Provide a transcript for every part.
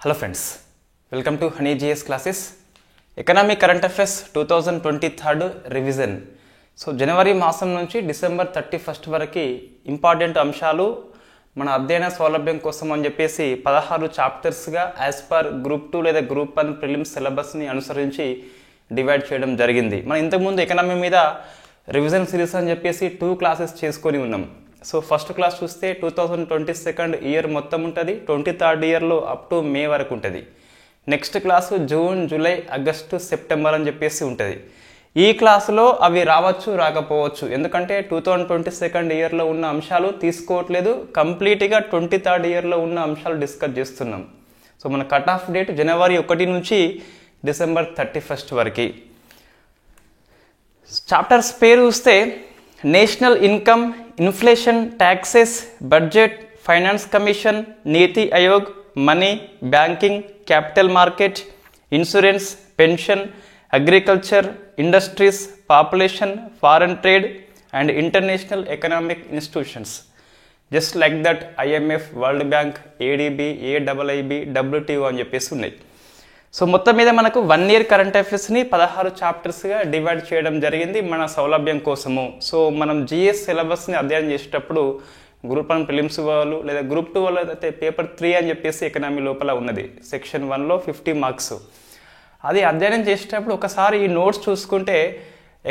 Hello friends, welcome to Honey GS classes. Economic Current Affairs 2023 revision. So జనవరి మాసం నుంచి December 31 వరకు important అంశాలు మన అధ్యయన సౌలభ్యం కోసం అని చెప్పేసి 16 చాప్టర్స్ గా యాజ్ పర్ గ్రూప్ 2 లేదా గ్రూప్ 1 ప్రిలిమ్స్ సిలబస్ ని అనుసరించి డివైడ్ చేయడం జరిగింది. మనం ఇంతకు ముందు ఎకనామీ మీద రివిజన్ సిరీస్ అని చెప్పేసి 2 క్లాసెస్ చేసుకొని ఉన్నాం. సో ఫస్ట్ క్లాస్ చూస్తే 2022 ఇయర్ మొత్తం ఉంటుంది, 23rd ఇయర్లో అప్ టు మే వరకు ఉంటుంది. Next class June, July, August, September అని చెప్పేసి ఉంటుంది. ఈ క్లాసులో అవి రావచ్చు రాకపోవచ్చు, ఎందుకంటే 2022 ఇయర్లో ఉన్న అంశాలు తీసుకోవట్లేదు, కంప్లీట్గా 23rd ఇయర్లో ఉన్న అంశాలు డిస్కస్ చేస్తున్నాం. సో మన కట్ ఆఫ్ డేట్ జనవరి 1 నుంచి డిసెంబర్ 31 వరకు. చాప్టర్స్ పేరు చూస్తే national income, inflation, taxes, budget, finance commission, NITI Aayog, money, banking, capital market, insurance, pension, agriculture, industries, population, foreign trade and international economic institutions. Just like that IMF, world bank, ADB, AIIB, WTO అని చెప్పేసి ఉన్నాయి. So మొత్తం మీద మనకు 1 year current అఫైర్స్ని 16 చాప్టర్స్గా divide చేయడం జరిగింది మన సౌలభ్యం కోసము. సో మనం GS సిలబస్ని అధ్యయనం చేసేటప్పుడు గ్రూప్ 1 ప్రిలిమ్స్ వాళ్ళు లేదా గ్రూప్ 2 వాళ్ళు అయితే పేపర్ 3 అని చెప్పేసి ఎకనామీ లోపల ఉన్నది, సెక్షన్ 1లో 50 మార్క్స్. అది అధ్యయనం చేసేటప్పుడు ఒకసారి ఈ నోట్స్ చూసుకుంటే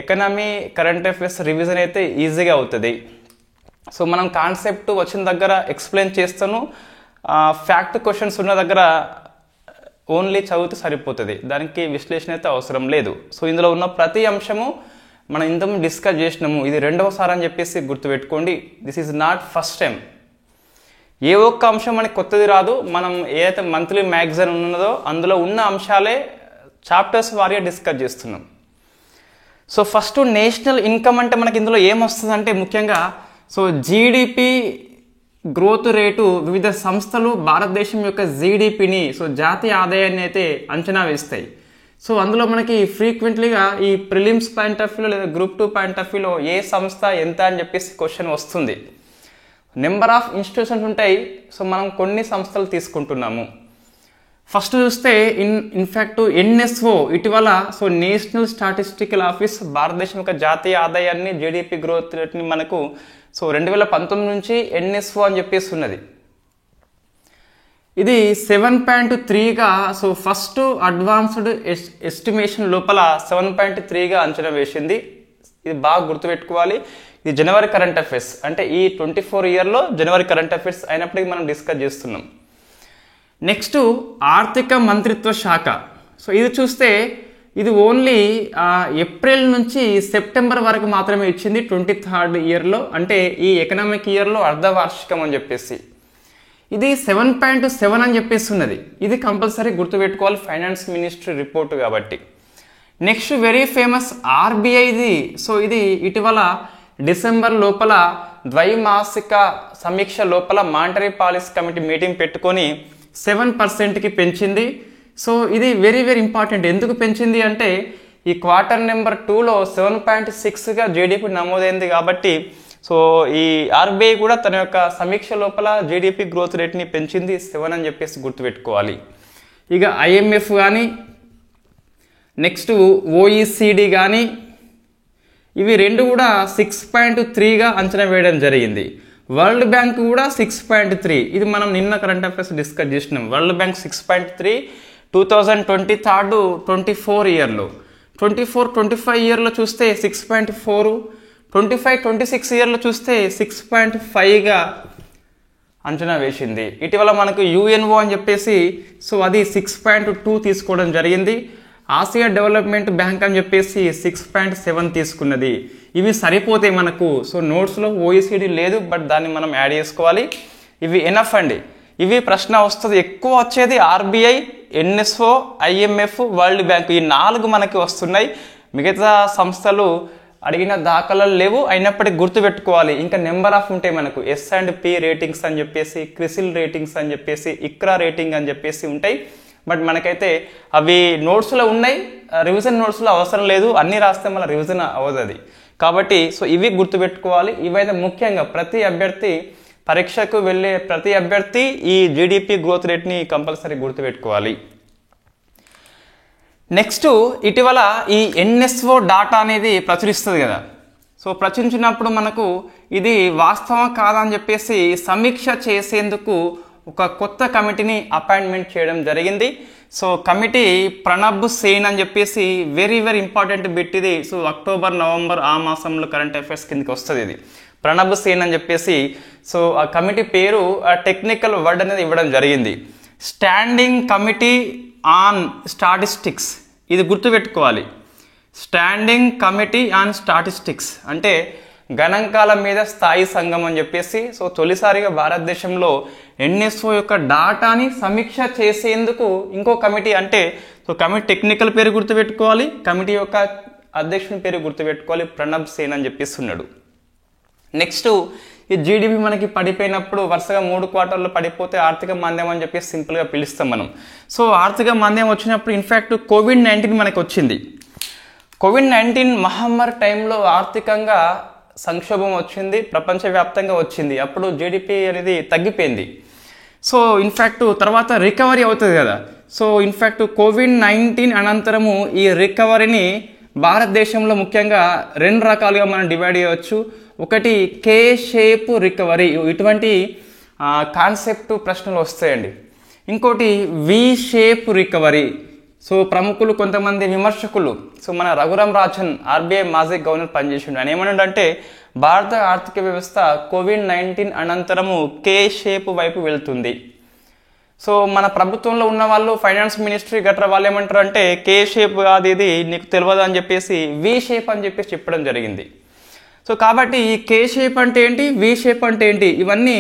ఎకనామీ కరెంట్ అఫైర్స్ రివిజన్ అయితే ఈజీగా అవుతుంది. సో మనం కాన్సెప్ట్ వచ్చిన దగ్గర ఎక్స్ప్లెయిన్ చేస్తాను, ఫ్యాక్ట్ క్వశ్చన్స్ ఉన్న దగ్గర ఓన్లీ చదివితే సరిపోతుంది, దానికి విశ్లేషణ అయితే అవసరం లేదు. సో ఇందులో ఉన్న ప్రతి అంశము మనం ఇంతకుముందు డిస్కస్ చేసినాము, ఇది రెండవసారి అని చెప్పేసి గుర్తుపెట్టుకోండి. This is not first time. ఏ ఒక్క అంశం మనకి కొత్తది రాదు. మనం ఏదైతే మంత్లీ మ్యాగజైన్ ఉన్నదో అందులో ఉన్న అంశాలే చాప్టర్స్ వారిగా డిస్కస్ చేస్తున్నాం. సో ఫస్ట్ నేషనల్ ఇన్కమ్ అంటే మనకి ఇందులో ఏమొస్తుంది అంటే ముఖ్యంగా సో జీడిపి గ్రోత్ రేటు, వివిధ సంస్థలు భారతదేశం యొక్క జీడిపిని, సో జాతీయ ఆదాయాన్ని అయితే అంచనా వేస్తాయి. సో అందులో మనకి ఫ్రీక్వెంట్లీగా ఈ ప్రిలిమ్స్ పాయింట్ ఆఫ్ వ్యూలో లేదా గ్రూప్ 2 పాయింట్ ఆఫ్ వ్యూలో ఏ సంస్థ ఎంత అని చెప్పేసి క్వశ్చన్ వస్తుంది. నెంబర్ ఆఫ్ ఇన్స్టిట్యూషన్స్ ఉంటాయి. సో మనం కొన్ని సంస్థలు తీసుకుంటున్నాము. ఫస్ట్ చూస్తే ఇన్ఫ్యాక్ట్ NSO ఇటీవల సో నేషనల్ స్టాటిస్టికల్ ఆఫీస్ భారతదేశం యొక్క జాతీయ ఆదాయాన్ని, జీడిపి గ్రోత్ రేట్ని మనకు సో 2019 నుంచి NSO అని చెప్పేసి ఉన్నది. ఇది 7.3గా సో ఫస్ట్ అడ్వాన్స్డ్ ఎస్టిమేషన్ లోపల 7.3గా అంచనా వేసింది. ఇది బాగా గుర్తుపెట్టుకోవాలి. ఇది జనవరి కరెంట్ అఫైర్స్, అంటే ఈ 24 ఇయర్లో జనవరి కరెంట్ అఫైర్స్ అయినప్పటికీ మనం డిస్కస్ చేస్తున్నాం. నెక్స్ట్ ఆర్థిక మంత్రిత్వ శాఖ. సో ఇది చూస్తే ఇది ఓన్లీ ఏప్రిల్ నుంచి సెప్టెంబర్ వరకు మాత్రమే ఇచ్చింది 23rd ఇయర్లో, అంటే ఈ ఎకనామిక్ ఇయర్లో అర్ధవార్షికం అని చెప్పేసి. ఇది 7.7 అని చెప్పేసి ఉన్నది. ఇది కంపల్సరీ గుర్తుపెట్టుకోవాలి, ఫైనాన్స్ మినిస్ట్రీ రిపోర్ట్ కాబట్టి. నెక్స్ట్ వెరీ ఫేమస్ RBIది. సో ఇది ఇటీవల డిసెంబర్ లోపల ద్వైమాసిక సమీక్ష లోపల మానిటరీ పాలసీ కమిటీ మీటింగ్ పెట్టుకొని 7%కి పెంచింది. సో ఇది వెరీ వెరీ ఇంపార్టెంట్. ఎందుకు పెంచింది అంటే ఈ క్వార్టర్ నెంబర్ 2లో 7.6గా జీడిపి నమోదైంది కాబట్టి సో ఈ RBI కూడా తన యొక్క సమీక్ష లోపల జీడిపి గ్రోత్ రేట్ని పెంచింది 7 అని చెప్పేసి గుర్తుపెట్టుకోవాలి. ఇక IMF కానీ, నెక్స్ట్ OECD కానీ, ఇవి రెండు కూడా 6.3గా అంచనా వేయడం జరిగింది. వరల్డ్ బ్యాంక్ కూడా 6.3. ఇది మనం నిన్న కరెంట్ అఫైర్స్ డిస్కస్ చేసినాం. వరల్డ్ బ్యాంక్ 6.3 2023-24 ఇయర్లో. 24-25 ఇయర్లో చూస్తే 6.4, 25-26 ఇయర్లో చూస్తే 6.5గా అంచనా వేసింది. ఇటీవల మనకు UNO అని చెప్పేసి సో అది 6.2 తీసుకోవడం జరిగింది. ఆసియా డెవలప్మెంట్ బ్యాంక్ అని చెప్పేసి 6.7 తీసుకున్నది. ఇవి సరిపోతాయి మనకు. సో నోట్స్లో OECD లేదు, బట్ దాన్ని మనం యాడ్ చేసుకోవాలి. ఇవి ఎనఫ్ అండి. ఇవి ప్రశ్న వస్తుంది, ఎక్కువ వచ్చేది RBI, NSO, IMF, world bank, ఈ 4 మనకి వస్తున్నాయి. మిగతా సంస్థలు అడిగిన దాఖలాలు లేవు, అయినప్పటికీ గుర్తుపెట్టుకోవాలి. ఇంకా నెంబర్ ఆఫ్ ఉంటాయి మనకు, S&P రేటింగ్స్ అని చెప్పేసి, క్రిసిల్ రేటింగ్స్ అని చెప్పేసి, ఇక్రా రేటింగ్ అని చెప్పేసి ఉంటాయి. బట్ మనకైతే అవి నోట్స్లో ఉన్నాయి, రివిజన్ నోట్స్లో అవసరం లేదు. అన్నీ రాస్తే మళ్ళీ రివిజన్ అవ్వదు అది. కాబట్టి సో ఇవి గుర్తుపెట్టుకోవాలి. ఇవైతే ముఖ్యంగా ప్రతి అభ్యర్థి పరీక్షకు వెళ్ళే ప్రతి అభ్యర్థి ఈ జీడిపి గ్రోత్ రేట్ని కంపల్సరీ గుర్తుపెట్టుకోవాలి. నెక్స్ట్, ఇటీవల ఈ ఎన్ఎస్ఓ డాటా అనేది ప్రచురిస్తుంది కదా. సో ప్రచురించినప్పుడు మనకు ఇది వాస్తవం కాదని చెప్పేసి సమీక్ష చేసేందుకు ఒక కొత్త కమిటీని అపాయింట్మెంట్ చేయడం జరిగింది. సో కమిటీ ప్రణబ్ సేన్ అని చెప్పేసి వెరీ ఇంపార్టెంట్ బిట్ ఇది. సో అక్టోబర్ నవంబర్ ఆ మాసంలో కరెంట్ అఫైర్స్ కిందకి వస్తుంది ఇది, ప్రణబ్ సేన్ అని చెప్పేసి. సో ఆ కమిటీ పేరు టెక్నికల్ వర్డ్ అనేది ఇవ్వడం జరిగింది, స్టాండింగ్ కమిటీ ఆన్ స్టాటిస్టిక్స్. ఇది గుర్తుపెట్టుకోవాలి, స్టాండింగ్ కమిటీ ఆన్ స్టాటిస్టిక్స్ అంటే గణాంకాల మీద స్థాయి సంఘం అని చెప్పేసి. సో తొలిసారిగా భారతదేశంలో ఎన్ఎస్ఓ యొక్క డాటాని సమీక్ష చేసేందుకు ఇంకో కమిటీ, అంటే సో కమిటీ టెక్నికల్ పేరు గుర్తుపెట్టుకోవాలి, కమిటీ యొక్క అధ్యక్షుని పేరు గుర్తుపెట్టుకోవాలి, ప్రణబ్ సేన్ అని చెప్పేసి ఉన్నాడు. నెక్స్ట్, ఈ జీడిపి మనకి పడిపోయినప్పుడు వరుసగా 3 క్వార్టర్లు పడిపోతే ఆర్థిక మాంద్యం అని చెప్పేసి సింపుల్గా పిలుస్తాం మనం. సో ఆర్థిక మాంద్యం వచ్చినప్పుడు ఇన్ఫ్యాక్ట్ కోవిడ్-19 మనకి వచ్చింది. కోవిడ్-19 మహమ్మారి టైంలో ఆర్థికంగా సంక్షోభం వచ్చింది, ప్రపంచవ్యాప్తంగా వచ్చింది. అప్పుడు జీడిపి అనేది తగ్గిపోయింది. సో ఇన్ఫ్యాక్ట్ తర్వాత రికవరీ అవుతుంది కదా. సో ఇన్ఫ్యాక్ట్ కోవిడ్-19 అనంతరము ఈ రికవరీని భారతదేశంలో ముఖ్యంగా 2 రకాలుగా మనం డివైడ్ చేయవచ్చు. ఒకటి కే షేప్ రికవరీ, ఇటువంటి కాన్సెప్ట్ ప్రశ్నలు వస్తాయండి. ఇంకోటి వి షేప్ రికవరీ. సో ప్రముఖులు కొంతమంది విమర్శకులు, సో మన రఘురామ్ రాజన్ ఆర్బీఐ మాజీ గవర్నర్ పనిచేసిండు, ఆయన ఏమన్నాడంటే భారత ఆర్థిక వ్యవస్థ కోవిడ్-19 అనంతరము కే షేప్ వైపు వెళ్తుంది. సో మన ప్రభుత్వంలో ఉన్న వాళ్ళు ఫైనాన్స్ మినిస్ట్రీ గట్రా వాళ్ళు ఏమంటారు అంటే కే షేప్ కాదు ఇది, నీకు తెలియదు అని చెప్పేసి వి షేప్ అని చెప్పేసి చెప్పడం జరిగింది. సో కాబట్టి ఈ కే షేప్ అంటే ఏంటి, వి షేప్ అంటే ఏంటి, ఇవన్నీ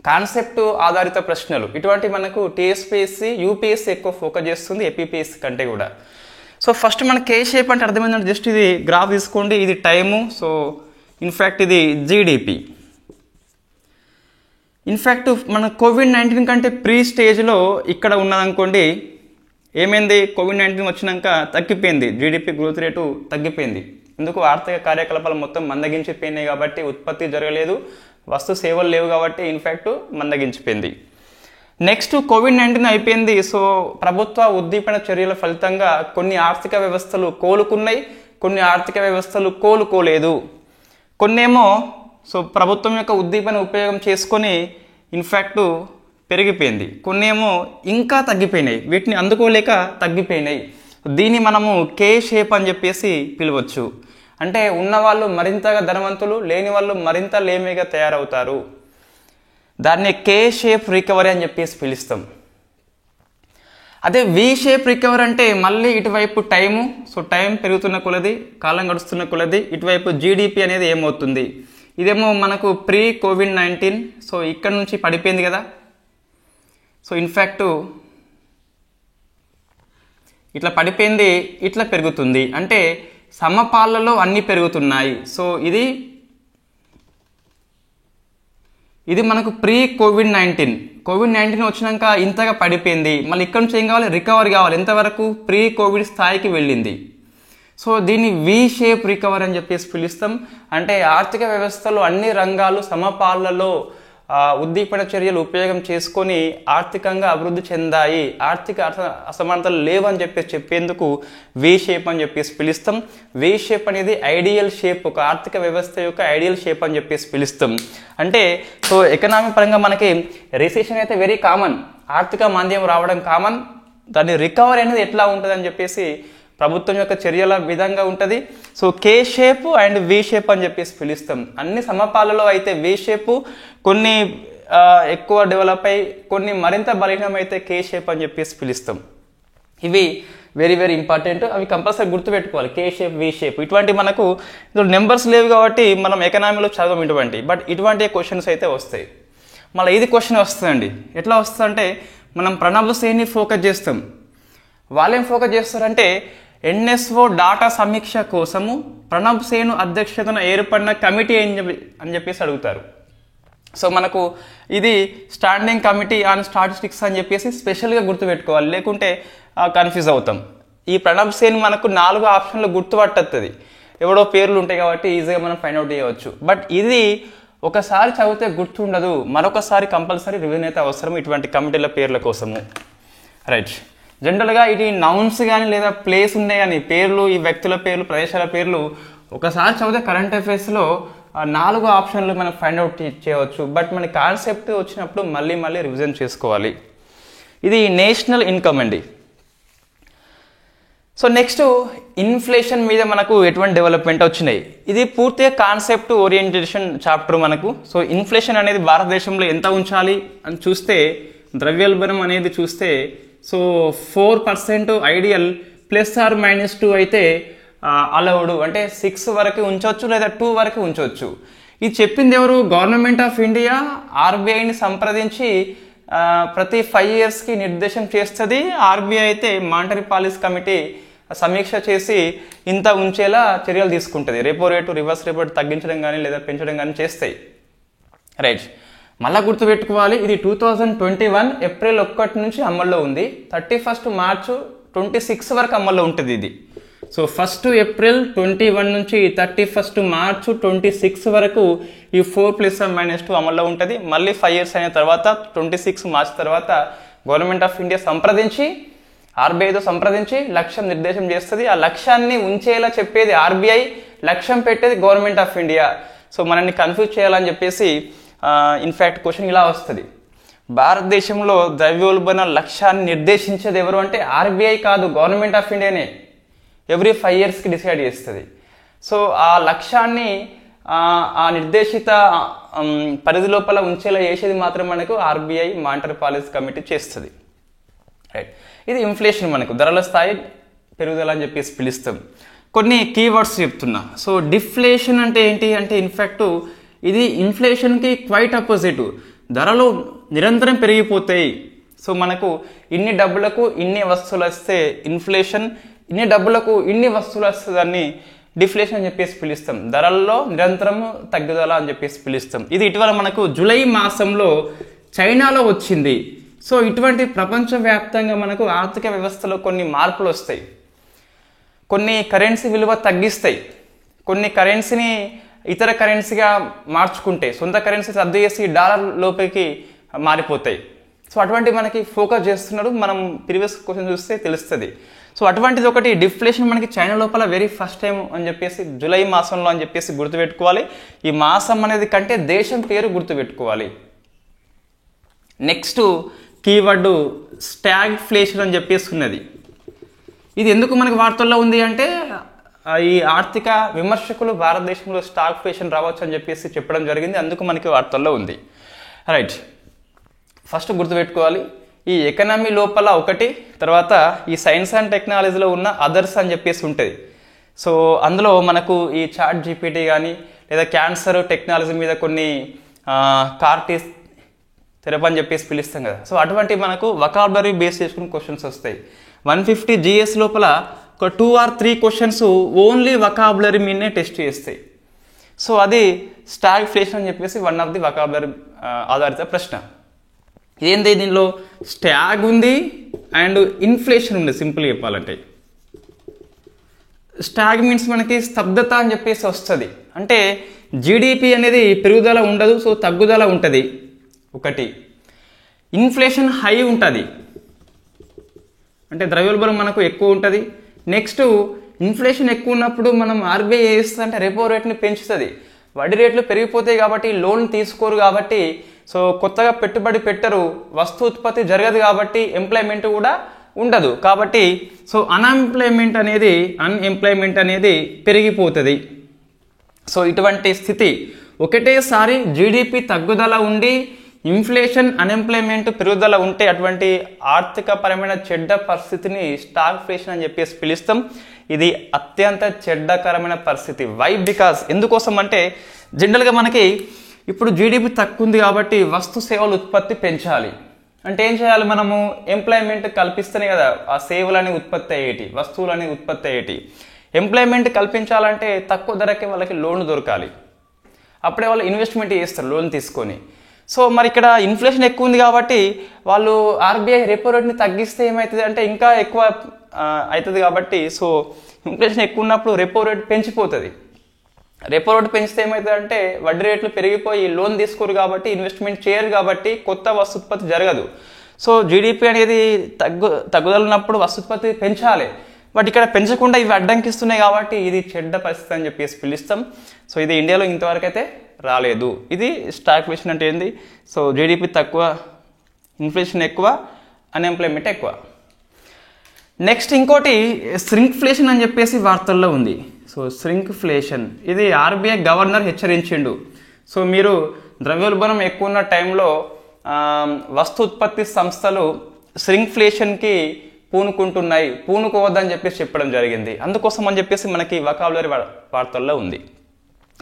కాన్సెప్ట్ ఆధారిత ప్రశ్నలు. ఇటువంటి మనకు టీఎస్పీఎస్సీ యూపీఎస్సీ ఎక్కువ ఫోకస్ చేస్తుంది ఏపీపీఎస్సీ కంటే కూడా. సో ఫస్ట్ మన కే షేప్ అంటే అర్థమైందంటే జస్ట్ ఇది గ్రాఫ్ తీసుకోండి, ఇది టైము. సో ఇన్ఫ్యాక్ట్ ఇది జీడిపి. ఇన్ఫ్యాక్ట్ మన కోవిడ్-19 కంటే ప్రీ స్టేజ్లో ఇక్కడ ఉన్నదనుకోండి, ఏమైంది, కోవిడ్-19 వచ్చినాక తగ్గిపోయింది, జీడిపి గ్రోత్ రేటు తగ్గిపోయింది. ఎందుకు, ఆర్థిక కార్యకలాపాలు మొత్తం మందగించిపోయినాయి కాబట్టి, ఉత్పత్తి జరగలేదు, వస్తు సేవలు లేవు కాబట్టి ఇన్ఫ్యాక్ట్ మందగించిపోయింది. నెక్స్ట్ కోవిడ్-19 అయిపోయింది. సో ప్రభుత్వ ఉద్దీపన చర్యల ఫలితంగా కొన్ని ఆర్థిక వ్యవస్థలు కోలుకున్నాయి, కొన్ని ఆర్థిక వ్యవస్థలు కోలుకోలేదు. కొన్నేమో సో ప్రభుత్వం యొక్క ఉద్దీపన ఉపయోగం చేసుకొని ఇన్ఫ్యాక్ట్ పెరిగిపోయింది, కొన్నేమో ఇంకా తగ్గిపోయినాయి, వీటిని అందుకోలేక తగ్గిపోయినాయి. దీన్ని మనము కే షేప్ అని చెప్పేసి పిలవచ్చు. అంటే ఉన్నవాళ్ళు మరింతగా ధనవంతులు, లేని వాళ్ళు మరింత లేమిగా తయారవుతారు. దాన్ని కే షేప్ రికవరీ అని చెప్పేసి పిలుస్తాం. అదే వి షేప్ రికవరీ అంటే మళ్ళీ ఇటువైపు టైము, సో టైం పెరుగుతున్న కొలది, కాలం గడుస్తున్న కొలది ఇటువైపు జీడిపి అనేది ఏమవుతుంది, ఇదేమో మనకు ప్రీ కోవిడ్-19. సో ఇక్కడ నుంచి పడిపోయింది కదా. సో ఇన్ఫ్యాక్ట్ ఇట్లా పడిపోయింది, ఇట్లా పెరుగుతుంది, అంటే సమపాలలో అన్నీ పెరుగుతున్నాయి. సో ఇది మనకు ప్రీ కోవిడ్-19 వచ్చినాక ఇంతగా పడిపోయింది, మళ్ళీ ఇక్కడ నుంచి ఏం కావాలి, రికవరీ కావాలి, ఎంతవరకు ప్రీ కోవిడ్ స్థాయికి వెళ్ళింది. సో దీన్ని వి షేప్ రికవరీ అని చెప్పేసి పిలుస్తాం. అంటే ఆర్థిక వ్యవస్థలో అన్ని రంగాలు సమపాలలో ఉద్దీపన చర్యలు ఉపయోగం చేసుకొని ఆర్థికంగా అభివృద్ధి చెందాయి, ఆర్థిక అసమానతలు లేవని చెప్పేసి చెప్పేందుకు వి షేప్ అని చెప్పేసి పిలుస్తాం. వి షేప్ అనేది ఐడియల్ షేప్, ఒక ఆర్థిక వ్యవస్థ యొక్క ఐడియల్ షేప్ అని చెప్పేసి పిలుస్తాం. అంటే సో ఎకనామిక్ పరంగా మనకి రిసెషన్ అయితే వెరీ కామన్, ఆర్థిక మాంద్యం రావడం కామన్, దాని రికవరీ అనేది ఎట్లా ఉంటుంది అని చెప్పేసి ప్రభుత్వం యొక్క చర్యల విధంగా ఉంటుంది. So K shape and V shape అని చెప్పేసి పిలుస్తాం. అన్ని సమపాలలో అయితే వి షేప్, కొన్ని ఎక్కువ డెవలప్ అయ్యి కొన్ని మరింత బలహీనం అయితే కే షేప్ అని చెప్పేసి పిలుస్తాం. ఇవి వెరీ ఇంపార్టెంట్, అవి కంపల్సరీ గుర్తుపెట్టుకోవాలి, కే షేప్ వి షేప్. ఇటువంటి మనకు నెంబర్స్ లేవు కాబట్టి మనం ఎకనామీలో చదవం ఇటువంటి, బట్ ఇటువంటి క్వశ్చన్స్ అయితే వస్తాయి. మళ్ళీ ఇది క్వశ్చన్ వస్తుందండి, ఎట్లా వస్తుందంటే మనం ప్రణబ్ సేన్ని ఫోకస్ చేస్తాం, వాళ్ళేం ఫోకస్ చేస్తారంటే ఎన్ఎస్ఓ డాటా సమీక్ష కోసము ప్రణబ్ సేన్ అధ్యక్షతన ఏర్పడిన కమిటీ అని చెప్పేసి అడుగుతారు. సో మనకు ఇది స్టాండింగ్ కమిటీ ఆన్ స్టాటిస్టిక్స్ అని చెప్పేసి స్పెషల్గా గుర్తుపెట్టుకోవాలి, లేకుంటే కన్ఫ్యూజ్ అవుతాం. ఈ ప్రణబ్ సేన్ మనకు 4 ఆప్షన్లు గుర్తుపట్టద్ది, ఎవడో పేర్లు ఉంటాయి కాబట్టి ఈజీగా మనం ఫైండ్ అవుట్ చేయవచ్చు. బట్ ఇది ఒకసారి చదివితే గుర్తుండదు, మరొకసారి కంపల్సరీ రివిజన్ అయితే అవసరం ఇటువంటి కమిటీల పేర్ల కోసము. రైట్. జనరల్గా ఇది నౌన్స్ కానీ లేదా ప్లేస్ ఉన్నాయి కానీ పేర్లు, ఈ వ్యక్తుల పేర్లు, ప్రదేశాల పేర్లు ఒకసారి చదివితే కరెంట్ అఫైర్స్లో 4 ఆప్షన్లు మనం ఫైండ్ అవుట్ చేయవచ్చు. బట్ మన కాన్సెప్ట్ వచ్చినప్పుడు మళ్ళీ రివిజన్ చేసుకోవాలి. ఇది నేషనల్ ఇన్కమ్ అండి. సో నెక్స్ట్ ఇన్ఫ్లేషన్ మీద మనకు ఎటువంటి డెవలప్మెంట్ వచ్చినాయి. ఇది పూర్తిగా కాన్సెప్ట్ ఓరియంటేషన్ చాప్టర్ మనకు. సో ఇన్ఫ్లేషన్ అనేది భారతదేశంలో ఎంత ఉంచాలి అని చూస్తే, ద్రవ్యోల్బణం అనేది చూస్తే సో 4% ఐడియల్, +or-2 అయితే అలౌడ్, అంటే 6 వరకు ఉంచవచ్చు లేదా 2 వరకు ఉంచవచ్చు. ఇది చెప్పింది ఎవరు? గవర్నమెంట్ ఆఫ్ ఇండియా ఆర్బీఐని సంప్రదించి ప్రతి 5 ఇయర్స్కి నిర్దేశం చేస్తుంది. ఆర్బీఐ అయితే మానిటరీ పాలసీ కమిటీ సమీక్ష చేసి ఇంత ఉంచేలా చర్యలు తీసుకుంటుంది. Repo rate, reverse repo rate తగ్గించడం కానీ లేదా పెంచడం కానీ చేస్తాయి. రైట్. మళ్ళీ గుర్తుపెట్టుకోవాలి, ఇది 2021 ఏప్రిల్ 1 నుంచి అమల్లో ఉంది. 31 మార్చ్ 26 వరకు అమల్లో ఉంటుంది ఇది. సో 1 ఏప్రిల్ 21 నుంచి 31 మార్చ్ 26 వరకు ఈ 4+or-2 అమల్లో ఉంటుంది. మళ్ళీ 5 ఇయర్స్ అయిన తర్వాత 26 మార్చ్ తర్వాత గవర్నమెంట్ ఆఫ్ ఇండియా సంప్రదించి, ఆర్బీఐతో సంప్రదించి లక్ష్యం నిర్దేశం చేస్తుంది. ఆ లక్ష్యాన్ని ఉంచేలా చెప్పేది ఆర్బీఐ, లక్ష్యం పెట్టేది గవర్నమెంట్ ఆఫ్ ఇండియా. సో మనల్ని కన్ఫ్యూజ్ చేయాలని చెప్పేసి ఇన్ఫ్యాక్ట్ క్వశ్చన్ ఇలా వస్తుంది, భారతదేశంలో ద్రవ్యోల్బణ లక్ష్యాన్ని నిర్దేశించేది ఎవరు అంటే ఆర్బీఐ కాదు, గవర్నమెంట్ ఆఫ్ ఇండియానే. ఎవ్రీ 5 ఇయర్స్కి డిసైడ్ చేస్తుంది. సో ఆ లక్ష్యాన్ని ఆ నిర్దేశిత పరిధి లోపల ఉంచేలా చేసేది మాత్రం మనకు ఆర్బీఐ మానిటరీ పాలసీ కమిటీ చేస్తుంది. రైట్. ఇది ఇన్ఫ్లేషన్, మనకు ధరల స్థాయి పెరుగుదల అని చెప్పేసి పిలుస్తాం. కొన్ని కీవర్డ్స్ చెప్తున్నా. సో డిఫ్లేషన్ అంటే ఏంటి అంటే ఇన్ఫ్యాక్ట్ ఇది ఇన్ఫ్లేషన్కి క్వైట్ అపోజిట్. ధరలు నిరంతరం పెరిగిపోతాయి. సో మనకు ఇన్ని డబ్బులకు ఇన్ని వస్తువులు వస్తే ఇన్ఫ్లేషన్, ఇన్ని డబ్బులకు ఇన్ని వస్తువులు వస్తుందని డిఫ్లేషన్ అని చెప్పేసి పిలుస్తాం. ధరల్లో నిరంతరం తగ్గుదల అని చెప్పేసి పిలుస్తాం. ఇది ఇటీవల మనకు జూలై మాసంలో చైనాలో వచ్చింది. సో ఇటువంటి ప్రపంచవ్యాప్తంగా మనకు ఆర్థిక వ్యవస్థలో కొన్ని మార్పులు వస్తాయి. కొన్ని కరెన్సీ విలువ తగ్గిస్తాయి, కొన్ని కరెన్సీని ఇతర కరెన్సీగా మార్చుకుంటే సొంత కరెన్సీ రద్దు చేసి డాలర్ లోపలికి మారిపోతాయి. సో అటువంటి మనకి ఫోకస్ చేస్తున్నాడు. మనం ప్రీవియస్ క్వశ్చన్ చూస్తే తెలుస్తుంది. సో అటువంటిది ఒకటి డిఫ్లేషన్ మనకి చైనా లోపల వెరీ ఫస్ట్ టైం అని చెప్పేసి జూలై మాసంలో అని చెప్పేసి గుర్తుపెట్టుకోవాలి. ఈ మాసం అనేది కంటే దేశం పేరు గుర్తుపెట్టుకోవాలి. నెక్స్ట్ కీవర్డ్ స్టాగ్ఫ్లేషన్ అని చెప్పేసి ఉన్నది. ఇది ఎందుకు మనకి వార్తల్లో ఉంది అంటే ఈ ఆర్థిక విమర్శకులు భారతదేశంలో స్టాగ్ఫ్లేషన్ రావచ్చు అని చెప్పేసి చెప్పడం జరిగింది, అందుకు మనకి వార్తల్లో ఉంది. రైట్. ఫస్ట్ గుర్తుపెట్టుకోవాలి, ఈ ఎకనామీ లోపల ఒకటి, తర్వాత ఈ సైన్స్ అండ్ టెక్నాలజీలో ఉన్న అదర్స్ అని చెప్పేసి ఉంటుంది. సో అందులో మనకు ఈ చాట్ జీపీటీ కానీ లేదా క్యాన్సర్ టెక్నాలజీ మీద కొన్ని కార్టీస్ థెరపీ అని చెప్పేసి పిలుస్తాం కదా. సో అటువంటి మనకు వొకాబులరీ బేస్ చేసుకుని క్వశ్చన్స్ వస్తాయి. 150 GS లోపల ఒక 2 or 3 క్వశ్చన్స్ ఓన్లీ వొకాబులరీ మీదనే టెస్ట్ చేస్తాయి. సో అది స్టాగ్ఫ్లేషన్ అని చెప్పేసి వన్ ఆఫ్ ది వొకాబులరీ ఆధారిత ప్రశ్న. ఇదేంటి, దీనిలో స్టాగ్ ఉంది అండ్ ఇన్ఫ్లేషన్ ఉంది. సింపుల్ చెప్పాలంటే స్టాగ్ మీన్స్ మనకి స్తబ్దత అని చెప్పేసి వస్తుంది. అంటే జీడిపి అనేది పెరుగుదల ఉండదు, సో తగ్గుదల ఉంటుంది ఒకటి. ఇన్ఫ్లేషన్ హై ఉంటుంది, అంటే ద్రవ్యోల్బణం మనకు ఎక్కువ ఉంటుంది. నెక్స్ట్ ఇన్ఫ్లేషన్ ఎక్కువ ఉన్నప్పుడు మనం ఆర్బీఐ చేస్తుంది అంటే రెపో రేట్ని పెంచుతుంది. వడ్డీ రేట్లు పెరిగిపోతాయి కాబట్టి లోన్ తీసుకోరు కాబట్టి, సో కొత్తగా పెట్టుబడి పెట్టరు, వస్తు ఉత్పత్తి జరగదు కాబట్టి ఎంప్లాయ్మెంట్ కూడా ఉండదు కాబట్టి సో అన్ఎంప్లాయ్మెంట్ అనేది పెరిగిపోతుంది. సో ఇటువంటి స్థితి ఒకటేసారి జీడిపి తగ్గుదల ఉండి ఇన్ఫ్లేషన్ అన్ఎంప్లాయ్మెంట్ పెరుగుదల ఉంటే అటువంటి ఆర్థికపరమైన చెడ్డ పరిస్థితిని స్టాగ్ఫ్లేషన్ అని చెప్పేసి పిలుస్తాం. ఇది అత్యంత చెడ్డకరమైన పరిస్థితి. వై? బికాస్ ఎందుకోసం అంటే జనరల్గా మనకి ఇప్పుడు జీడిపి తక్కువ ఉంది కాబట్టి వస్తు సేవల ఉత్పత్తి పెంచాలి అంటే ఏం చేయాలి, మనము ఎంప్లాయ్మెంట్ కల్పిస్తేనే కదా ఆ సేవలని ఉత్పత్తి అయ్యేటి, వస్తువులని ఉత్పత్తి అయ్యేటి. ఎంప్లాయ్మెంట్ కల్పించాలంటే తక్కువ ధరకే వాళ్ళకి లోన్లు దొరకాలి, అప్పుడే వాళ్ళు ఇన్వెస్ట్మెంట్ చేస్తారు లోన్ తీసుకొని. సో మరి ఇక్కడ ఇన్ఫ్లేషన్ ఎక్కువ ఉంది కాబట్టి వాళ్ళు ఆర్బీఐ రెపో రేట్ని తగ్గిస్తే ఏమవుతుంది అంటే ఇంకా ఎక్కువ అవుతుంది కాబట్టి సో ఇన్ఫ్లేషన్ ఎక్కువ ఉన్నప్పుడు రెపో రేట్ పెంచిపోతుంది. రెపో రేటు పెంచితే ఏమవుతుందంటే వడ్డీ రేట్లు పెరిగిపోయి లోన్ తీసుకోరు కాబట్టి ఇన్వెస్ట్మెంట్ చేయరు కాబట్టి కొత్త వస్తుత్పత్తి జరగదు. సో జీడిపి అనేది తగ్గుదలన్నప్పుడు వస్తుత్పత్తి పెంచాలి, బట్ ఇక్కడ పెంచకుండా ఇవి అడ్డంకిస్తున్నాయి కాబట్టి ఇది చెడ్డ పరిస్థితి అని చెప్పేసి పిలుస్తాం. సో ఇది ఇండియాలో ఇంతవరకు అయితే రాలేదు. ఇది స్టాగ్ఫ్లేషన్ అంటే ఏంది? సో జీడిపి తక్కువ, ఇన్ఫ్లేషన్ ఎక్కువ, అన్ఎంప్లాయ్మెంట్ ఎక్కువ. నెక్స్ట్ ఇంకోటి శ్రింక్ఫ్లేషన్ అని చెప్పేసి వార్తల్లో ఉంది. సో శ్రింక్ఫ్లేషన్ ఇది ఆర్బీఐ గవర్నర్ హెచ్చరించిండు. సో మీరు ద్రవ్యోల్బణం ఎక్కువ ఉన్న టైంలో వస్తు ఉత్పత్తి సంస్థలు శ్రింక్ఫ్లేషన్కి పూనుకుంటున్నాయి, పూనుకోవద్దని చెప్పేసి చెప్పడం జరిగింది. అందుకోసం అని చెప్పేసి మనకి వొకాబులరీ వార్తల్లో ఉంది.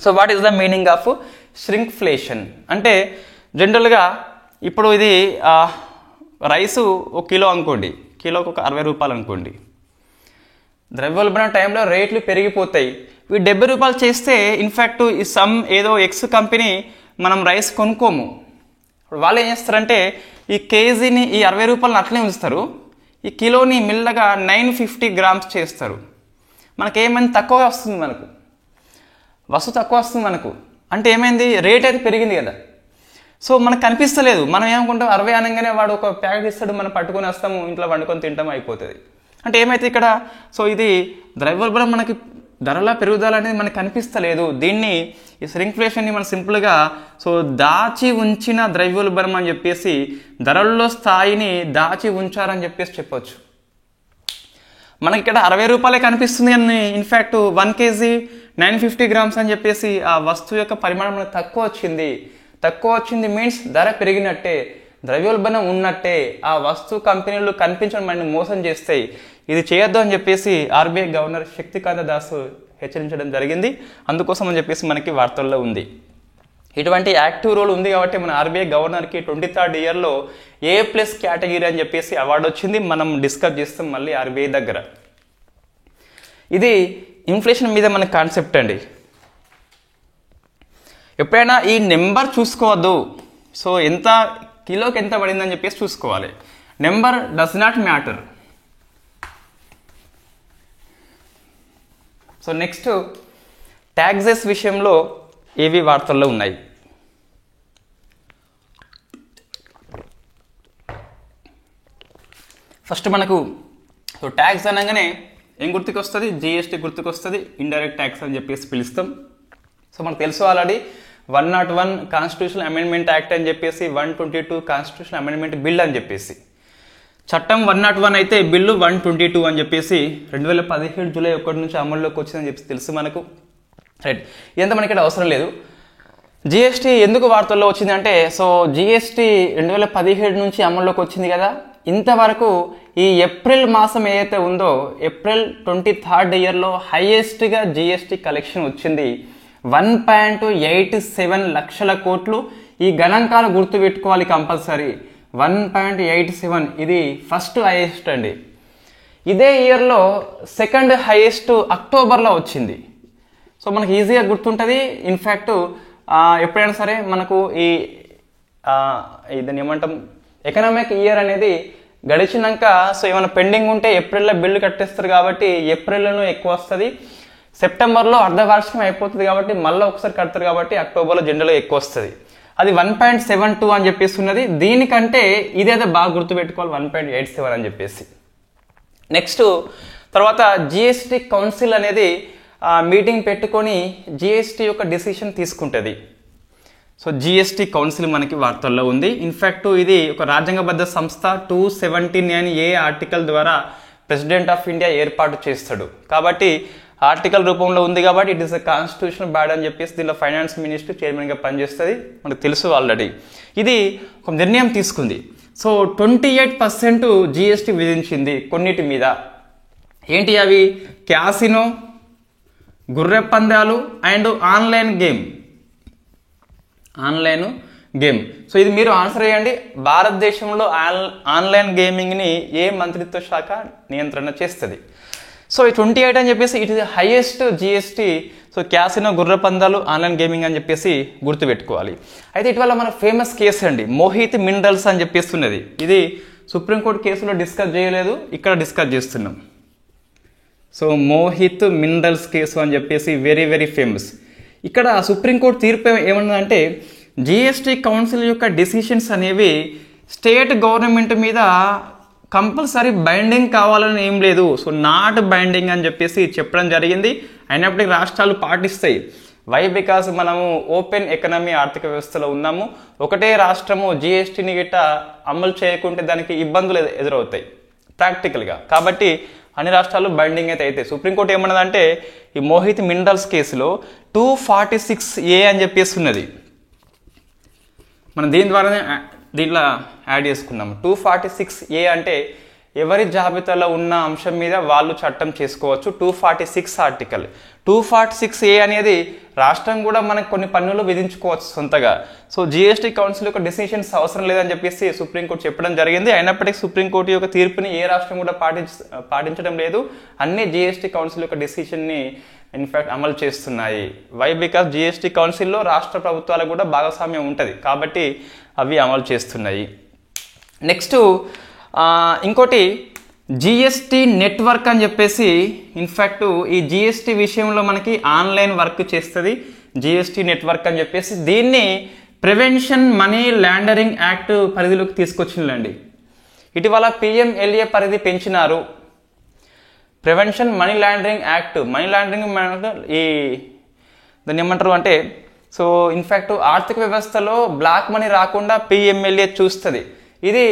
So what is the meaning of shrinkflation అంటే జనరల్గా ఇప్పుడు ఇది రైసు ఒక కిలో అనుకోండి, కిలోకి ఒక 60 రూపాయలు అనుకోండి. ద్రవ్యోల్బణం టైంలో రేట్లు పెరిగిపోతాయి. ఇవి 70 రూపాయలు చేస్తే ఇన్ఫ్యాక్ట్ ఈ ఏదో ఎక్స్ కంపెనీ మనం రైస్ కొనుక్కోము. వాళ్ళు ఏం చేస్తారంటే ఈ కేజీని ఈ 60 రూపాయలను అట్లనే ఉంచుతారు, ఈ కిలోని మెల్లగా 950 గ్రామ్స్ చేస్తారు. మనకేమైంది? తక్కువ వస్తుంది, మనకు వస్తువు తక్కువ వస్తుంది మనకు. అంటే ఏమైంది? రేట్ అయితే పెరిగింది కదా. సో మనకు కనిపిస్తలేదు, మనం ఏమనుకుంటాం 60 అనగానే వాడు ఒక ప్యాకెట్ ఇస్తాడు, మనం పట్టుకొని వస్తాము, ఇంట్లో వండుకొని తింటాము, అయిపోతుంది. అంటే ఏమైతే ఇక్కడ సో ఇది ద్రవ్యోల్బణం మనకి ధరల పెరుగుదల అనేది మనకు కనిపిస్తలేదు. దీన్ని ఈ శ్రింక్ఫ్లేషన్ని మనం సింపుల్గా సో దాచి ఉంచిన ద్రవ్యోల్బణం అని చెప్పేసి, ధరల్లో స్థాయిని దాచి ఉంచారని చెప్పేసి చెప్పొచ్చు. మనకి ఇక్కడ 60 రూపాయలే కనిపిస్తుంది అని ఇన్ఫ్యాక్ట్ 1 కేజీ 950 గ్రామ్స్ అని చెప్పేసి ఆ వస్తువు యొక్క పరిమాణం మనకు తక్కువ వచ్చింది మీన్స్ ధర పెరిగినట్టే, ద్రవ్యోల్బణం ఉన్నట్టే. ఆ వస్తువు కంపెనీలు కనిపించడం మనల్ని మోసం చేస్తాయి. ఇది చేయొద్దు అని చెప్పేసి ఆర్బీఐ గవర్నర్ శక్తికాంత దాస్ హెచ్చరించడం జరిగింది. అందుకోసం అని చెప్పేసి మనకి వార్తల్లో ఉంది. ఇటువంటి యాక్టివ్ రోల్ ఉంది కాబట్టి మన ఆర్బీఐ గవర్నర్కి 23rd ఇయర్లో A+ కేటగిరీ అని చెప్పేసి అవార్డు వచ్చింది. మనం డిస్కస్ చేస్తాం మళ్ళీ ఆర్బీఐ దగ్గర. ఇది ఇన్ఫ్లేషన్ మీద మన కాన్సెప్ట్ అండి. ఎప్పుడైనా ఈ నెంబర్ చూసుకోవద్దు. సో ఎంత కిలోకి ఎంత పడిందని చెప్పేసి చూసుకోవాలి. Number does not matter. So next taxes విషయంలో ఏవి వార్తల్లో ఉన్నాయి? ఫస్ట్ మనకు సో ట్యాక్స్ అనగానే ఏం గుర్తుకొస్తుంది? జిఎస్టీ గుర్తుకొస్తుంది, ఇండైరెక్ట్ ట్యాక్స్ అని చెప్పేసి పిలుస్తాం. సో మనకు తెలుసు ఆల్రెడీ 101 కాన్స్టిట్యూషనల్ అమెండ్మెంట్ యాక్ట్ అని చెప్పేసి, 122 కాన్స్టిట్యూషనల్ అమెండ్మెంట్ బిల్ అని చెప్పేసి. చట్టం 101 అయితే బిల్లు 122 అని చెప్పేసి 2017 జూలై 1 నుంచి అమల్లోకి వచ్చిందని చెప్పి తెలుసు మనకు. రైట్, ఇదంతా మనకి ఇక్కడ అవసరం లేదు. జిఎస్టీ ఎందుకు వార్తల్లో వచ్చిందంటే, సో జిఎస్టీ 2017 నుంచి అమల్లోకి వచ్చింది కదా. ఇంతవరకు ఈ ఏప్రిల్ మాసం ఏదైతే ఉందో, ఏప్రిల్ 23rd ఇయర్లో హైయెస్ట్గా జిఎస్టీ కలెక్షన్ వచ్చింది 1.87 లక్షల కోట్లు. ఈ గణాంకాలు గుర్తుపెట్టుకోవాలి కంపల్సరీ. 1.87 ఇది ఫస్ట్ హైయెస్ట్ అండి. ఇదే ఇయర్లో సెకండ్ హైయెస్ట్ అక్టోబర్లో వచ్చింది. సో మనకి ఈజీగా గుర్తుంటుంది. ఇన్ఫ్యాక్ట్ ఎప్పుడైనా సరే మనకు దాన్ని ఏమంటాం, ఎకనామిక్ ఇయర్ అనేది గడిచినాక సో ఏమైనా పెండింగ్ ఉంటే ఏప్రిల్లో బిల్లు కట్టేస్తారు కాబట్టి ఏప్రిల్లోనూ ఎక్కువ వస్తుంది. సెప్టెంబర్లో అర్ధవార్షికం అయిపోతుంది కాబట్టి మళ్ళీ ఒకసారి కడతారు కాబట్టి అక్టోబర్లో జనరల్గా ఎక్కువ వస్తుంది. అది 1.72 అని చెప్పేసి ఉన్నది. దీనికంటే ఇదేదో బాగా గుర్తుపెట్టుకోవాలి, 1.87 అని చెప్పేసి. నెక్స్ట్ తర్వాత జిఎస్టీ కౌన్సిల్ అనేది మీటింగ్ పెట్టుకొని జిఎస్టీ యొక్క డిసిషన్ తీసుకుంటుంది. సో జిఎస్టీ కౌన్సిల్ మనకి వార్తల్లో ఉంది. ఇన్ఫ్యాక్ట్ ఇది ఒక రాజ్యాంగబద్ధ సంస్థ. 279A ఆర్టికల్ ద్వారా ప్రెసిడెంట్ ఆఫ్ ఇండియా ఏర్పాటు చేస్తాడు కాబట్టి ఆర్టికల్ రూపంలో ఉంది కాబట్టి it is a constitutional body అని చెప్పేసి దీనిలో ఫైనాన్స్ మినిస్టర్ చైర్మన్గా పనిచేస్తుంది. మనకు తెలుసు ఆల్రెడీ. ఇది ఒక నిర్ణయం తీసుకుంది. సో 28% జిఎస్టీ విధించింది కొన్నిటి మీద. ఏంటి అవి? క్యాసినో, గుర్రె పందాలు అండ్ ఆన్లైన్ గేమ్. సో ఇది మీరు ఆన్సర్ చేయండి. భారతదేశంలో ఆన్లైన్ గేమింగ్ని ఏ మంత్రిత్వ శాఖ నియంత్రణ చేస్తుంది? సో ఈ 28 అని చెప్పేసి it is highest GST. So casino, గుర్ర పందాలు, ఆన్లైన్ గేమింగ్ అని చెప్పేసి గుర్తుపెట్టుకోవాలి. అయితే ఇటీవల మన ఫేమస్ కేసు అండి, మోహిత్ మినరల్స్ అని చెప్పేసి ఉన్నది. ఇది సుప్రీంకోర్టు కేసులో డిస్కస్ చేయలేదు, ఇక్కడ డిస్కస్ చేస్తున్నాం. సో మోహిత్ మినరల్స్ కేసు అని చెప్పేసి వెరీ వెరీ ఫేమస్. ఇక్కడ సుప్రీంకోర్టు తీర్పు ఏమన్నదంటే జిఎస్టీ కౌన్సిల్ యొక్క డెసిషన్స్ అనేవి స్టేట్ గవర్నమెంట్ మీద కంపల్సరీ బైండింగ్ కావాలని ఏం లేదు. సో నాట్ బైండింగ్ అని చెప్పేసి చెప్పడం జరిగింది. అయినప్పటికీ రాష్ట్రాలు పాటిస్తాయి. వై? బికాస్ మనము ఓపెన్ ఎకనామీ ఆర్థిక వ్యవస్థలో ఉన్నాము. ఒకటే రాష్ట్రము జిఎస్టీని గిట్ట అమలు చేయకుంటే దానికి ఇబ్బందులు ఎదురవుతాయి ప్రాక్టికల్గా. కాబట్టి అన్ని రాష్ట్రాలు బైండింగ్ అయితే అవుతాయి. సుప్రీంకోర్టు ఏమన్నదంటే ఈ మోహిత్ మినరల్స్ కేసులో 246A అని చెప్పేసి ఉన్నది. మనం దీని ద్వారానే దీంట్లో యాడ్ చేసుకున్నాము. 246A అంటే ఎవరి జాబితాలో ఉన్న అంశం మీద వాళ్ళు చట్టం చేసుకోవచ్చు. 246 ఆర్టికల్. 246A అనేది రాష్ట్రం కూడా మనకు కొన్ని పన్నులు విధించుకోవచ్చు సొంతగా. సో జిఎస్టీ కౌన్సిల్ యొక్క డెసిషన్స్ అవసరం లేదని చెప్పేసి సుప్రీంకోర్టు చెప్పడం జరిగింది. అయినప్పటికీ సుప్రీంకోర్టు యొక్క తీర్పుని ఏ రాష్ట్రం కూడా పాటించడం లేదు. అన్ని జిఎస్టీ కౌన్సిల్ యొక్క డెసిషన్ని ఇన్ఫ్యాక్ట్ అమలు చేస్తున్నాయి. వై? బికాస్ జిఎస్టీ కౌన్సిల్లో రాష్ట్ర ప్రభుత్వాలకు కూడా భాగస్వామ్యం ఉంటుంది కాబట్టి అవి అమలు చేస్తున్నాయి. నెక్స్ట్ ఇంకోటి జిఎస్టీ నెట్వర్క్ అని చెప్పేసి ఇన్ఫ్యాక్ట్ ఈ జిఎస్టీ విషయంలో మనకి ఆన్లైన్ వర్క్ చేస్తుంది జిఎస్టీ నెట్వర్క్ అని చెప్పేసి. దీన్ని ప్రివెన్షన్ మనీ లాండరింగ్ యాక్ట్ పరిధిలోకి తీసుకొచ్చిందండి. ఇటీవల పిఎంఎల్ఏ పరిధి పెంచినారు. Prevention money laundering act, money laundering ఈ దాన్ని ఏమంటారు అంటే సో ఇన్ఫ్యాక్ట్ ఆర్థిక వ్యవస్థలో బ్లాక్ మనీ రాకుండా పిఎంఎల్ఏ చూస్తుంది. ఇది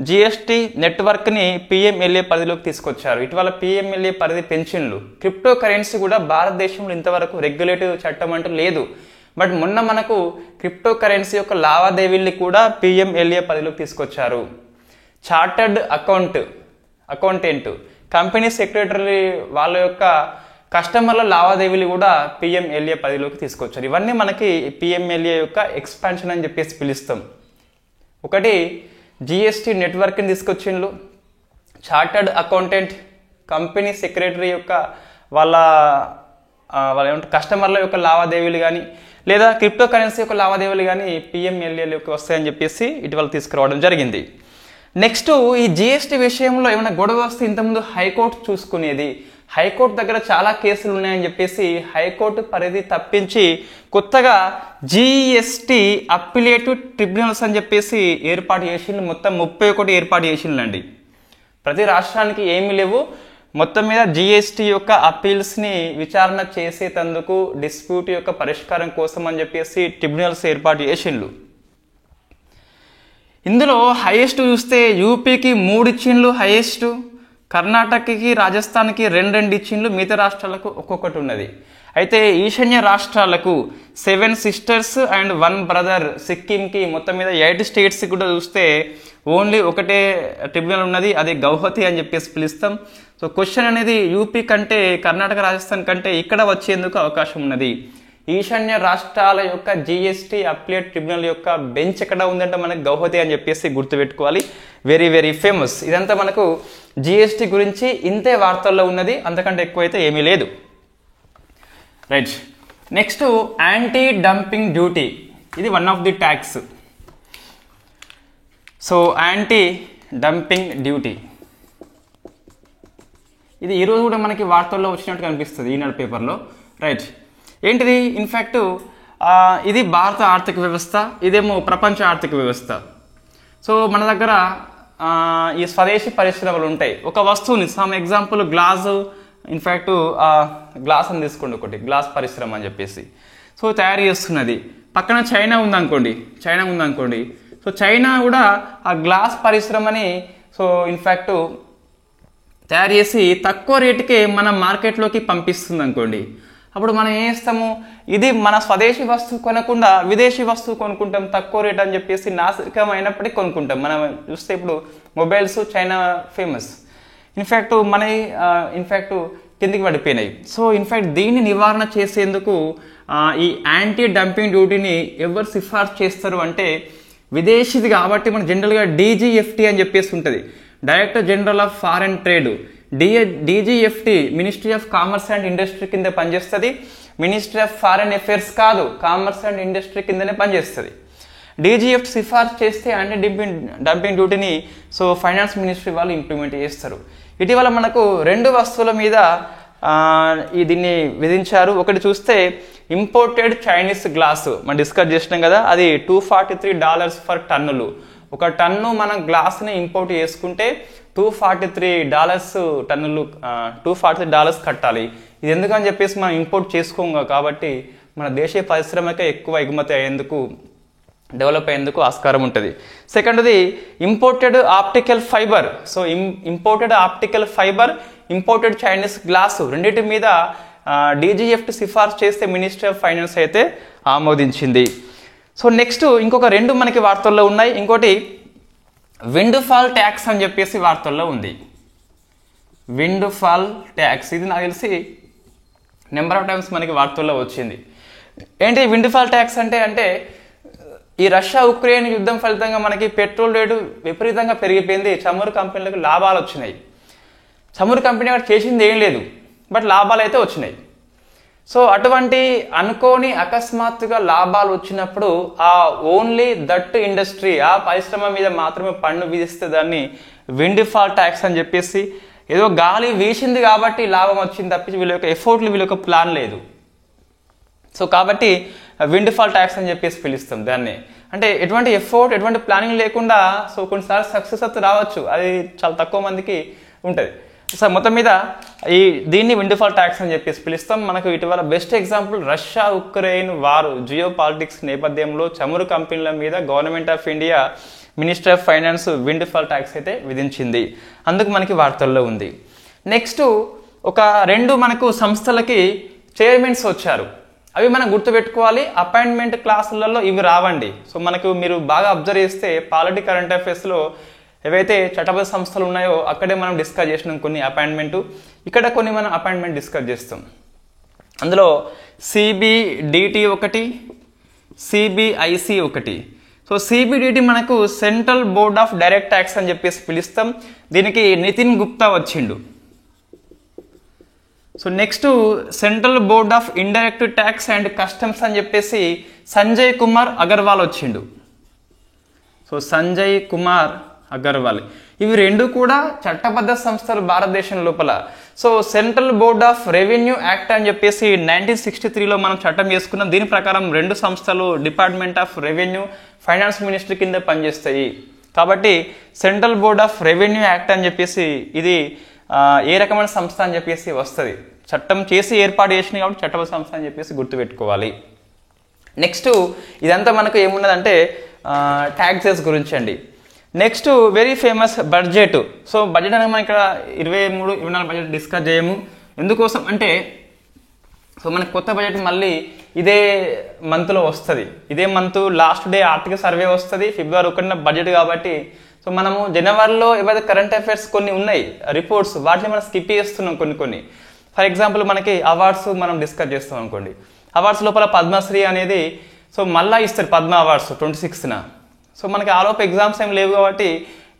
జిఎస్టీ నెట్వర్క్ని పిఎంఎల్ఏ పరిధిలోకి తీసుకొచ్చారు. ఇటీవల పిఎంఎల్ఏ పరిధి పెంచిన్లు. క్రిప్టో కరెన్సీ కూడా భారతదేశంలో ఇంతవరకు రెగ్యులేటివ్ చట్టం అంటూ లేదు. బట్ మొన్న మనకు క్రిప్టో కరెన్సీ యొక్క లావాదేవీల్ని కూడా పిఎంఎల్ఏ పరిధిలోకి తీసుకొచ్చారు. చార్టర్డ్ అకౌంటెంట్, కంపెనీ సెక్రటరీ వాళ్ళ యొక్క కస్టమర్ల లావాదేవీలు కూడా పిఎంఎల్ఏ పరిధిలోకి తీసుకొచ్చారు. ఇవన్నీ మనకి పిఎంఎల్ఏ యొక్క ఎక్స్పాన్షన్ అని చెప్పేసి పిలుస్తాం. ఒకటి జిఎస్టీ నెట్వర్క్ని తీసుకొచ్చిండ్రు, చార్టర్డ్ అకౌంటెంట్, కంపెనీ సెక్రటరీ యొక్క వాళ్ళ ఏమంటారు కస్టమర్ల యొక్క లావాదేవీలు కానీ లేదా క్రిప్టో కరెన్సీ యొక్క లావాదేవీలు కానీ పిఎంఎల్ఏలోకి వస్తాయని చెప్పేసి ఇటీవల తీసుకురావడం జరిగింది. నెక్స్ట్ ఈ జిఎస్టీ విషయంలో ఏమైనా గొడవ వస్తే ఇంతకుముందు హైకోర్టు చూసుకునేది. హైకోర్టు దగ్గర చాలా కేసులు ఉన్నాయని చెప్పేసి హైకోర్టు పరిధి తప్పించి కొత్తగా జిఎస్టీ అప్పిలేటివ్ ట్రిబ్యునల్స్ అని చెప్పేసి ఏర్పాటు చేసిండు. మొత్తం 31 ఏర్పాటు చేసిండండి. ప్రతి రాష్ట్రానికి ఏమీ లేవు. మొత్తం మీద జిఎస్టీ యొక్క అప్పీల్స్ని విచారణ చేసేటందుకు డిస్ప్యూట్ యొక్క పరిష్కారం కోసం అని చెప్పేసి ట్రిబ్యునల్స్ ఏర్పాటు చేసిండు. ఇందులో హైయెస్ట్ చూస్తే యూపీకి 3 ఇచ్చిండ్లు హైయెస్ట్, కర్ణాటకకి రాజస్థాన్కి 2 ఇచ్చిండ్లు, మిగతా రాష్ట్రాలకు ఒక్కొక్కటి ఉన్నది. అయితే ఈశాన్య రాష్ట్రాలకు 7 సిస్టర్స్ అండ్ 1 బ్రదర్, సిక్కింకి మొత్తం మీద 8 స్టేట్స్ కూడా చూస్తే ఓన్లీ ఒకటే ట్రిబ్యునల్ ఉన్నది, అది గౌహతి అని చెప్పేసి పిలుస్తాం. సో క్వశ్చన్ అనేది యూపీ కంటే కర్ణాటక రాజస్థాన్ కంటే ఇక్కడ వచ్చేందుకు అవకాశం ఉన్నది. ఈశాన్య రాష్ట్రాల యొక్క జిఎస్టీ అప్లేట్ ట్రిబ్యునల్ యొక్క బెంచ్ ఎక్కడ ఉందంటే మనకు గౌహతి అని చెప్పేసి గుర్తుపెట్టుకోవాలి. Very very famous. ఇదంతా మనకు జిఎస్టీ గురించి ఇంతే వార్తల్లో ఉన్నది, అంతకంటే ఎక్కువైతే ఏమీ లేదు. Right. Next anti dumping duty. ఇది one of the tax. So anti dumping duty ఇది ఈరోజు కూడా మనకి వార్తల్లో వచ్చినట్టు కనిపిస్తుంది ఈనాడు పేపర్లో. రైట్. ఏంటిది? ఇన్ఫ్యాక్ట్ ఇది భారత ఆర్థిక వ్యవస్థ, ఇదేమో ప్రపంచ ఆర్థిక వ్యవస్థ. సో మన దగ్గర ఈ స్వదేశీ పరిశ్రమలు ఉంటాయి. ఒక వస్తువుని some example glass, in fact glass అని తీసుకోండి, ఒకటి గ్లాస్ పరిశ్రమ అని చెప్పేసి సో తయారు చేస్తున్నది. పక్కన చైనా ఉందనుకోండి. సో చైనా కూడా ఆ గ్లాస్ పరిశ్రమని సో ఇన్ఫ్యాక్ట్ తయారు చేసి తక్కువ రేటుకే మన మార్కెట్లోకి పంపిస్తుంది అనుకోండి. అప్పుడు మనం ఏం చేస్తాము, ఇది మన స్వదేశీ వస్తువు కొనకుండా విదేశీ వస్తువు కొనుక్కుంటాం తక్కువ రేట్ అని చెప్పేసి, నాసికం అయినప్పటికీ కొనుక్కుంటాం. మనం చూస్తే ఇప్పుడు మొబైల్స్ చైనా ఫేమస్, ఇన్ఫ్యాక్ట్ మన కిందికి పడిపోయినాయి. సో ఇన్ఫ్యాక్ట్ దీన్ని నివారణ చేసేందుకు ఈ యాంటీ డంపింగ్ డ్యూటీని ఎవరు సిఫార్సు చేస్తారు అంటే విదేశీది కాబట్టి మనం జనరల్గా డీజీఎఫ్టీ అని చెప్పేసి ఉంటుంది, director general of foreign trade. DGFT ministry of commerce and industry కింద పనిచేస్తుంది. మినిస్ట్రీ ఆఫ్ ఫారెన్ అఫేర్స్ కాదు, కామర్స్ అండ్ ఇండస్ట్రీ కిందనే పనిచేస్తుంది. డీజీఎఫ్టీ సిఫార్సు చేస్తే యాంటీ డంపింగ్ డ్యూటీని సో ఫైనాన్స్ మినిస్ట్రీ వాళ్ళు ఇంప్లిమెంట్ చేస్తారు. ఇటీవల మనకు 2 వస్తువుల మీద దీన్ని విధించారు. ఒకటి చూస్తే ఇంపోర్టెడ్ చైనీస్ గ్లాసు మనం డిస్కస్ చేసినాం కదా, అది $243 ఫర్ టన్నులు. ఒక టన్ను మనం గ్లాస్ని ఇంపోర్ట్ చేసుకుంటే $243 టన్నులు $243 కట్టాలి. ఇది ఎందుకని చెప్పేసి మనం ఇంపోర్ట్ చేసుకోము కాబట్టి మన దేశీయ పరిశ్రమకే ఎక్కువ ఎగుమతి అయ్యేందుకు డెవలప్ అయ్యేందుకు ఆస్కారం ఉంటుంది. సెకండ్ది imported optical fibre. So imported optical fibre, imported Chinese glass రెండింటి మీద DGFT సిఫార్సు చేస్తే మినిస్ట్రీ ఆఫ్ ఫైనాన్స్ అయితే ఆమోదించింది. సో నెక్స్ట్ ఇంకొక రెండు మనకి వార్తల్లో ఉన్నాయి. ఇంకోటి విండ్ ఫాల్ ట్యాక్స్ అని చెప్పేసి వార్తల్లో ఉంది. విండ్ ఫాల్ ట్యాక్స్ ఇది నాకు తెలిసి నెంబర్ ఆఫ్ టైమ్స్ మనకి వార్తల్లో వచ్చింది. ఏంటి విండ్ ఫాల్ ట్యాక్స్ అంటే ఈ రష్యా ఉక్రెయిన్ యుద్ధం ఫలితంగా మనకి పెట్రోల్ రేటు విపరీతంగా పెరిగిపోయింది. చమురు కంపెనీలకు లాభాలు వచ్చినాయి. చమురు కంపెనీ అక్కడ చేసింది ఏం లేదు, బట్ లాభాలు అయితే వచ్చినాయి. సో అటువంటి అనుకోని అకస్మాత్తుగా లాభాలు వచ్చినప్పుడు ఆ ఓన్లీ దట్ ఇండస్ట్రీ ఆ పరిశ్రమ మీద మాత్రమే పన్ను విధిస్తే దాన్ని విండ్ ఫాల్ ట్యాక్స్ అని చెప్పేసి, ఏదో గాలి వీసింది కాబట్టి లాభం వచ్చింది తప్పించి వీళ్ళ యొక్క ఎఫోర్ట్లు వీళ్ళ యొక్క ప్లాన్ లేదు. సో కాబట్టి విండ్ ఫాల్ ట్యాక్స్ అని చెప్పేసి పిలుస్తాం దాన్ని. అంటే ఎటువంటి ఎఫోర్ట్ ఎటువంటి ప్లానింగ్ లేకుండా సో కొన్నిసార్లు సక్సెస్ అయితే రావచ్చు, అది చాలా తక్కువ మందికి ఉంటుంది. సో మొత్తం మీద దీన్ని విండ్ ఫాల్ ట్యాక్స్ అని చెప్పేసి పిలుస్తాం. మనకు ఇటీవల బెస్ట్ ఎగ్జాంపుల్ రష్యా ఉక్రెయిన్ వారు జియో పాలిటిక్స్ నేపథ్యంలో చమురు కంపెనీల మీద government of India ministry of finance wind fall tax అయితే విధించింది. అందుకు మనకి వార్తల్లో ఉంది. నెక్స్ట్ ఒక రెండు మనకు సంస్థలకి చైర్మన్స్ వచ్చారు. అవి మనం గుర్తుపెట్టుకోవాలి. అపాయింట్మెంట్ క్లాసులలో ఇవి రావండి. సో మనకు మీరు బాగా అబ్జర్వ్ చేస్తే పాలిటీ కరెంట్ అఫైర్స్లో ఏవైతే చట్టబద్ధ సంస్థలు ఉన్నాయో అక్కడే మనం డిస్కస్ చేసినాం కొన్ని అపాయింట్మెంటు, ఇక్కడ కొన్ని మనం అపాయింట్మెంట్ డిస్కస్ చేస్తాం. అందులో CBDT ఒకటి, CBIC ఒకటి. సో CBDT మనకు central board of direct tax అని చెప్పేసి పిలుస్తాం. దీనికి నితిన్ గుప్తా వచ్చిండు. So next central board of indirect tax and customs అని చెప్పేసి సంజయ్ కుమార్ అగర్వాల్ వచ్చిండు. సో సంజయ్ కుమార్ అగర్వాల్ ఇవి రెండు కూడా చట్టబద్ధ సంస్థలు భారతదేశం లోపల. So central board of revenue act అని చెప్పేసి 1963లో మనం చట్టం చేసుకున్నాం. దీని ప్రకారం రెండు సంస్థలు department of revenue finance ministry కింద పనిచేస్తాయి. కాబట్టి central board of revenue act అని చెప్పేసి ఇది ఏ రకమైన సంస్థ అని చెప్పేసి వస్తుంది. చట్టం చేసి ఏర్పాటు చేసింది కాబట్టి చట్టబద్ధ సంస్థ అని చెప్పేసి గుర్తుపెట్టుకోవాలి. నెక్స్ట్ ఇదంతా మనకు ఏమున్నదంటే ట్యాక్సెస్ గురించి అండి. Next very famous budget. So budget అనేది మనం ఇక్కడ 23-24 బడ్జెట్ డిస్కస్ చేయము. ఎందుకోసం అంటే సో మనకి కొత్త బడ్జెట్ మళ్ళీ ఇదే మంత్లో వస్తుంది. ఇదే మంత్ లాస్ట్ డే ఆర్థిక సర్వే వస్తుంది. ఫిబ్రవరి 1న బడ్జెట్ కాబట్టి సో మనము జనవరిలో ఏవైతే కరెంట్ అఫైర్స్ కొన్ని ఉన్నాయి రిపోర్ట్స్ వాటిని మనం స్కిప్ చేస్తున్నాం కొన్ని. ఫర్ ఎగ్జాంపుల్ మనకి అవార్డ్స్ మనం డిస్కస్ చేస్తాం అనుకోండి. అవార్డ్స్ లోపల పద్మశ్రీ అనేది సో మళ్ళీ ఇస్తారు పద్మ అవార్డ్స్ 26న. సో మనకి ఆలోపు ఎగ్జామ్స్ ఏం లేవు కాబట్టి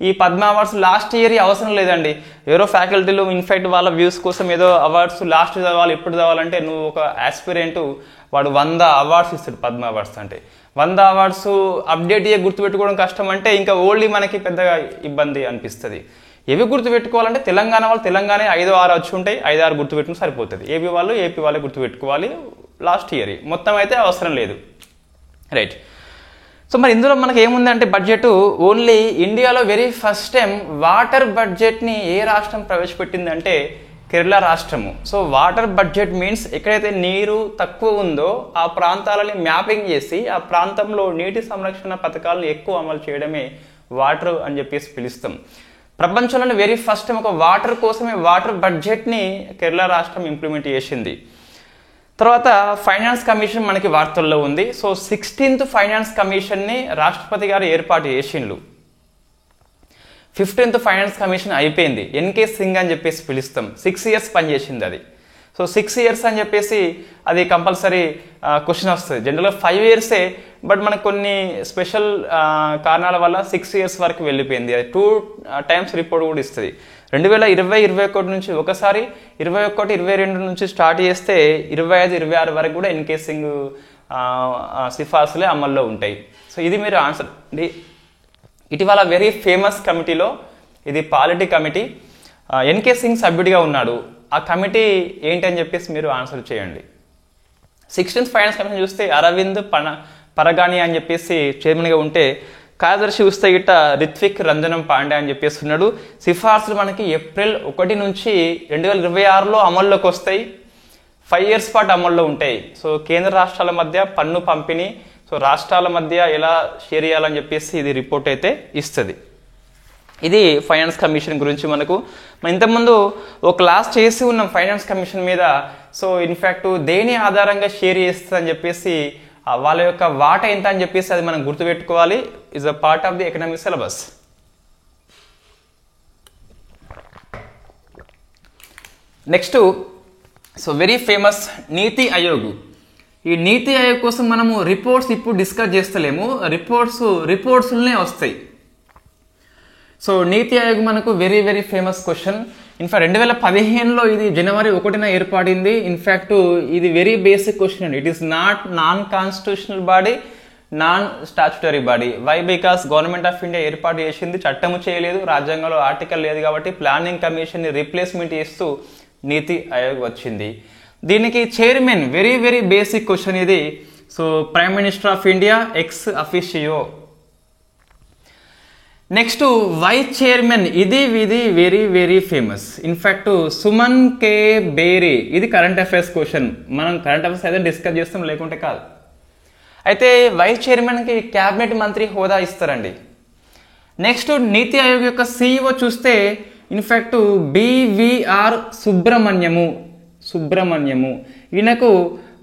ఈ పద్మ అవార్డ్స్ లాస్ట్ ఇయర్ అవసరం లేదండి. ఎవరో ఫ్యాకల్టీలు ఇన్ఫాక్ట్ వాళ్ళ వ్యూస్ కోసం ఏదో అవార్డ్స్ లాస్ట్ చదవాలి ఎప్పుడు చదవాలంటే నువ్వు ఒక ఆస్పిరెంట్ వాడు 100 అవార్డ్స్ ఇస్తాడు. పద్మ అవార్డ్స్ అంటే 100 అవార్డ్స్ అప్డేట్ గుర్తుపెట్టుకోవడం కష్టం అంటే ఇంకా ఓన్లీ మనకి పెద్దగా ఇబ్బంది అనిపిస్తుంది. ఏవి గుర్తుపెట్టుకోవాలంటే తెలంగాణ వాళ్ళు తెలంగాణ 5-6 వచ్చి ఉంటాయి, 5-6 గుర్తుపెట్టుకుని సరిపోతుంది. ఏపీ వాళ్ళు ఏపీ వాళ్ళే గుర్తుపెట్టుకోవాలి లాస్ట్ ఇయర్, మొత్తం అయితే అవసరం లేదు. రైట్. సో మరి ఇందులో మనకి ఏముందంటే బడ్జెట్ ఓన్లీ ఇండియాలో వెరీ ఫస్ట్ టైం వాటర్ బడ్జెట్ని ఏ రాష్ట్రం ప్రవేశపెట్టిందంటే కేరళ రాష్ట్రము. సో వాటర్ బడ్జెట్ మీన్స్ ఎక్కడైతే నీరు తక్కువ ఉందో ఆ ప్రాంతాలని మ్యాపింగ్ చేసి ఆ ప్రాంతంలో నీటి సంరక్షణ పథకాలను ఎక్కువ అమలు చేయడమే వాటర్ అని చెప్పేసి పిలుస్తాం. ప్రపంచంలోనే వెరీ ఫస్ట్ టైం ఒక వాటర్ కోసమే వాటర్ బడ్జెట్ని కేరళ రాష్ట్రం ఇంప్లిమెంట్ చేసింది. తర్వాత ఫైనాన్స్ కమిషన్ మనకి వార్తల్లో ఉంది. సో 16th ఫైనాన్స్ కమిషన్ని రాష్ట్రపతి గారు ఏర్పాటు చేసిండ్రు. 15th ఫైనాన్స్ కమిషన్ అయిపోయింది. ఎన్కే సింగ్ అని చెప్పేసి పిలుస్తాం. 6 years పనిచేసింది అది. సో 6 years అని చెప్పేసి అది కంపల్సరీ క్వశ్చన్ వస్తుంది. జనరల్గా 5 years, బట్ మనకు కొన్ని స్పెషల్ కారణాల వల్ల 6 years వరకు వెళ్ళిపోయింది. అది 2 times రిపోర్ట్ కూడా ఇస్తుంది. 2020-21 నుంచి ఒకసారి, 21-22 నుంచి స్టార్ట్ చేస్తే 25-26 వరకు కూడా ఎన్కే సింగ్ సిఫార్సులే అమల్లో ఉంటాయి. సో ఇది మీరు ఆన్సర్ అండి. ఇటీవల వెరీ ఫేమస్ కమిటీలో ఇది పాలిటీ కమిటీ ఎన్కే సింగ్ సభ్యుడిగా ఉన్నాడు. ఆ కమిటీ ఏంటి అని చెప్పేసి మీరు ఆన్సర్ చేయండి. 16th ఫైనాన్స్ కమిషన్ చూస్తే అరవింద్ పరగాని అని చెప్పేసి చైర్మన్గా ఉంటే, కార్యదర్శి చూస్తే గిట్ట రిత్విక్ రంజనం పాండే అని చెప్పేసి ఉన్నాడు. సిఫార్సులు మనకి ఏప్రిల్ 1 నుంచి 2026లో అమల్లోకి వస్తాయి. 5 years పాటు అమల్లో ఉంటాయి. సో కేంద్ర రాష్ట్రాల మధ్య పన్ను పంపిణీ, సో రాష్ట్రాల మధ్య ఎలా షేర్ చేయాలని చెప్పేసి ఇది రిపోర్ట్ అయితే ఇస్తుంది. ఇది ఫైనాన్స్ కమిషన్ గురించి మనం ఇంతకుముందు ఒక క్లాస్ చేసి ఉన్నాం ఫైనాన్స్ కమిషన్ మీద. సో ఇన్ఫ్యాక్ట్ దేని ఆధారంగా షేర్ చేస్తుంది అని చెప్పేసి వాళ్ళ యొక్క వాటా ఎంత అని చెప్పేసి అది మనం గుర్తుపెట్టుకోవాలి. Is a part of the economic syllabus. Next so very famous నీతి ఆయోగ్. ఈ నీతి ఆయోగ్ కోసం మనము రిపోర్ట్స్ ఇప్పుడు డిస్కస్ చేస్తలేము, రిపోర్ట్స్లోనే వస్తాయి. సో నీతి ఆయోగ్ మనకు very very famous question. In fact 2015లో ఇది జనవరి 1న ఏర్పడింది. ఇన్ఫ్యాక్ట్ ఇది వెరీ బేసిక్ క్వశ్చన్ అండి. It is non constitutional body, non statutory body. Why? Because government of India ఏర్పాటు చేసింది, చట్టము చేయలేదు, రాజ్యాంగంలో ఆర్టికల్ లేదు కాబట్టి ప్లానింగ్ కమిషన్ని రీప్లేస్మెంట్ చేస్తూ నీతి ఆయోగ్ వచ్చింది. దీనికి chairman very very basic question ఇది. So prime minister of India ex officio. Next vice chairman, ఇది very very famous. In fact Suman K Bery. ఇది కరెంట్ అఫైర్స్ క్వశ్చన్. మనం కరెంట్ అఫైర్స్ అయితే డిస్కస్ చేస్తాం, లేకుంటే కాదు. అయితే వైస్ చైర్మన్కి క్యాబినెట్ మంత్రి హోదా ఇస్తారండి. నెక్స్ట్ నీతి ఆయోగ్ యొక్క CEO చూస్తే ఇన్ఫాక్ట్ BVR సుబ్రహ్మణ్యము. ఈయనకు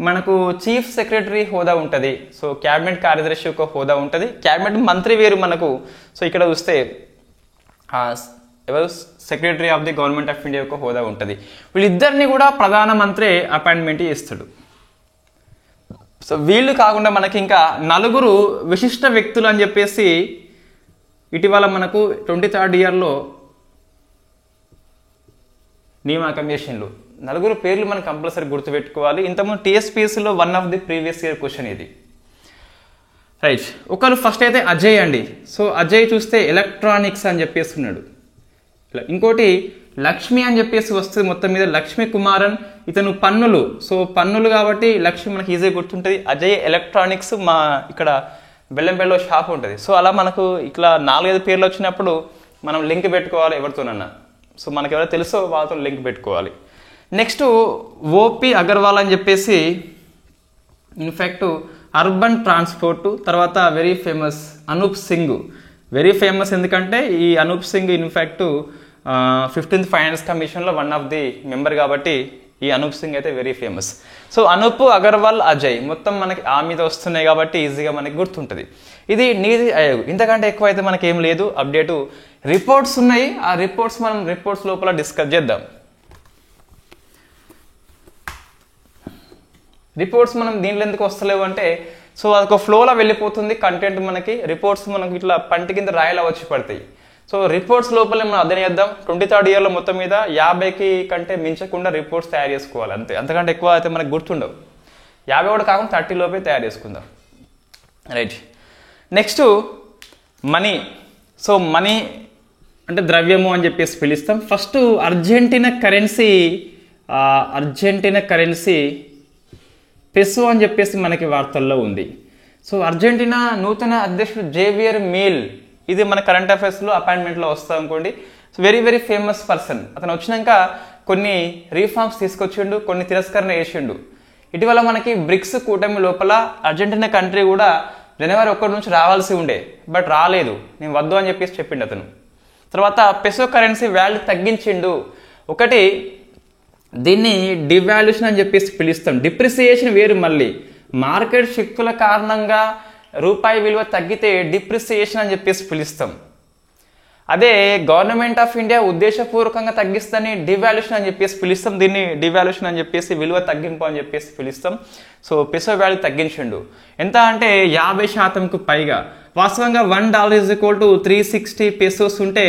మనకు చీఫ్ సెక్రటరీ హోదా ఉంటుంది. సో క్యాబినెట్ కార్యదర్శి యొక్క హోదా ఉంటుంది. క్యాబినెట్ మంత్రి వేరు మనకు. సో ఇక్కడ చూస్తే ఎవరు secretary of the government of India యొక్క హోదా ఉంటుంది. వీళ్ళిద్దరిని కూడా ప్రధానమంత్రి అపాయింట్మెంట్ చేస్తాడు. సో వీళ్ళు కాకుండా మనకి ఇంకా 4 విశిష్ట వ్యక్తులు అని చెప్పేసి ఇటీవల మనకు 23rd yearలో నియామకం చేసిండ్రు. 4 పేర్లు మనం కంపల్సరీ గుర్తుపెట్టుకోవాలి. ఇంతకుముందు TSPSCలో one of the previous year question ఇది. రైట్. ఒకరు ఫస్ట్ అయితే అజయ్ అండి. సో అజయ్ చూస్తే ఎలక్ట్రానిక్స్ అని చెప్పేసి ఉన్నాడు. ఇంకోటి లక్ష్మి అని చెప్పేసి వస్తుంది. మొత్తం మీద లక్ష్మీ కుమారన్, ఇతను పన్నులు. సో పన్నులు కాబట్టి లక్ష్మి మనకి ఈజీగా గుర్తుంటుంది. అజయ్ ఎలక్ట్రానిక్స్, మా ఇక్కడ బెల్లంపల్లిలో షాప్ ఉంటుంది. సో అలా మనకు ఇట్లా 4-5 పేర్లు వచ్చినప్పుడు మనం లింక్ పెట్టుకోవాలి ఎవరితోనన్నా. సో మనకు ఎవరైనా తెలుసో వాళ్ళతో లింక్ పెట్టుకోవాలి. నెక్స్ట్ OP అగర్వాల్ అని చెప్పేసి ఇన్ఫ్యాక్ట్ అర్బన్ ట్రాన్స్పోర్ట్. తర్వాత very famous Anoop Singh. Very famous ఎందుకంటే ఈ Anoop Singh in fact 15th finance కమిషన్లో వన్ ఆఫ్ ది మెంబర్ కాబట్టి ఈ అనూప్ సింగ్ అయితే very famous. So Anoop, Agarwal, Ajay మొత్తం మనకి ఆ మీద వస్తున్నాయి కాబట్టి ఈజీగా మనకి గుర్తుంటుంది. ఇది నీతి ఆయోగ్. ఇంతకంటే ఎక్కువ అయితే మనకి ఏం లేదు అప్డేటు. రిపోర్ట్స్ ఉన్నాయి, ఆ రిపోర్ట్స్ లోపల డిస్కస్ చేద్దాం. రిపోర్ట్స్ మనం దీంట్లో ఎందుకు వస్తలేవు అంటే, సో అదొక ఫ్లోలో వెళ్ళిపోతుంది కంటెంట్. మనకి రిపోర్ట్స్ మనకి ఇట్లా పంటి కింద రాయలా వచ్చి పడతాయి. సో రిపోర్ట్స్ లోపలే మనం అర్థం చేద్దాం. 23rd yearలో మొత్తం మీద 50కి కంటే మించకుండా రిపోర్ట్స్ తయారు చేసుకోవాలి అంతే. అంతకంటే ఎక్కువ అయితే మనకు గుర్తుండవు. 50 కూడా కాకుండా 30 లోపే తయారు చేసుకుందాం. Right. Next money. So money అంటే ద్రవ్యము అని చెప్పేసి పిలుస్తాం. ఫస్ట్ అర్జెంటీనా కరెన్సీ పెసో అని చెప్పేసి మనకి వార్తల్లో ఉంది. సో అర్జెంటీనా నూతన అధ్యక్షుడు జేవియర్ మిల్, ఇది మన కరెంట్ అఫైర్స్లో అపాయింట్మెంట్లో వస్తాం అనుకోండి. So very very famous person. అతను వచ్చినాక కొన్ని రీఫార్మ్స్ తీసుకొచ్చిండు, కొన్ని తిరస్కరణ చేసిండు. ఇటీవల మనకి బ్రిక్స్ కూటమి లోపల అర్జెంటీనా కంట్రీ కూడా జనవరి 1 నుంచి రావాల్సి ఉండే, బట్ రాలేదు. నేను వద్దు అని చెప్పేసి చెప్పిండు అతను. తర్వాత పెసో కరెన్సీ వాల్యూ తగ్గించిండు. ఒకటి దీన్ని డివాల్యూషన్ అని చెప్పేసి పిలుస్తాం. డిప్రిసియేషన్ వేరు. మళ్ళీ మార్కెట్ శక్తుల కారణంగా రూపాయి విలువ తగ్గితే డిప్రిసియేషన్ అని చెప్పేసి పిలుస్తాం. అదే గవర్నమెంట్ ఆఫ్ ఇండియా ఉద్దేశపూర్వకంగా తగ్గిస్తుందని డివాల్యూషన్ అని చెప్పేసి పిలుస్తాం. దీన్ని డివాల్యూషన్ అని చెప్పేసి విలువ తగ్గింపు అని చెప్పేసి పిలుస్తాం. సో పెసో వాల్యూ తగ్గించిండు. ఎంత అంటే 50%కు పైగా. వాస్తవంగా $1 = 360 pesos ఉంటే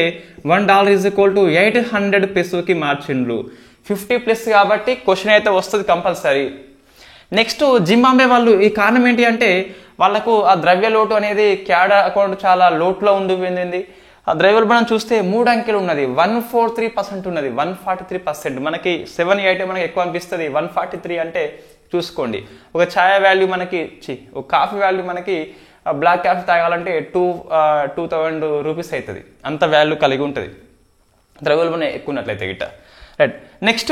$1 = 800 pesos మార్చిండ్రు. 50+ కాబట్టి క్వశ్చన్ అయితే వస్తుంది కంపల్సరీ. నెక్స్ట్ జింబాబ్వే వాళ్ళు. ఈ కారణం ఏంటి అంటే వాళ్ళకు ఆ ద్రవ్య లోటు అనేది క్యాడ్ అకౌంట్ చాలా లోట్లో ఉండిపోయింది. ద్రవ్యోల్బణం మనం చూస్తే 3 అంకెలు ఉన్నది, 143% ఉన్నది, 143%. మనకి 78 మనకి ఎక్కువ అనిపిస్తుంది, 143 అంటే చూసుకోండి. ఒక ఛాయ్ వాల్యూ మనకి ఒక కాఫీ వాల్యూ మనకి బ్లాక్ కాఫీ తాగాలంటే 2000 రూపీస్ అవుతుంది, అంత వాల్యూ కలిగి ఉంటుంది ద్రవ్యోల్బణం ఎక్కువ ఉన్నట్లయితే గిట్ట. రైట్. నెక్స్ట్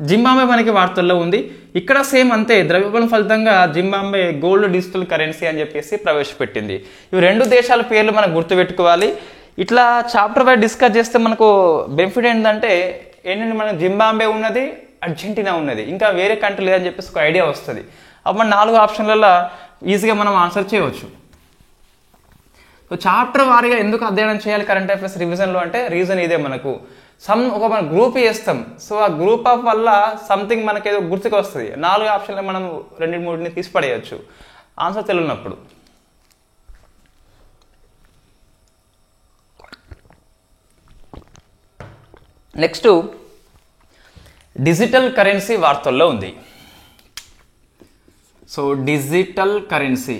జింబాబ్వే మనకి వార్తల్లో ఉంది. ఇక్కడ సేమ్ అంతే, ద్రవ్యోల్బణం ఫలితంగా జింబాబ్వే గోల్డ్ డిజిటల్ కరెన్సీ అని చెప్పేసి ప్రవేశపెట్టింది. ఇవి 2 దేశాల పేర్లు మనం గుర్తుపెట్టుకోవాలి. ఇట్లా చాప్టర్ వైజ్ డిస్కస్ చేస్తే మనకు బెనిఫిట్ ఏంటంటే మనకు జింబాబ్వే ఉన్నది, అర్జెంటీనా ఉన్నది, ఇంకా వేరే కంట్రీ లేదని చెప్పేసి ఒక ఐడియా వస్తుంది. అప్పుడు 4 ఆప్షన్లలో ఈజీగా మనం ఆన్సర్ చేయవచ్చు. సో చాప్టర్ వారీగా ఎందుకు అధ్యయనం చేయాలి కరెంట్ అఫైర్స్ రివిజన్లో అంటే రీజన్ ఇదే, మనకు ఒక మన గ్రూప్ చేస్తాం. సో ఆ గ్రూప్ ఆఫ్ వల్ల సంథింగ్ మనకి ఏదో గుర్తుకు వస్తుంది. 4 ఆప్షన్లు మనం 2-3 తీసి పడేయచ్చు ఆన్సర్ తెలియనప్పుడు. నెక్స్ట్ డిజిటల్ కరెన్సీ వార్తల్లో ఉంది. సో డిజిటల్ కరెన్సీ,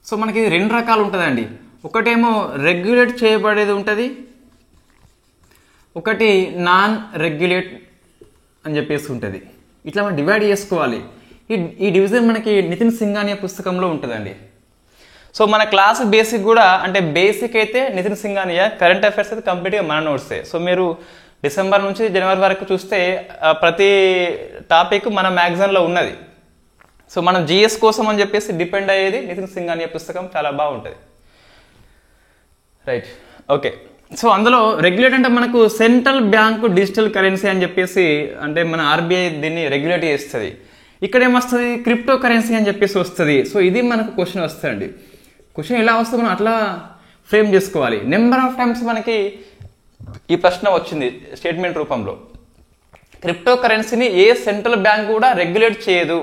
సో మనకి 2 రకాలు ఉంటుందండి. ఒకటేమో రెగ్యులేట్ చేయబడేది ఉంటుంది, ఒకటి నాన్ రెగ్యులేట్ అని చెప్పేసి ఉంటుంది. ఇట్లా మనం డివైడ్ చేసుకోవాలి. ఈ డివిజన్ మనకి నితిన్ సింఘానియా పుస్తకంలో ఉంటుందండి. సో మన క్లాస్ బేసిక్ కూడా అంటే బేసిక్ అయితే నితిన్ సింఘానియా, కరెంట్ అఫైర్స్ అయితే కంప్లీట్గా మన నోట్సే. సో మీరు డిసెంబర్ నుంచి జనవరి వరకు చూస్తే ప్రతి టాపిక్ మన మ్యాగజైన్లో ఉన్నది. సో మనం జిఎస్ కోసం అని చెప్పేసి డిపెండ్ అయ్యేది నితిన్ సింఘానియా పుస్తకం, చాలా బాగుంటుంది. రైట్. ఓకే. సో అందులో రెగ్యులేట్ అంటే మనకు సెంట్రల్ బ్యాంకు డిజిటల్ కరెన్సీ అని చెప్పేసి, అంటే మన ఆర్బీఐ దీన్ని రెగ్యులేట్ చేస్తుంది. ఇక్కడ ఏమొస్తుంది, క్రిప్టో కరెన్సీ అని చెప్పేసి వస్తుంది. సో ఇది మనకు క్వశ్చన్ వస్తుందండి. క్వశ్చన్ ఎలా వస్తుంది మనం అట్లా ఫ్రేమ్ చేసుకోవాలి. నెంబర్ ఆఫ్ టైమ్స్ మనకి ఈ ప్రశ్న వచ్చింది స్టేట్మెంట్ రూపంలో. క్రిప్టో కరెన్సీని ఏ సెంట్రల్ బ్యాంక్ కూడా రెగ్యులేట్ చేయదు,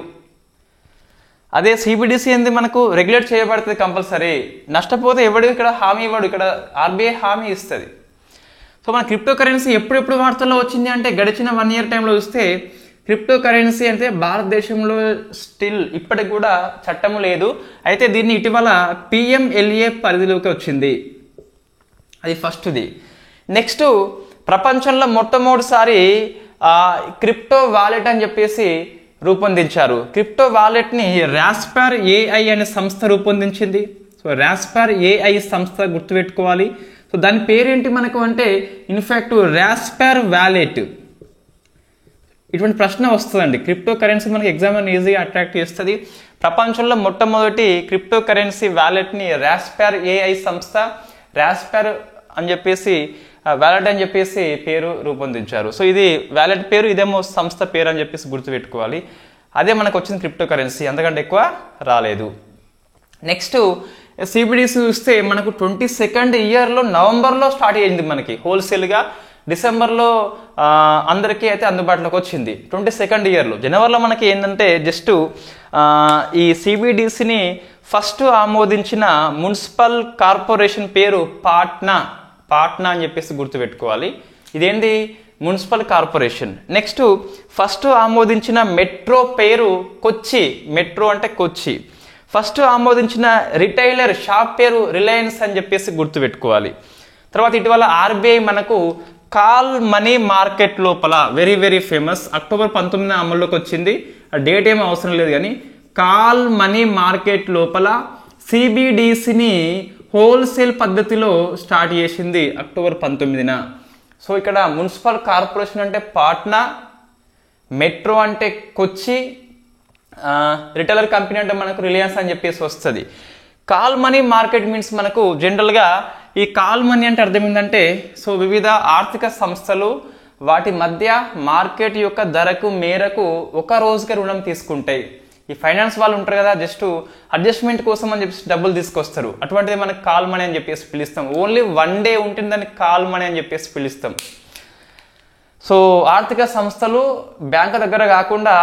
అదే సిబిడిసి ఏంది మనకు రెగ్యులేట్ చేయబడుతుంది కంపల్సరీ. నష్టపోతే ఎవడు ఇక్కడ హామీ ఇవ్వడు, ఇక్కడ ఆర్బీఐ హామీ ఇస్తుంది. సో మన క్రిప్టో కరెన్సీ ఎప్పుడెప్పుడు వార్తల్లో వచ్చింది అంటే గడిచిన 1 year టైంలో చూస్తే క్రిప్టో కరెన్సీ అంటే భారతదేశంలో స్టిల్ ఇప్పటికి కూడా చట్టము లేదు. అయితే దీన్ని ఇటీవల పిఎంఎల్ఏ పరిధిలోకి వచ్చింది, అది ఫస్ట్ది. నెక్స్ట్ ప్రపంచంలో మొట్టమొదటిసారి క్రిప్టో వాలెట్ అని చెప్పేసి రూపొందించారు. క్రిప్టో వాలెట్ని రాస్పర్ ఏఐ అనే సంస్థ రూపొందించింది. సో రాస్పర్ ఏఐ సంస్థ గుర్తుపెట్టుకోవాలి. సో దాని పేరేంటి మనకు అంటే ఇన్ఫాక్ట్ రాస్పర్ వాలెట్. ఇటువంటి ప్రశ్న వస్తుందండి. క్రిప్టో కరెన్సీ మనకి ఎగ్జామ్ ఈజీగా అట్రాక్ట్ చేస్తుంది. ప్రపంచంలో మొట్టమొదటి క్రిప్టో కరెన్సీ వాలెట్ని రాస్పర్ ఏఐ సంస్థ, రాస్పర్ అని చెప్పేసి వ్యాలెట్ అని చెప్పేసి పేరు రూపొందించారు. సో ఇది వ్యాలెట్ పేరు, ఇదేమో సంస్థ పేరు అని చెప్పేసి గుర్తుపెట్టుకోవాలి. అదే మనకు వచ్చింది క్రిప్టో కరెన్సీ, అంతకంటే ఎక్కువ రాలేదు. నెక్స్ట్ సిబిడిసి చూస్తే మనకు 22nd ఇయర్లో నవంబర్లో స్టార్ట్ అయ్యింది మనకి హోల్సేల్గా. డిసెంబర్లో అందరికీ అయితే అందుబాటులోకి వచ్చింది 22nd ఇయర్లో. జనవరిలో మనకి ఏంటంటే జస్ట్ ఈ సిబిడిసిని ఫస్ట్ ఆమోదించిన మున్సిపల్ కార్పొరేషన్ పేరు పాట్నా అని చెప్పేసి గుర్తుపెట్టుకోవాలి. ఇదేంటి మున్సిపల్ కార్పొరేషన్. నెక్స్ట్ ఫస్ట్ ఆమోదించిన మెట్రో పేరు కొచ్చి, మెట్రో అంటే కొచ్చి. ఫస్ట్ ఆమోదించిన రిటైలర్ షాప్ పేరు రిలయన్స్ అని చెప్పేసి గుర్తుపెట్టుకోవాలి. తర్వాత ఇటీవల ఆర్బీఐ మనకు కాల్ మనీ మార్కెట్ లోపల వెరీ వెరీ ఫేమస్, అక్టోబర్ 19 అమల్లోకి వచ్చింది. ఆ డేట్ ఏమీ అవసరం లేదు కానీ కాల్ మనీ మార్కెట్ లోపల సిబిడిసిని హోల్సేల్ పద్ధతిలో స్టార్ట్ చేసింది అక్టోబర్ 19న. సో ఇక్కడ మున్సిపల్ కార్పొరేషన్ అంటే పాట్నా, మెట్రో అంటే కొచ్చి, రిటైలర్ కంపెనీ అంటే మనకు రిలయన్స్ అని చెప్పేసి వస్తుంది. కాల్ మనీ మార్కెట్ మీన్స్ మనకు జనరల్గా ఈ కాల్ మనీ అంటే అర్థం ఏంటంటే సో వివిధ ఆర్థిక సంస్థలు వాటి మధ్య మార్కెట్ యొక్క ధరకు మేరకు ఒక రోజుకి రుణం తీసుకుంటాయి. ఈ ఫైనాన్స్ వాళ్ళు ఉంటారు కదా, జస్ట్ అడ్జస్ట్మెంట్ కోసం అని చెప్పేసి డబ్బులు తీసుకొస్తారు. అటువంటిది మనకి కాల్ మనీ అని చెప్పేసి పిలుస్తాం. ఓన్లీ 1 day ఉంటుంది దాన్ని కాల్ మనీ అని చెప్పేసి పిలుస్తాం. సో ఆర్థిక సంస్థలు బ్యాంకు దగ్గర కాకుండా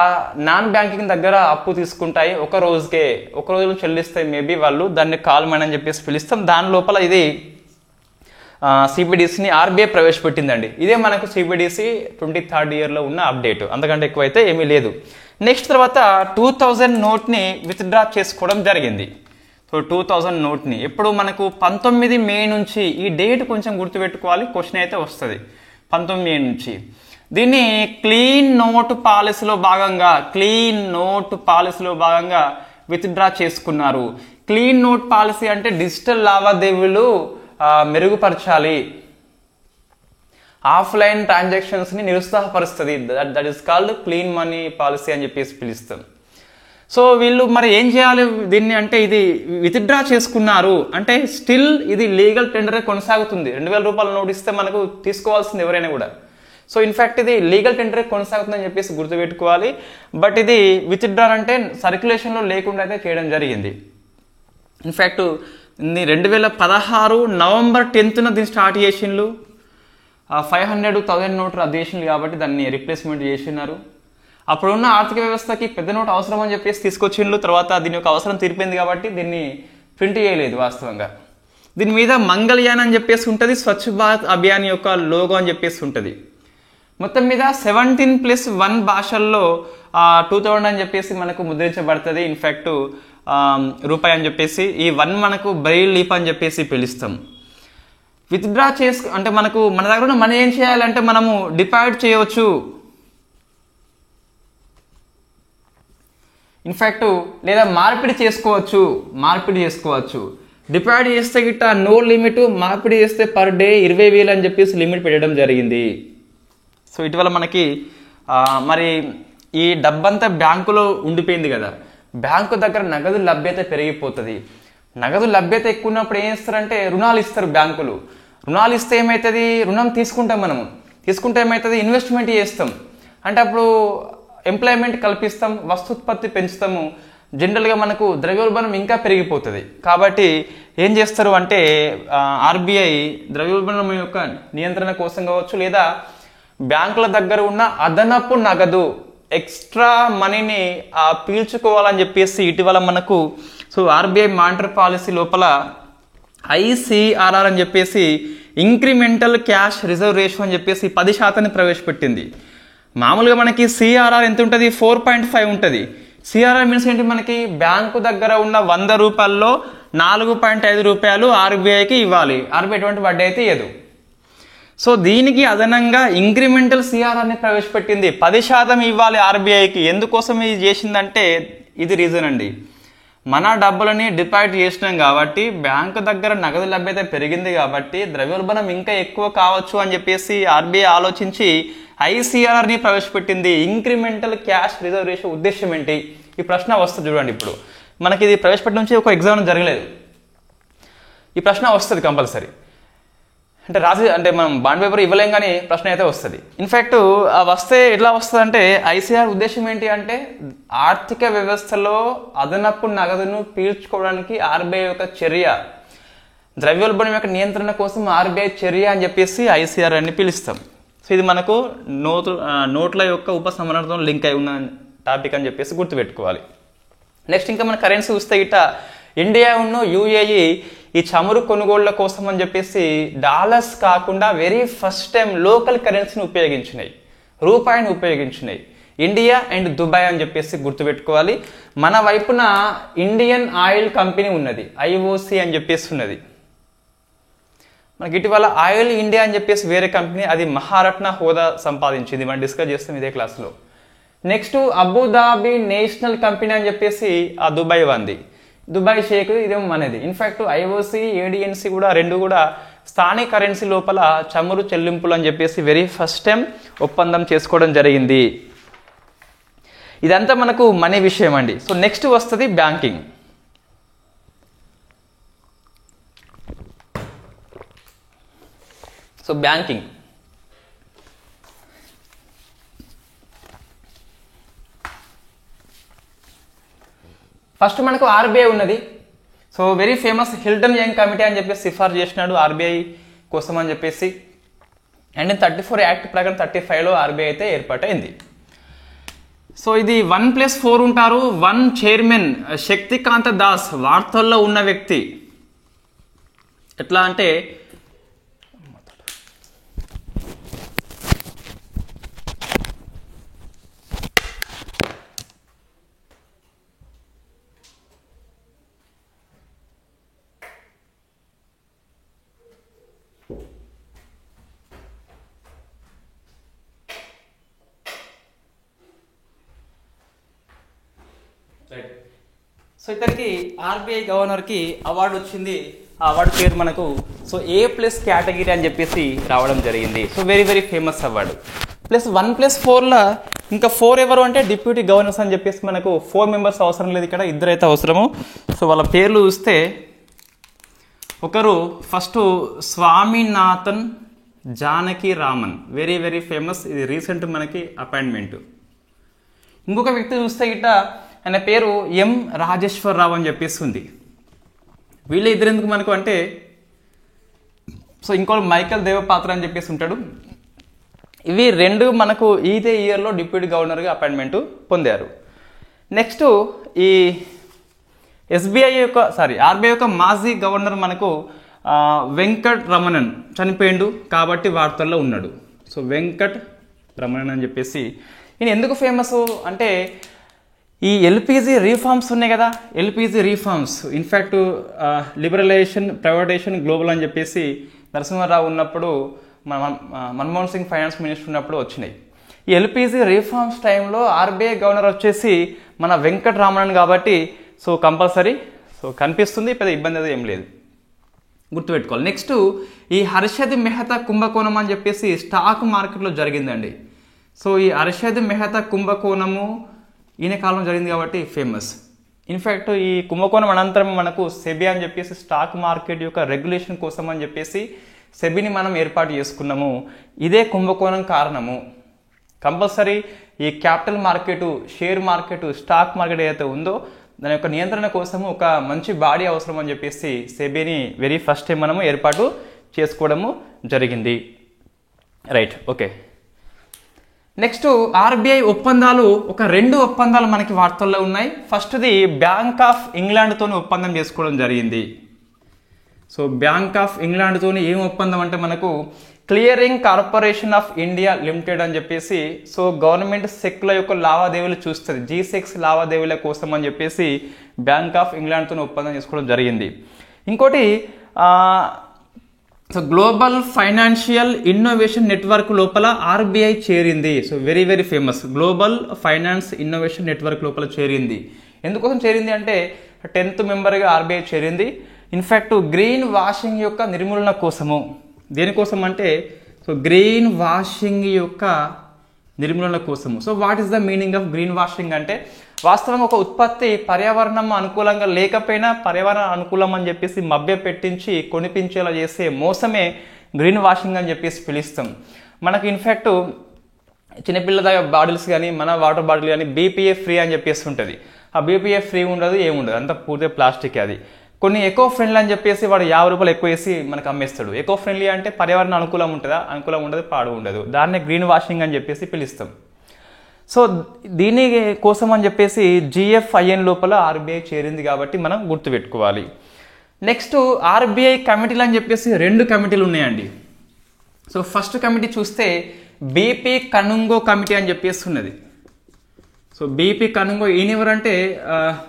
నాన్ బ్యాంకింగ్ దగ్గర అప్పు తీసుకుంటాయి, ఒక రోజులో చెల్లిస్తాయి మేబీ వాళ్ళు, దాన్ని కాల్ మనీ అని చెప్పేసి పిలుస్తాం. దాని లోపల ఇది సిబిడిసిని ఆర్బీఐ ప్రవేశపెట్టిందండి. ఇదే మనకు సిబిడిసి 23rd ఇయర్లో ఉన్న అప్డేట్, అంతకంటే ఎక్కువైతే ఏమీ లేదు. నెక్స్ట్ తర్వాత 2000 నోట్ని విత్డ్రా చేసుకోవడం జరిగింది. సో 2000 నోట్ని ఎప్పుడు మనకు 19 మే నుంచి, ఈ డేట్ కొంచెం గుర్తుపెట్టుకోవాలి, క్వశ్చన్ అయితే వస్తుంది 19 మే నుంచి. దీన్ని క్లీన్ నోట్ పాలసీలో భాగంగా విత్డ్రా చేసుకున్నారు. క్లీన్ నోట్ పాలసీ అంటే డిజిటల్ లావాదేవీలు మెరుగుపరచాలి, ఆఫ్లైన్ ట్రాన్సాక్షన్స్ని నిరుత్సాహపరుస్తుంది. That is called clean money policy అని చెప్పేసి పిలుస్తాం. సో వీళ్ళు మరి ఏం చేయాలి దీన్ని అంటే, ఇది విత్డ్రా చేసుకున్నారు అంటే స్టిల్ ఇది లీగల్ టెండరే కొనసాగుతుంది. 2000 రూపాయల నోట్ ఇస్తే మనకు తీసుకోవాల్సింది ఎవరైనా కూడా. సో ఇన్ఫ్యాక్ట్ ఇది లీగల్ టెండరే కొనసాగుతుందని చెప్పేసి గుర్తుపెట్టుకోవాలి. బట్ ఇది విత్డ్రా అంటే సర్క్యులేషన్లో లేకుండా అయితే చేయడం జరిగింది. ఇన్ఫ్యాక్ట్ 2016 నవంబర్ 10న దీన్ని స్టార్ట్ చేసిండ్రు. 500,000 నోట్ రద్దు చేసిండ్రు కాబట్టి దాన్ని రిప్లేస్మెంట్ చేసినారు. అప్పుడున్న ఆర్థిక వ్యవస్థకి పెద్ద నోట్ అవసరం అని చెప్పేసి తీసుకొచ్చిండ్రు. తర్వాత దీని యొక్క అవసరం తీరిపోయింది కాబట్టి దీన్ని ప్రింట్ చేయలేదు వాస్తవంగా. దీని మీద మంగళయాన్ అని చెప్పేసి ఉంటుంది, స్వచ్ఛ భారత్ అభియాన్ యొక్క లోగో అని చెప్పేసి ఉంటుంది. మొత్తం మీద 17+1 భాషల్లో 2000 అని చెప్పేసి మనకు ముద్రించబడుతుంది. ఇన్ఫ్యాక్ట్ రూపాయి అని చెప్పేసి ఈ 1 మనకు బ్రెయిల్ లీప్ అని చెప్పేసి పిలుస్తాం. విత్డ్రా అంటే మన దగ్గర ఉన్న మనీ ఏం చేయాలంటే మనము డిపాజిట్ చేయవచ్చు. ఇన్ఫ్యాక్ట్ లేదా మార్పిడి చేసుకోవచ్చు. డిపాజిట్ చేస్తే గిట్ట నో లిమిట్, మార్పిడి చేస్తే పర్ డే 20,000 అని చెప్పేసి లిమిట్ పెట్టడం జరిగింది. సో ఇటీవల మనకి మరి ఈ డబ్బంతా బ్యాంకులో ఉండిపోయింది కదా, బ్యాంకు దగ్గర నగదు లభ్యత పెరిగిపోతుంది. నగదు లభ్యత ఎక్కువ ఉన్నప్పుడు ఏం చేస్తారంటే రుణాలు ఇస్తారు బ్యాంకులు. రుణాలు ఇస్తే ఏమవుతుంది, రుణం తీసుకుంటే ఏమవుతుంది, ఇన్వెస్ట్మెంట్ చేస్తాం. అంటే అప్పుడు ఎంప్లాయ్మెంట్ కల్పిస్తాం, వస్తూత్పత్తి పెంచుతాము, జనరల్గా మనకు ద్రవ్యోల్బణం ఇంకా పెరిగిపోతుంది. కాబట్టి ఏం చేస్తారు అంటే ఆర్బీఐ ద్రవ్యోల్బణం యొక్క నియంత్రణ కోసం కావచ్చు, లేదా బ్యాంకుల దగ్గర ఉన్న అదనపు నగదు ఎక్స్ట్రా మనీని పీల్చుకోవాలని చెప్పేసి ఇటీవల మనకు ఆర్బీఐ మానిటరీ పాలసీ లోపల ఐసీఆర్ఆర్ అని చెప్పేసి ఇంక్రిమెంటల్ క్యాష్ రిజర్వ్ రేషియో అని చెప్పేసి 10% ప్రవేశపెట్టింది. మామూలుగా మనకి సిఆర్ఆర్ ఎంత ఉంటుంది, 4.5 ఉంటుంది. సిఆర్ఆర్ మీన్స్ ఏంటి, మనకి బ్యాంకు దగ్గర ఉన్న 100 రూపాయల్లో 4.5 రూపాయలు ఆర్బీఐకి ఇవ్వాలి. ఆర్బీఐ ఎటువంటి వడ్డీ అయితే ఇవ్వదు. సో దీనికి అదనంగా ఇంక్రిమెంటల్ సిఆర్ఆర్ని ప్రవేశపెట్టింది. 10% ఇవ్వాలి ఆర్బీఐకి. ఎందుకోసం ఇది చేసిందంటే ఇది రీజన్ అండి. మన డబ్బులని డిపాజిట్ చేసినాం కాబట్టి బ్యాంకు దగ్గర నగదు లభ్యత పెరిగింది కాబట్టి ద్రవ్యోల్బణం ఇంకా ఎక్కువ కావచ్చు అని చెప్పేసి ఆర్బీఐ ఆలోచించి ఐసీఆర్ఆర్ని ప్రవేశపెట్టింది. ఇంక్రిమెంటల్ క్యాష్ రిజర్వ్ రేషియో ఉద్దేశం ఏంటి, ఈ ప్రశ్న వస్తుంది చూడండి. ఇప్పుడు మనకి ఇది ప్రవేశపెట్టిన నుంచి ఒక ఎగ్జామ్ జరగలేదు, ఈ ప్రశ్న వస్తుంది కంపల్సరీ. అంటే మనం బాండ్ పేపర్ ఇవ్వలేం కానీ ప్రశ్న అయితే వస్తుంది. ఇన్ఫ్యాక్ట్ వస్తే ఎట్లా వస్తుంది అంటే ఐసీఆర్ ఉద్దేశం ఏంటి అంటే ఆర్థిక వ్యవస్థలో అదనపు నగదును పీల్చుకోవడానికి ఆర్బీఐ యొక్క చర్య, ద్రవ్యోల్బణం యొక్క నియంత్రణ కోసం ఆర్బీఐ చర్య అని చెప్పేసి ఐసీఆర్ అని పిలుస్తాం. సో ఇది మనకు నోట్ల యొక్క ఉపసంహరణతో లింక్ అయి ఉన్న టాపిక్ అని చెప్పేసి గుర్తుపెట్టుకోవాలి. నెక్స్ట్ ఇంకా మన కరెన్సీ చూస్తే గిట్ట ఇండియా ఉన్న యూఏఈ ఈ చమురు కొనుగోళ్ల కోసం అని చెప్పేసి డాలర్స్ కాకుండా వెరీ ఫస్ట్ టైం లోకల్ కరెన్సీని ఉపయోగించినాయి, రూపాయిని ఉపయోగించినాయి. ఇండియా అండ్ దుబాయ్ అని చెప్పేసి గుర్తుపెట్టుకోవాలి. మన వైపున ఇండియన్ ఆయిల్ కంపెనీ ఉన్నది, ఐఓసి అని చెప్పేసి ఉన్నది. మనకి ఇటీవల ఆయిల్ ఇండియా అని చెప్పేసి వేరే కంపెనీ, అది మహారత్న హోదా సంపాదించింది. మనం డిస్కస్ చేస్తాం ఇదే క్లాస్లో. నెక్స్ట్ అబుదాబి నేషనల్ కంపెనీ అని చెప్పేసి ఆ దుబాయ్ వంది, దుబాయ్ షేక్ ఇదేమో మనది. ఇన్ఫ్యాక్ట్ ఐఓసి ఏడిఎన్సి కూడా రెండు కూడా స్థానిక కరెన్సీ లోపల చమురు చెల్లింపులు అని చెప్పేసి వెరీ ఫస్ట్ టైం ఒప్పందం చేసుకోవడం జరిగింది. ఇదంతా మనకు మనీ విషయం అండి. సో నెక్స్ట్ వస్తుంది బ్యాంకింగ్. సో బ్యాంకింగ్ ఫస్ట్ మనకు ఆర్బీఐ ఉన్నది. So very famous Hilton young committee అని చెప్పేసి సిఫార్సు చేసినాడు ఆర్బీఐ కోసం అని చెప్పేసి. అండ్ 34 యాక్ట్ ప్రకారం 35లో ఆర్బీఐ అయితే ఏర్పాటైంది. సో ఇది 1+4 ఉంటారు. 1 చైర్మన్ శక్తికాంత దాస్, వార్తల్లో ఉన్న వ్యక్తి. ఎట్లా అంటే సో ఇతనికి ఆర్బీఐ గవర్నర్కి అవార్డు వచ్చింది. ఆ అవార్డు పేరు మనకు సో A+ కేటగిరీ అని చెప్పేసి రావడం జరిగింది. So very very famous award. Plus 1+4లో ఇంకా 4 ఎవరు అంటే డిప్యూటీ గవర్నర్స్ అని చెప్పేసి మనకు 4 మెంబర్స్ అవసరం లేదు, ఇక్కడ 2 అయితే అవసరము. సో వాళ్ళ పేర్లు చూస్తే ఒకరు first Swaminathan Janaki Raman, very very famous, ఇది రీసెంట్ మనకి అపాయింట్మెంట్. ఇంకొక వ్యక్తి చూస్తే గిట్ట ఆయన పేరు ఎం రాజేశ్వరరావు అని చెప్పేసి ఉంది. వీళ్ళు ఇద్దరెందుకు మనకు అంటే సో ఇంకో మైకల్ దేవపాత్ర అని చెప్పేసి ఉంటాడు. ఇవి 2 మనకు ఇదే ఇయర్లో డిప్యూటీ గవర్నర్గా అపాయింట్మెంట్ పొందారు. నెక్స్ట్ ఈ ఆర్బీఐ యొక్క మాజీ గవర్నర్ మనకు వెంకట్ రమణన్ చనిపోయిండు కాబట్టి వార్తల్లో ఉన్నాడు. సో వెంకట్ రమణన్ అని చెప్పేసి ఈయన ఎందుకు ఫేమస్ అంటే ఈ ఎల్పిజి రీఫార్మ్స్ ఉన్నాయి కదా, LPG reforms in fact liberalisation privatisation global అని చెప్పేసి నరసింహారావు ఉన్నప్పుడు మన్మోహన్ సింగ్ ఫైనాన్స్ మినిస్టర్ ఉన్నప్పుడు వచ్చినాయి. ఈ ఎల్పిజి రీఫార్మ్స్ టైంలో ఆర్బీఐ గవర్నర్ వచ్చేసి మన వెంకట్ రామణన్ కాబట్టి సో కంపల్సరీ సో కనిపిస్తుంది, పెద్ద ఇబ్బంది అయితే ఏం లేదు, గుర్తుపెట్టుకోవాలి. నెక్స్ట్ ఈ హర్షద్ మెహతా కుంభకోణం అని చెప్పేసి స్టాక్ మార్కెట్లో జరిగిందండి. సో ఈ హర్షద్ మెహతా కుంభకోణము ఈయన కాలంలో జరిగింది కాబట్టి ఫేమస్. ఇన్ఫ్యాక్ట్ ఈ కుంభకోణం అనంతరం మనకు సెబీ అని చెప్పేసి స్టాక్ మార్కెట్ యొక్క రెగ్యులేషన్ కోసం అని చెప్పేసి సెబీని మనం ఏర్పాటు చేసుకున్నాము. ఇదే కుంభకోణం కారణము. కంపల్సరీ ఈ capital market, share market, stock market ఏదైతే ఉందో దాని యొక్క నియంత్రణ కోసము ఒక మంచి బాడీ అవసరం అని చెప్పేసి సెబీని వెరీ ఫస్ట్ టైం మనము ఏర్పాటు చేసుకోవడము జరిగింది. Right, okay. నెక్స్ట్ ఆర్బీఐ ఒప్పందాలు ఒక 2 ఒప్పందాలు మనకి వార్తల్లో ఉన్నాయి. ఫస్ట్ది బ్యాంక్ ఆఫ్ ఇంగ్లాండ్తో ఒప్పందం చేసుకోవడం జరిగింది. సో బ్యాంక్ ఆఫ్ ఇంగ్లాండ్తో ఏం ఒప్పందం అంటే మనకు clearing corporation of India limited అని చెప్పేసి సో గవర్నమెంట్ సెక్ల యొక్క లావాదేవీలు చూస్తుంది, G6 లావాదేవీల కోసం అని చెప్పేసి బ్యాంక్ ఆఫ్ ఇంగ్లాండ్తో ఒప్పందం చేసుకోవడం జరిగింది. ఇంకోటి so global financial innovation network లోపల ఆర్బీఐ చేరింది. So very very famous, global finance innovation network లోపల చేరింది. ఎందుకోసం చేరింది అంటే 10th మెంబర్గా ఆర్బీఐ చేరింది. ఇన్ఫ్యాక్ట్ గ్రీన్ వాషింగ్ యొక్క నిర్మూలన కోసము. దేనికోసం అంటే సో గ్రీన్ వాషింగ్ యొక్క నిర్మూలన కోసము. So what is the meaning of green washing అంటే వాస్తవంగా ఒక ఉత్పత్తి పర్యావరణం అనుకూలంగా లేకపోయినా పర్యావరణ అనుకూలం అని చెప్పేసి మభ్య పెట్టించి కొనిపించేలా చేసే మోసమే గ్రీన్ వాషింగ్ అని చెప్పేసి పిలుస్తాం. మనకు ఇన్ఫ్యాక్ట్ చిన్నపిల్లల బాటిల్స్ కానీ మన వాటర్ బాటిల్ కానీ BPA ఫ్రీ అని చెప్పేసి ఉంటుంది. ఆ BPA ఫ్రీ ఉండదు, ఏముండదు, అంతా పూర్తిగా ప్లాస్టిక్. అది కొన్ని ఎకో ఫ్రెండ్లీ అని చెప్పేసి వాడు 50 రూపాయలు ఎక్కువ వేసి మనకు అమ్మేస్తాడు. ఎకో ఫ్రెండ్లీ అంటే పర్యావరణ అనుకూలం ఉంటుందా, అనుకూలం ఉండదు, పాడు ఉండదు, దాన్నే గ్రీన్ వాషింగ్ అని చెప్పేసి పిలుస్తాం. సో దీని కోసం అని చెప్పేసి GFIN లోపల ఆర్బీఐ చేరింది కాబట్టి మనం గుర్తుపెట్టుకోవాలి. నెక్స్ట్ ఆర్బీఐ కమిటీలు అని చెప్పేసి 2 కమిటీలు ఉన్నాయండి. సో ఫస్ట్ కమిటీ చూస్తే BP కనుంగో కమిటీ అని చెప్పేసి ఉన్నది. సో BP కనుంగో ఈయన ఎవరంటే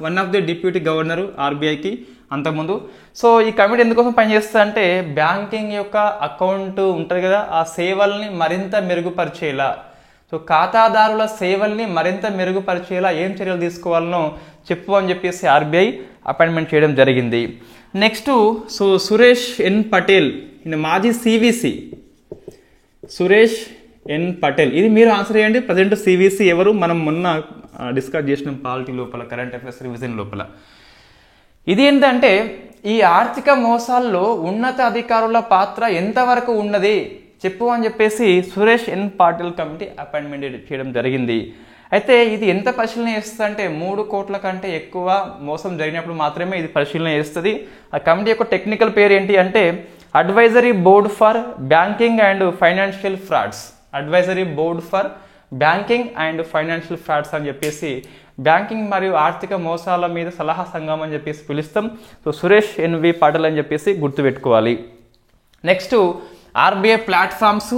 one of the deputy governor ఆర్బీఐకి అంతకుముందు. సో ఈ కమిటీ ఎందుకోసం పనిచేస్తుంది అంటే బ్యాంకింగ్ యొక్క అకౌంట్ ఉంటుంది కదా, ఆ సేవల్ని మరింత మెరుగుపరిచేలా, సో ఖాతాదారుల సేవల్ని మరింత మెరుగుపరిచేలా ఏం చర్యలు తీసుకోవాలనో చెప్పు అని చెప్పేసి ఆర్బీఐ అపాయింట్మెంట్ చేయడం జరిగింది. నెక్స్ట్ సో సురేష్ ఎన్ పటేల్, ఈయన మాజీ CVC సురేష్ ఎన్ పటేల్. ఇది మీరు ఆన్సర్ చేయండి. ప్రజెంట్ CVC ఎవరు, మనం మొన్న డిస్కస్ చేసిన పాలిటీ లోపల, కరెంట్ అఫైర్స్ రివిజన్ లోపల. ఇది ఏంటంటే ఈ ఆర్థిక మోసాల్లో ఉన్నత అధికారుల పాత్ర ఎంతవరకు ఉన్నది చెప్పు అని చెప్పేసి సురేష్ ఎన్ పాటిల్ కమిటీ అపాయింట్మెంట్ చేయడం జరిగింది. అయితే ఇది ఎంత పరిశీలన చేస్తుంది అంటే 3 కోట్ల కంటే ఎక్కువ మోసం జరిగినప్పుడు మాత్రమే ఇది పరిశీలన చేస్తుంది. ఆ కమిటీ యొక్క టెక్నికల్ పేరు ఏంటి అంటే advisory board for banking and financial frauds, advisory board for banking and financial frauds అని చెప్పేసి బ్యాంకింగ్ మరియు ఆర్థిక మోసాల మీద సలహా సంఘం అని చెప్పేసి పిలుస్తాం. సో సురేష్ ఎన్వి పాటిల్ అని చెప్పేసి గుర్తుపెట్టుకోవాలి. నెక్స్ట్ ఆర్బీఐ ప్లాట్ఫామ్స్,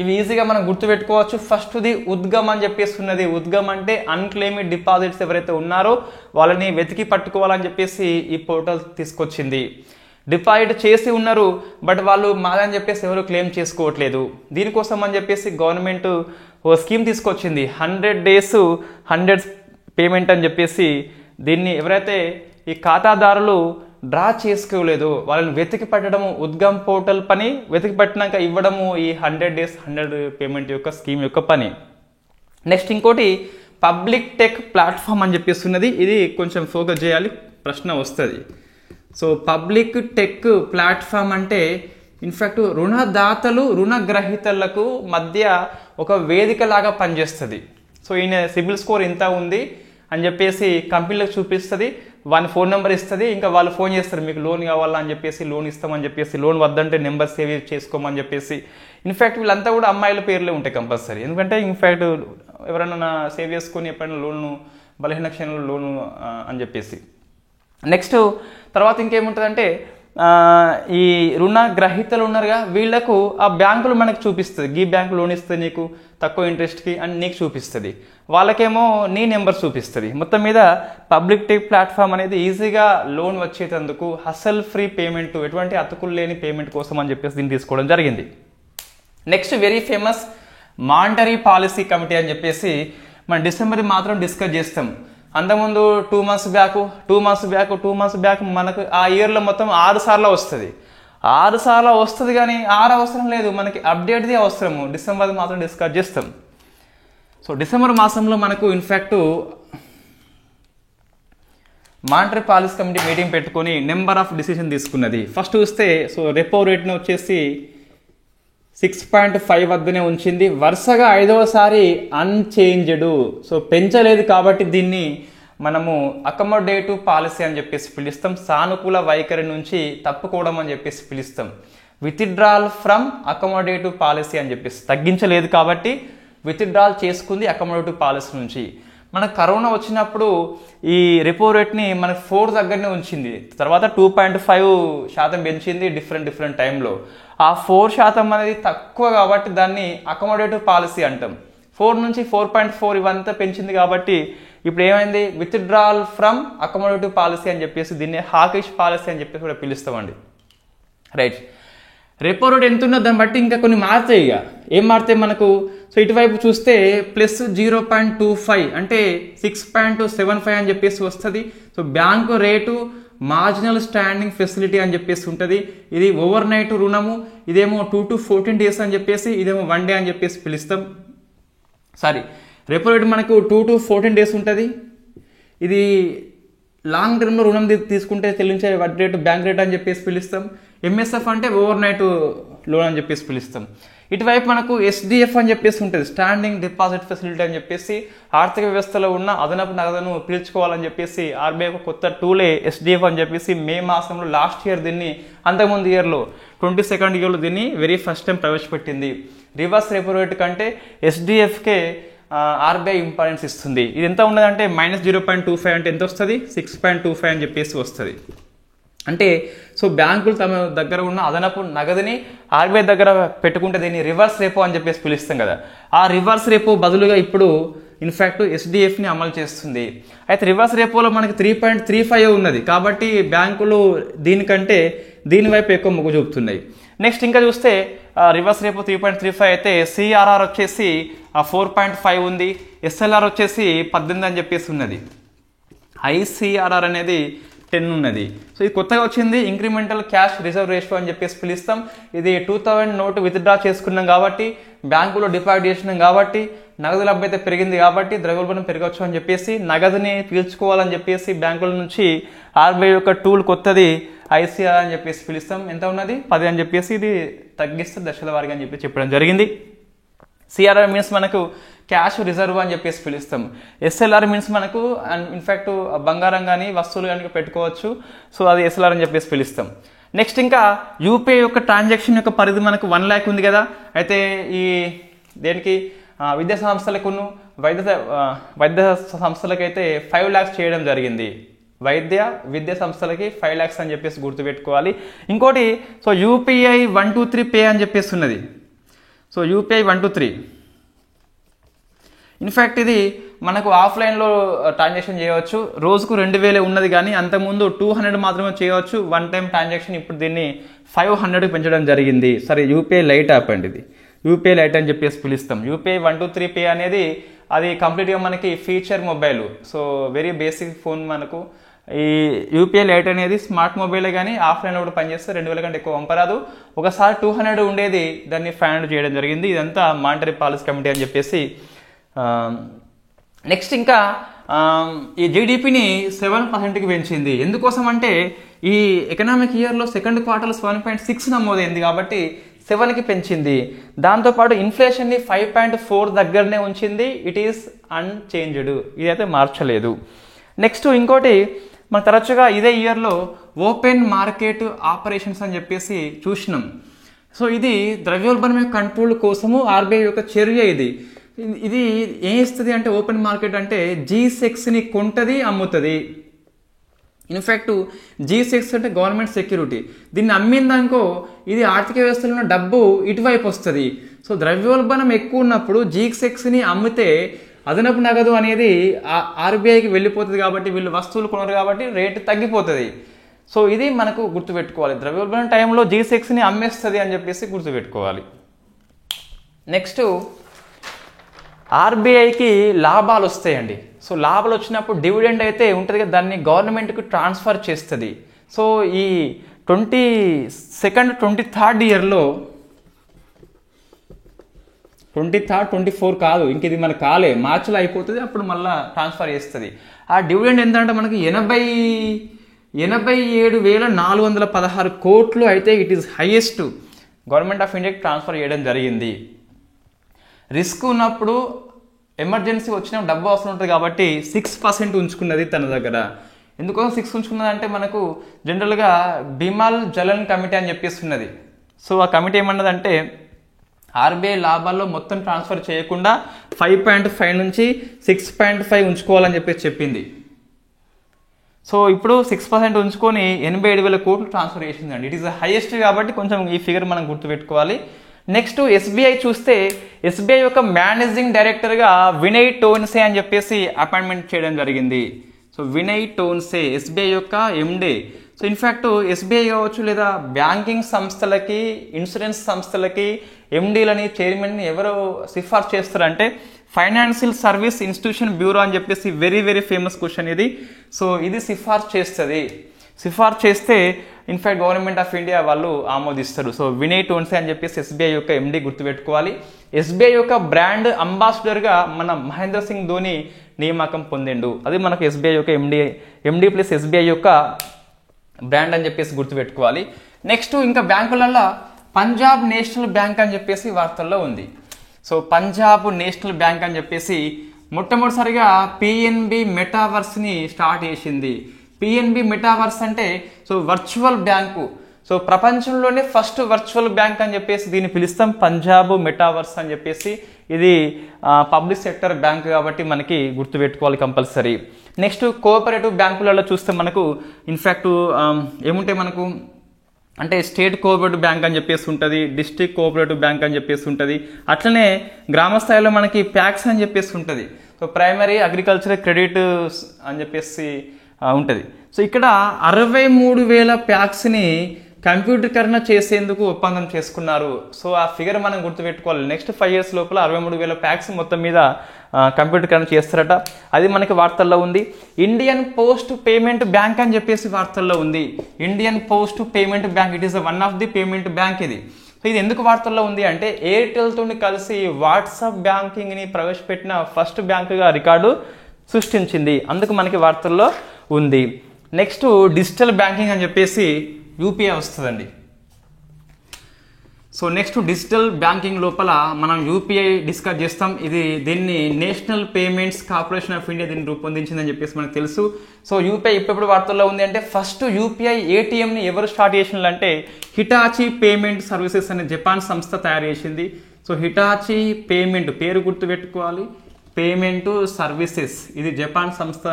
ఇవి ఈజీగా మనం గుర్తుపెట్టుకోవచ్చు. ఫస్ట్ది ఉద్గమ్ అని చెప్పేసి ఉన్నది. ఉద్గమ్ అంటే అన్క్లెయిమ్డ్ డిపాజిట్స్ ఎవరైతే ఉన్నారో వాళ్ళని వెతికి పట్టుకోవాలని చెప్పేసి ఈ పోర్టల్ తీసుకొచ్చింది. డిపాజిట్ చేసి ఉన్నారు బట్ వాళ్ళు మాదని చెప్పేసి ఎవరు క్లెయిమ్ చేసుకోవట్లేదు. దీనికోసం అని చెప్పేసి గవర్నమెంట్ ఓ స్కీమ్ తీసుకొచ్చింది, 100 days 100 పేమెంట్ అని చెప్పేసి. దీన్ని ఎవరైతే ఈ ఖాతాదారులు డ్రా చేసుకోలేదు, వాళ్ళని వెతికి పట్టడం ఉద్గమ్ పోర్టల్ పని, వెతికి పట్టినాక ఇవ్వడము ఈ 100 days 100 పేమెంట్ యొక్క స్కీమ్ యొక్క పని. నెక్స్ట్ ఇంకోటి పబ్లిక్ టెక్ ప్లాట్ఫామ్ అని చెప్పేస్తున్నది, ఇది కొంచెం ఫోకస్ చేయాలి, ప్రశ్న వస్తుంది. సో పబ్లిక్ టెక్ ప్లాట్ఫామ్ అంటే ఇన్ఫ్యాక్ట్ రుణదాతలు రుణగ్రహీతలకు మధ్య ఒక వేదిక లాగా పనిచేస్తుంది. సో ఈయన సిబిల్ స్కోర్ ఇంత ఉంది అని చెప్పేసి కంపెనీలకు చూపిస్తుంది, వాళ్ళ ఫోన్ నెంబర్ ఇస్తుంది, ఇంకా వాళ్ళు ఫోన్ చేస్తారు మీకు లోన్ కావాలా అని చెప్పేసి, లోన్ ఇస్తామని చెప్పేసి, లోన్ వద్దంటే నెంబర్ సేవ్ చేసుకోమని చెప్పేసి. ఇన్ఫ్యాక్ట్ వీళ్ళంతా కూడా అమ్మాయిల పేర్లే ఉంటాయి కంపల్సరీ, ఎందుకంటే ఇన్ఫ్యాక్ట్ ఎవరైనా సేవ్ చేసుకొని ఎప్పుడైనా లోను బలహీన క్షణంలో లోను అని చెప్పేసి. నెక్స్ట్ తర్వాత ఇంకేముంటుందంటే ఈ రుణ గ్రహీతలు ఉన్నారుగా, వీళ్లకు ఆ బ్యాంకులు మనకు చూపిస్తుంది, ఈ బ్యాంకు లోన్ ఇస్తుంది నీకు తక్కువ ఇంట్రెస్ట్కి అని నీకు చూపిస్తుంది, వాళ్ళకేమో నీ నెంబర్ చూపిస్తుంది. మొత్తం మీద పబ్లిక్ టెక్ ప్లాట్ఫామ్ అనేది ఈజీగా లోన్ వచ్చేటందుకు హసల్ ఫ్రీ పేమెంట్, ఎటువంటి అతుకులు లేని పేమెంట్ కోసం అని చెప్పేసి దీన్ని తీసుకోవడం జరిగింది. Next very famous monetary policy committee అని చెప్పేసి మనం డిసెంబర్ మాత్రం డిస్కస్ చేస్తాం. అంతకుముందు 2 months బ్యాక్ మనకు ఆ ఇయర్లో మొత్తం 6 సార్లు వస్తుంది, 6 సార్లు వస్తుంది, కానీ 6 అవసరం లేదు, మనకి అప్డేట్ది అవసరము. డిసెంబర్ మాత్రం డిస్కస్ చేస్తాం. సో డిసెంబర్ మాసంలో మనకు in fact monetary policy committee meeting పెట్టుకొని నెంబర్ ఆఫ్ డిసిషన్ తీసుకున్నది. ఫస్ట్ చూస్తే సో రెపో రేట్ను వచ్చేసి 6.5 వద్దనే ఉంచింది, వరుసగా 5వసారి అన్చేంజ్డ్. సో పెంచలేదు కాబట్టి దీన్ని మనము అకమోడేటివ్ పాలసీ అని చెప్పేసి పిలుస్తాం, సానుకూల వైఖరి నుంచి తప్పుకోవడం అని చెప్పేసి పిలుస్తాం. విత్డ్రాల్ ఫ్రమ్ అకమోడేటివ్ పాలసీ అని చెప్పేసి, తగ్గించలేదు కాబట్టి విత్డ్రాల్ చేసుకుంది అకమోడేటివ్ పాలసీ నుంచి. మనకు కరోనా వచ్చినప్పుడు ఈ రెపో రేట్ని మనకు 4 దగ్గరనే ఉంచింది, తర్వాత 2.5% పెంచింది డిఫరెంట్ టైంలో. ఆ 4% అనేది తక్కువ కాబట్టి దాన్ని అకమోడేటివ్ పాలసీ అంటాం. 4 నుంచి 4.4 ఇవంతా పెంచింది కాబట్టి ఇప్పుడు ఏమైంది, విత్డ్రాల్ ఫ్రమ్ అకమోడేటివ్ పాలసీ అని చెప్పేసి దీన్ని హాకిష్ పాలసీ అని చెప్పేసి కూడా పిలుస్తామండి. రైట్, రెపో రేట్ ఎంత ఉన్నదో దాన్ని బట్టి ఇంకా కొన్ని మారుతాయి. ఇక ఏం మారుతాయి మనకు, సో ఇటువైపు చూస్తే ప్లస్ 0.25 అంటే 6.75 అని చెప్పేసి వస్తుంది. So bank rate marginal standing facility అని చెప్పేసి ఉంటుంది. ఇది ఓవర్ నైట్ రుణము, ఇదేమో 2 to 14 days అని చెప్పేసి, ఇదేమో 1 day అని చెప్పేసి పిలుస్తాం. రెపో రేట్ మనకు 2 to 14 days ఉంటుంది. ఇది లాంగ్ టర్మ్లో రుణం తీసుకుంటే చెల్లించే వడ్డీ రేటు బ్యాంక్ రేట్ అని చెప్పేసి పిలుస్తాం. ఎంఎస్ఎఫ్ అంటే ఓవర్ నైట్ లోన్ అని చెప్పేసి పిలుస్తాం. ఇటువైపు మనకు ఎస్డిఎఫ్ అని చెప్పేసి ఉంటుంది, స్టాండింగ్ డిపాజిట్ ఫెసిలిటీ అని చెప్పేసి, ఆర్థిక వ్యవస్థలో ఉన్న అదనపు నగదును పీల్చుకోవాలని చెప్పేసి ఆర్బీఐ ఒక కొత్త టూలే ఎస్డిఎఫ్ అని చెప్పేసి మే మాసంలో లాస్ట్ ఇయర్ దీన్ని, అంతకుముందు ఇయర్లో 22nd ఇయర్లో దీన్ని వెరీ ఫస్ట్ టైం ప్రవేశపెట్టింది. రివర్స్ రెపో రేట్ కంటే ఎస్డిఎఫ్కే ఆర్బీఐ ఇంపార్టెన్స్ ఇస్తుంది. ఇది ఎంత ఉన్నదంటే -0.25 అంటే ఎంత వస్తుంది, 6.25 అని చెప్పేసి వస్తుంది. అంటే సో బ్యాంకులు తమ దగ్గర ఉన్న అదనపు నగదుని ఆర్బీఐ దగ్గర పెట్టుకుంటే దీన్ని రివర్స్ రెపో అని చెప్పేసి పిలుస్తాం కదా, ఆ రివర్స్ రెపో బదులుగా ఇప్పుడు ఇన్ఫ్యాక్ట్ ఎస్డిఎఫ్ని అమలు చేస్తుంది. అయితే రివర్స్ రెపోలో మనకి 3.35 ఉన్నది కాబట్టి బ్యాంకులు దీనికంటే దీని వైపు ఎక్కువ మొగ్గు చూపుతున్నాయి. నెక్స్ట్ ఇంకా చూస్తే రివర్స్ రెపో 3.35 అయితే సిఆర్ఆర్ వచ్చేసి 4.5 ఉంది, ఎస్ఎల్ఆర్ వచ్చేసి 18 అని చెప్పేసి ఉన్నది, ఐసిఆర్ఆర్ అనేది 10 ఉన్నది. సో ఇది కొత్తగా వచ్చింది ఇంక్రిమెంటల్ క్యాష్ రిజర్వ్ రేషియో అని చెప్పేసి పిలుస్తాం. ఇది 2000 నోటు విత్డ్రా చేసుకున్నాం కాబట్టి, బ్యాంకులో డిపాజిట్ చేసినాం కాబట్టి, నగదు లభ్యత పెరిగింది కాబట్టి ద్రవ్యోల్బణం పెరగవచ్చు అని చెప్పేసి, నగదుని పీల్చుకోవాలని చెప్పేసి బ్యాంకుల నుంచి ఆర్బీఐ యొక్క టూల్ కొత్తది ఐసిఆర్ అని చెప్పేసి పిలుస్తాం. ఎంత ఉన్నది 10 అని చెప్పేసి, ఇది తగ్గిస్తే దశల వారీగా అని చెప్పి చెప్పడం జరిగింది. సిఆర్ఆర్ మీన్స్ మనకు క్యాష్ రిజర్వ్ అని చెప్పేసి పిలుస్తాం. ఎస్ఎల్ఆర్ మీన్స్ మనకు ఇన్ఫ్యాక్ట్ బంగారం కానీ వస్తువులు కానీ పెట్టుకోవచ్చు, సో అది ఎస్ఎల్ఆర్ అని చెప్పేసి పిలుస్తాం. నెక్స్ట్ ఇంకా యూపీఐ యొక్క ట్రాన్సాక్షన్ యొక్క పరిధి మనకు 1 lakh ఉంది కదా, అయితే ఈ దేనికి విద్యా సంస్థలకు వైద్య సంస్థలకైతే 5 lakhs చేయడం జరిగింది. విద్యా సంస్థలకి 5 lakhs అని చెప్పేసి గుర్తుపెట్టుకోవాలి. ఇంకోటి సో యూపీఐ 123 పే అని చెప్పేసి ఉన్నది. సో యూపీఐ 123 ఇన్ఫ్యాక్ట్ ఇది మనకు ఆఫ్లైన్లో ట్రాన్సాక్షన్ చేయవచ్చు, రోజుకు 2000 ఉన్నది కానీ అంతకుముందు 200 మాత్రమే చేయవచ్చు 1 time ట్రాన్సాక్షన్. ఇప్పుడు దీన్ని 500కి పెంచడం జరిగింది. సరే, యూపీఐ లైట్ యాప్ అండి, ఇది యూపీఐ లైట్ అని చెప్పేసి పిలుస్తాం. యూపీఐ 123 పే అనేది అది కంప్లీట్గా మనకి feature mobile, so very basic phone మనకు ఈ యూపీఐ లైట్ అనేది స్మార్ట్ మొబైల్ కానీ ఆఫ్లైన్లో కూడా పనిచేస్తే 2000 కంటే ఎక్కువ పంపరాదు. ఒకసారి 200 ఉండేది, దాన్ని 500 చేయడం జరిగింది. ఇదంతా మానిటరీ పాలసీ కమిటీ అని చెప్పేసి. నెక్స్ట్ ఇంకా ఈ జీడిపిని 7%కి పెంచింది. ఎందుకోసం అంటే ఈ ఎకనామిక్ ఇయర్లో సెకండ్ క్వార్టర్లో 7.6 నమోదైంది కాబట్టి 7కి పెంచింది. దాంతోపాటు ఇన్ఫ్లేషన్ని 5.4 దగ్గరనే ఉంచింది. ఇట్ ఈస్ అన్చేంజ్డ్, ఇదైతే మార్చలేదు. నెక్స్ట్ ఇంకోటి మన తరచుగా ఇదే ఇయర్లో ఓపెన్ మార్కెట్ ఆపరేషన్స్ అని చెప్పేసి చూసినాం. సో ఇది ద్రవ్యోల్బణం యొక్క కంట్రోల్ కోసము ఆర్బీఐ యొక్క చర్య. ఇది ఏం ఇస్తుంది అంటే ఓపెన్ మార్కెట్ అంటే G-SECని కొంటది, అమ్ముతుంది. ఇన్ఫ్యాక్ట్ G-SEC అంటే గవర్నమెంట్ సెక్యూరిటీ. దీన్ని అమ్మిందనుకో ఇది ఆర్థిక వ్యవస్థలో ఉన్న డబ్బు ఇటువైపు వస్తుంది. సో ద్రవ్యోల్బణం ఎక్కువ ఉన్నప్పుడు G-SECని అమ్మితే అదనపు నగదు అనేది ఆర్బీఐకి వెళ్ళిపోతుంది కాబట్టి వీళ్ళు వస్తువులు కొనరు కాబట్టి రేటు తగ్గిపోతుంది. సో ఇది మనకు గుర్తుపెట్టుకోవాలి. ద్రవ్యోల్బణం టైంలో G-SECని అమ్మేస్తుంది అని చెప్పేసి గుర్తుపెట్టుకోవాలి. నెక్స్ట్ ఆర్బీఐకి లాభాలు వస్తాయండి. సో లాభాలు వచ్చినప్పుడు డివిడెండ్ అయితే ఉంటుంది కదా, దాన్ని గవర్నమెంట్కి ట్రాన్స్ఫర్ చేస్తుంది. సో ఈ 23rd ఇయర్లో 23rd 24 కాదు, ఇంక ఇది మనకు కాలే, మార్చిలో అయిపోతుంది, అప్పుడు మళ్ళీ ట్రాన్స్ఫర్ చేస్తుంది. ఆ డివిడెండ్ ఎంతంటే మనకి 87,416 కోట్లు అయితే it is highest government of ఇండియాకి ట్రాన్స్ఫర్ చేయడం జరిగింది. రిస్క్ ఉన్నప్పుడు ఎమర్జెన్సీ వచ్చిన డబ్బు అవసరం ఉంటుంది కాబట్టి 6% ఉంచుకున్నది తన దగ్గర. ఎందుకోసం 6 ఉంచుకున్నది అంటే మనకు జనరల్గా బిమల్ జలన్ కమిటీ అని చెప్పేసి ఉన్నది. సో ఆ కమిటీ ఏమన్నదంటే ఆర్బీఐ లాభాల్లో మొత్తం ట్రాన్స్ఫర్ చేయకుండా 5.5 నుంచి 6.5 ఉంచుకోవాలని చెప్పేసి చెప్పింది. సో ఇప్పుడు 6% ఉంచుకొని 87,000 కోట్లు ట్రాన్స్ఫర్ చేసిందండి. ఇట్ ఈస్ ద హైయెస్ట్ కాబట్టి కొంచెం ఈ ఫిగర్ మనం గుర్తుపెట్టుకోవాలి. నెక్స్ట్ ఎస్బీఐ చూస్తే ఎస్బీఐ యొక్క మేనేజింగ్ డైరెక్టర్గా వినయ్ టోన్సే అని చెప్పేసి అపాయింట్మెంట్ చేయడం జరిగింది. సో వినయ్ టోన్సే ఎస్బీఐ యొక్క ఎండే. సో ఇన్ఫ్యాక్ట్ ఎస్బీఐ కావచ్చు లేదా బ్యాంకింగ్ సంస్థలకి, ఇన్సూరెన్స్ సంస్థలకి ఎండీలని, చైర్మన్ని ఎవరు సిఫార్సు చేస్తారంటే ఫైనాన్షియల్ సర్వీస్ ఇన్స్టిట్యూషన్ బ్యూరో అని చెప్పేసి వెరీ వెరీ ఫేమస్ క్వశ్చన్ ఇది. సో ఇది సిఫార్సు చేస్తుంది. సిఫార్సు చేస్తే ఇన్ఫ్యాక్ట్ గవర్నమెంట్ ఆఫ్ ఇండియా వాళ్ళు ఆమోదిస్తారు. సో వినయ్ టోన్సే అని చెప్పేసి ఎస్బీఐ యొక్క ఎండీ గుర్తుపెట్టుకోవాలి. ఎస్బీఐ యొక్క బ్రాండ్ అంబాసిడర్గా మన మహేంద్ర సింగ్ ధోని నియామకం పొందిండు. అది మనకు ఎస్బీఐ యొక్క ఎండీ ప్లస్ ఎస్బీఐ యొక్క బ్రాండ్ అని చెప్పేసి గుర్తుపెట్టుకోవాలి. నెక్స్ట్ ఇంకా బ్యాంకులలో పంజాబ్ నేషనల్ బ్యాంక్ అని చెప్పేసి వార్తల్లో ఉంది. సో పంజాబ్ నేషనల్ బ్యాంక్ అని చెప్పేసి మొట్టమొదటిసారిగా పిఎన్బి మెటావర్స్ని స్టార్ట్ చేసింది. పిఎన్బి మెటావర్స్ అంటే సో వర్చువల్ బ్యాంకు. సో ప్రపంచంలోనే ఫస్ట్ వర్చువల్ బ్యాంక్ అని చెప్పేసి దీన్ని పిలుస్తాం, పంజాబ్ మెటావర్స్ అని చెప్పేసి. ఇది పబ్లిక్ సెక్టర్ బ్యాంక్ కాబట్టి మనకి గుర్తుపెట్టుకోవాలి కంపల్సరీ. నెక్స్ట్ కోఆపరేటివ్ బ్యాంకులలో చూస్తే మనకు ఇన్ఫ్యాక్ట్ ఏముంటాయి మనకు అంటే స్టేట్ కోఆపరేటివ్ బ్యాంక్ అని చెప్పేసి ఉంటుంది, డిస్ట్రిక్ట్ కోఆపరేటివ్ బ్యాంక్ అని చెప్పేసి ఉంటుంది. అట్లనే గ్రామ స్థాయిలో మనకి ప్యాక్స్ అని చెప్పేసి ఉంటుంది. సో ప్రైమరీ అగ్రికల్చర్ క్రెడిట్ అని చెప్పేసి ఉంటుంది. సో ఇక్కడ 63,000 ప్యాక్స్ని కంప్యూటరీకరణ చేసేందుకు ఒప్పందం చేసుకున్నారు. సో ఆ ఫిగర్ మనం గుర్తుపెట్టుకోవాలి. నెక్స్ట్ 5 years లోపల 63,000 ప్యాక్స్ మొత్తం మీద కంప్యూటరీకరణ చేస్తారట. అది మనకి వార్తల్లో ఉంది. ఇండియన్ పోస్ట్ పేమెంట్ బ్యాంక్ అని చెప్పేసి వార్తల్లో ఉంది. Indian post payment bank, it is one of the payment bank ఇది. సో ఇది ఎందుకు వార్తల్లో ఉంది అంటే ఎయిర్టెల్తో కలిసి వాట్సాప్ బ్యాంకింగ్ని ప్రవేశపెట్టిన ఫస్ట్ బ్యాంకుగా రికార్డు సృష్టించింది. అందుకు మనకి వార్తల్లో ఉంది. నెక్స్ట్ డిజిటల్ బ్యాంకింగ్ అని చెప్పేసి యూపీఐ వస్తుందండి. సో నెక్స్ట్ డిజిటల్ బ్యాంకింగ్ లోపల మనం యూపీఐ డిస్కస్ చేస్తాం. దీన్ని national payments corporation of India దీన్ని రూపొందించిందని చెప్పేసి మనకు తెలుసు. సో యూపీఐ ఇప్పుడు వార్తల్లో ఉంది అంటే ఫస్ట్ యూపీఐ ఏటీఎంని ఎవరు స్టార్ట్ చేసినారు అంటే హిటాచీ పేమెంట్ సర్వీసెస్ అనే జపాన్ సంస్థ తయారు చేసింది. సో హిటాచీ పేమెంట్ పేరు గుర్తుపెట్టుకోవాలి, పేమెంట్ సర్వీసెస్. ఇది జపాన్ సంస్థ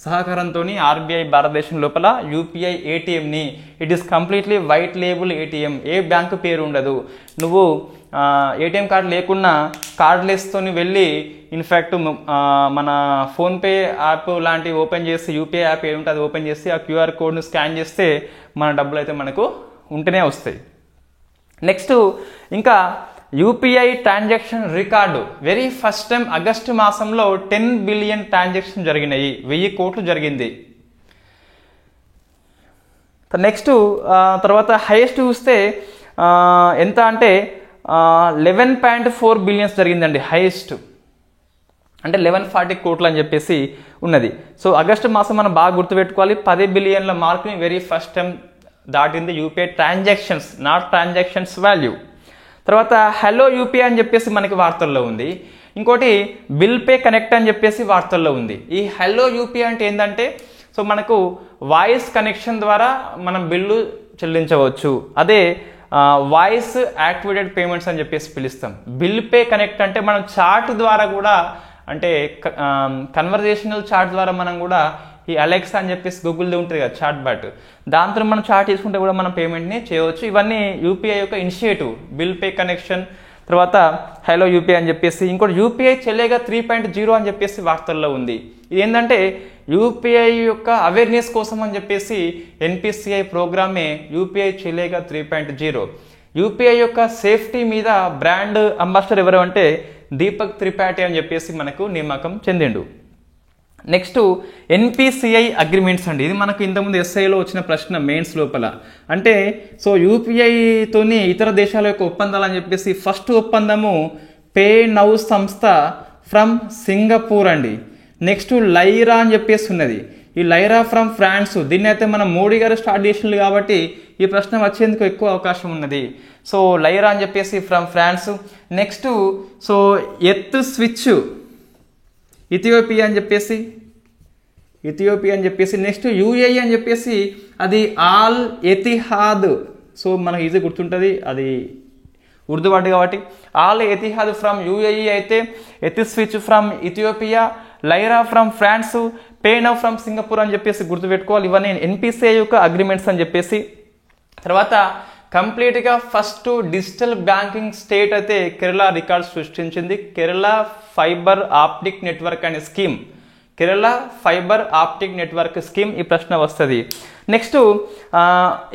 సహకారంతో ఆర్బీఐ భారతదేశం లోపల యూపీఐ ఏటీఎంని, it is completely white label ATM, ఏ బ్యాంకు పేరు ఉండదు. నువ్వు ఏటీఎం కార్డు లేకున్నా కార్డ్లెస్తోని వెళ్ళి ఇన్ఫ్యాక్ట్ మన ఫోన్పే యాప్ లాంటివి ఓపెన్ చేసి యూపీఐ యాప్ ఏముంటే అది ఓపెన్ చేసి ఆ క్యూఆర్ కోడ్ను స్కాన్ చేస్తే మన డబ్బులు అయితే మనకు ఉంటేనే వస్తాయి. నెక్స్ట్ ఇంకా UPI transaction record very first time August మాసంలో 10 బిలియన్ ట్రాన్సాక్షన్ జరిగినాయి. 1000 కోట్లు జరిగింది. నెక్స్ట్ తర్వాత హైయెస్ట్ చూస్తే ఎంత అంటే 11.4 బిలియన్స్ జరిగిందండి హైయెస్ట్, అంటే 1140 కోట్లు అని చెప్పేసి ఉన్నది. సో ఆగస్టు మాసం మనం బాగా గుర్తుపెట్టుకోవాలి, 10 బిలియన్ల మార్క్ని వెరీ ఫస్ట్ టైం దాటింది UPI transactions, not transactions value. తర్వాత హలో యూపీఐ అని చెప్పేసి మనకి వార్తల్లో ఉంది. ఇంకోటి బిల్ పే కనెక్ట్ అని చెప్పేసి వార్తల్లో ఉంది. ఈ హలో యూపీఐ అంటే ఏంటంటే సో మనకు వాయిస్ కనెక్షన్ ద్వారా మనం బిల్లు చెల్లించవచ్చు, అదే వాయిస్ యాక్టివేటెడ్ పేమెంట్స్ అని చెప్పేసి పిలుస్తాం. బిల్ పే కనెక్ట్ అంటే మనం చాట్ ద్వారా కూడా, అంటే కన్వర్జేషనల్ చాట్ ద్వారా మనం కూడా ఈ అలెక్సా అని చెప్పేసి గూగుల్ది ఉంటుంది కదా చాట్ బాట్, దాంతో మనం చాట్ చేసుకుంటే కూడా మనం పేమెంట్ని చేయవచ్చు. ఇవన్నీ యూపీఐ యొక్క ఇనిషియేటివ్, బిల్ పే కనెక్షన్, తర్వాత హలో యూపీఐ అని చెప్పేసి. ఇంకోటి యూపీఐ చెల్లేగా 3.0 అని చెప్పేసి వార్తల్లో ఉంది. ఇది ఏంటంటే యూపీఐ యొక్క అవేర్నెస్ కోసం అని చెప్పేసి ఎన్పిసిఐ ప్రోగ్రామే యూపీఐ చెల్లేగా 3.0. యూపీఐ యొక్క సేఫ్టీ మీద బ్రాండ్ అంబాసిడర్ ఎవరు అంటే దీపక్ త్రిపాఠి అని చెప్పేసి మనకు నియామకం చెందిండు. నెక్స్ట్ ఎన్పిసిఐ అగ్రిమెంట్స్ అండి. ఇది మనకు ఇంతకుముందు ఎస్ఐలో వచ్చిన ప్రశ్న మెయిన్స్ లోపల. అంటే సో యూపీఐతోని ఇతర దేశాల యొక్క ఒప్పందాలు అని చెప్పేసి ఫస్ట్ ఒప్పందము పే నౌ సంస్థ ఫ్రమ్ సింగపూర్ అండి. నెక్స్ట్ లైరా అని చెప్పేసి ఉన్నది. ఈ లైరా ఫ్రమ్ ఫ్రాన్స్, దీన్ని అయితే మనం మోడీ గారు స్టార్ట్ చేసినారు కాబట్టి ఈ ప్రశ్న వచ్చేందుకు ఎక్కువ అవకాశం ఉన్నది. సో లైరా అని చెప్పేసి from France. Next so Eth switch Ethiopia అని చెప్పేసి నెక్స్ట్ యూఏఈ అని చెప్పేసి అది ఆల్ ఎతిహాద్. సో మనకు ఈజీ గుర్తుంటుంది, అది ఉర్దూ వర్డ్ కాబట్టి. ఆల్ ఎతిహాద్ ఫ్రమ్ యూఏఈ అయితే Eth switch from Ethiopia, Lyra from France, pay now from Singapore అని చెప్పేసి గుర్తుపెట్టుకోవాలి. ఇవన్నీ ఎన్పిసిఐ యొక్క అగ్రిమెంట్స్ అని చెప్పేసి. తర్వాత కంప్లీట్గా ఫస్ట్ డిజిటల్ బ్యాంకింగ్ స్టేట్ అయితే కేరళ రికార్డ్ సృష్టించింది. కేరళ ఫైబర్ ఆప్టిక్ నెట్వర్క్ అనే scheme, Kerala fibre optic network scheme ఈ ప్రశ్న వస్తుంది. నెక్స్ట్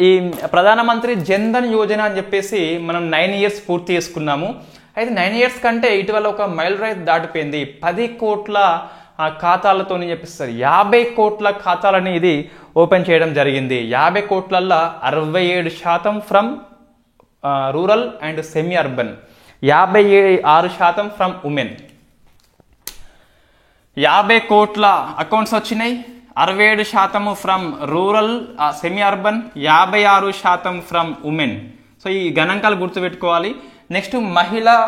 ఈ ప్రధానమంత్రి జన్ధన్ యోజన అని చెప్పేసి మనం 9 years పూర్తి చేసుకున్నాము. అయితే 9 years కంటే ఇటీవల ఒక మైల్ రైతు దాటిపోయింది. 10 కోట్ల ఖాతాలతో చెప్పిస్తారు, 50 కోట్ల ఖాతాలని ఇది ఓపెన్ చేయడం జరిగింది. 50 కోట్లల్లో 67% from rural and semi urban, 56% from women. 50 కోట్ల అకౌంట్స్ వచ్చినాయి, 67% from rural semi urban, 56% from women. So ఈ గణాంకాలు గుర్తుపెట్టుకోవాలి. నెక్స్ట్ మహిళా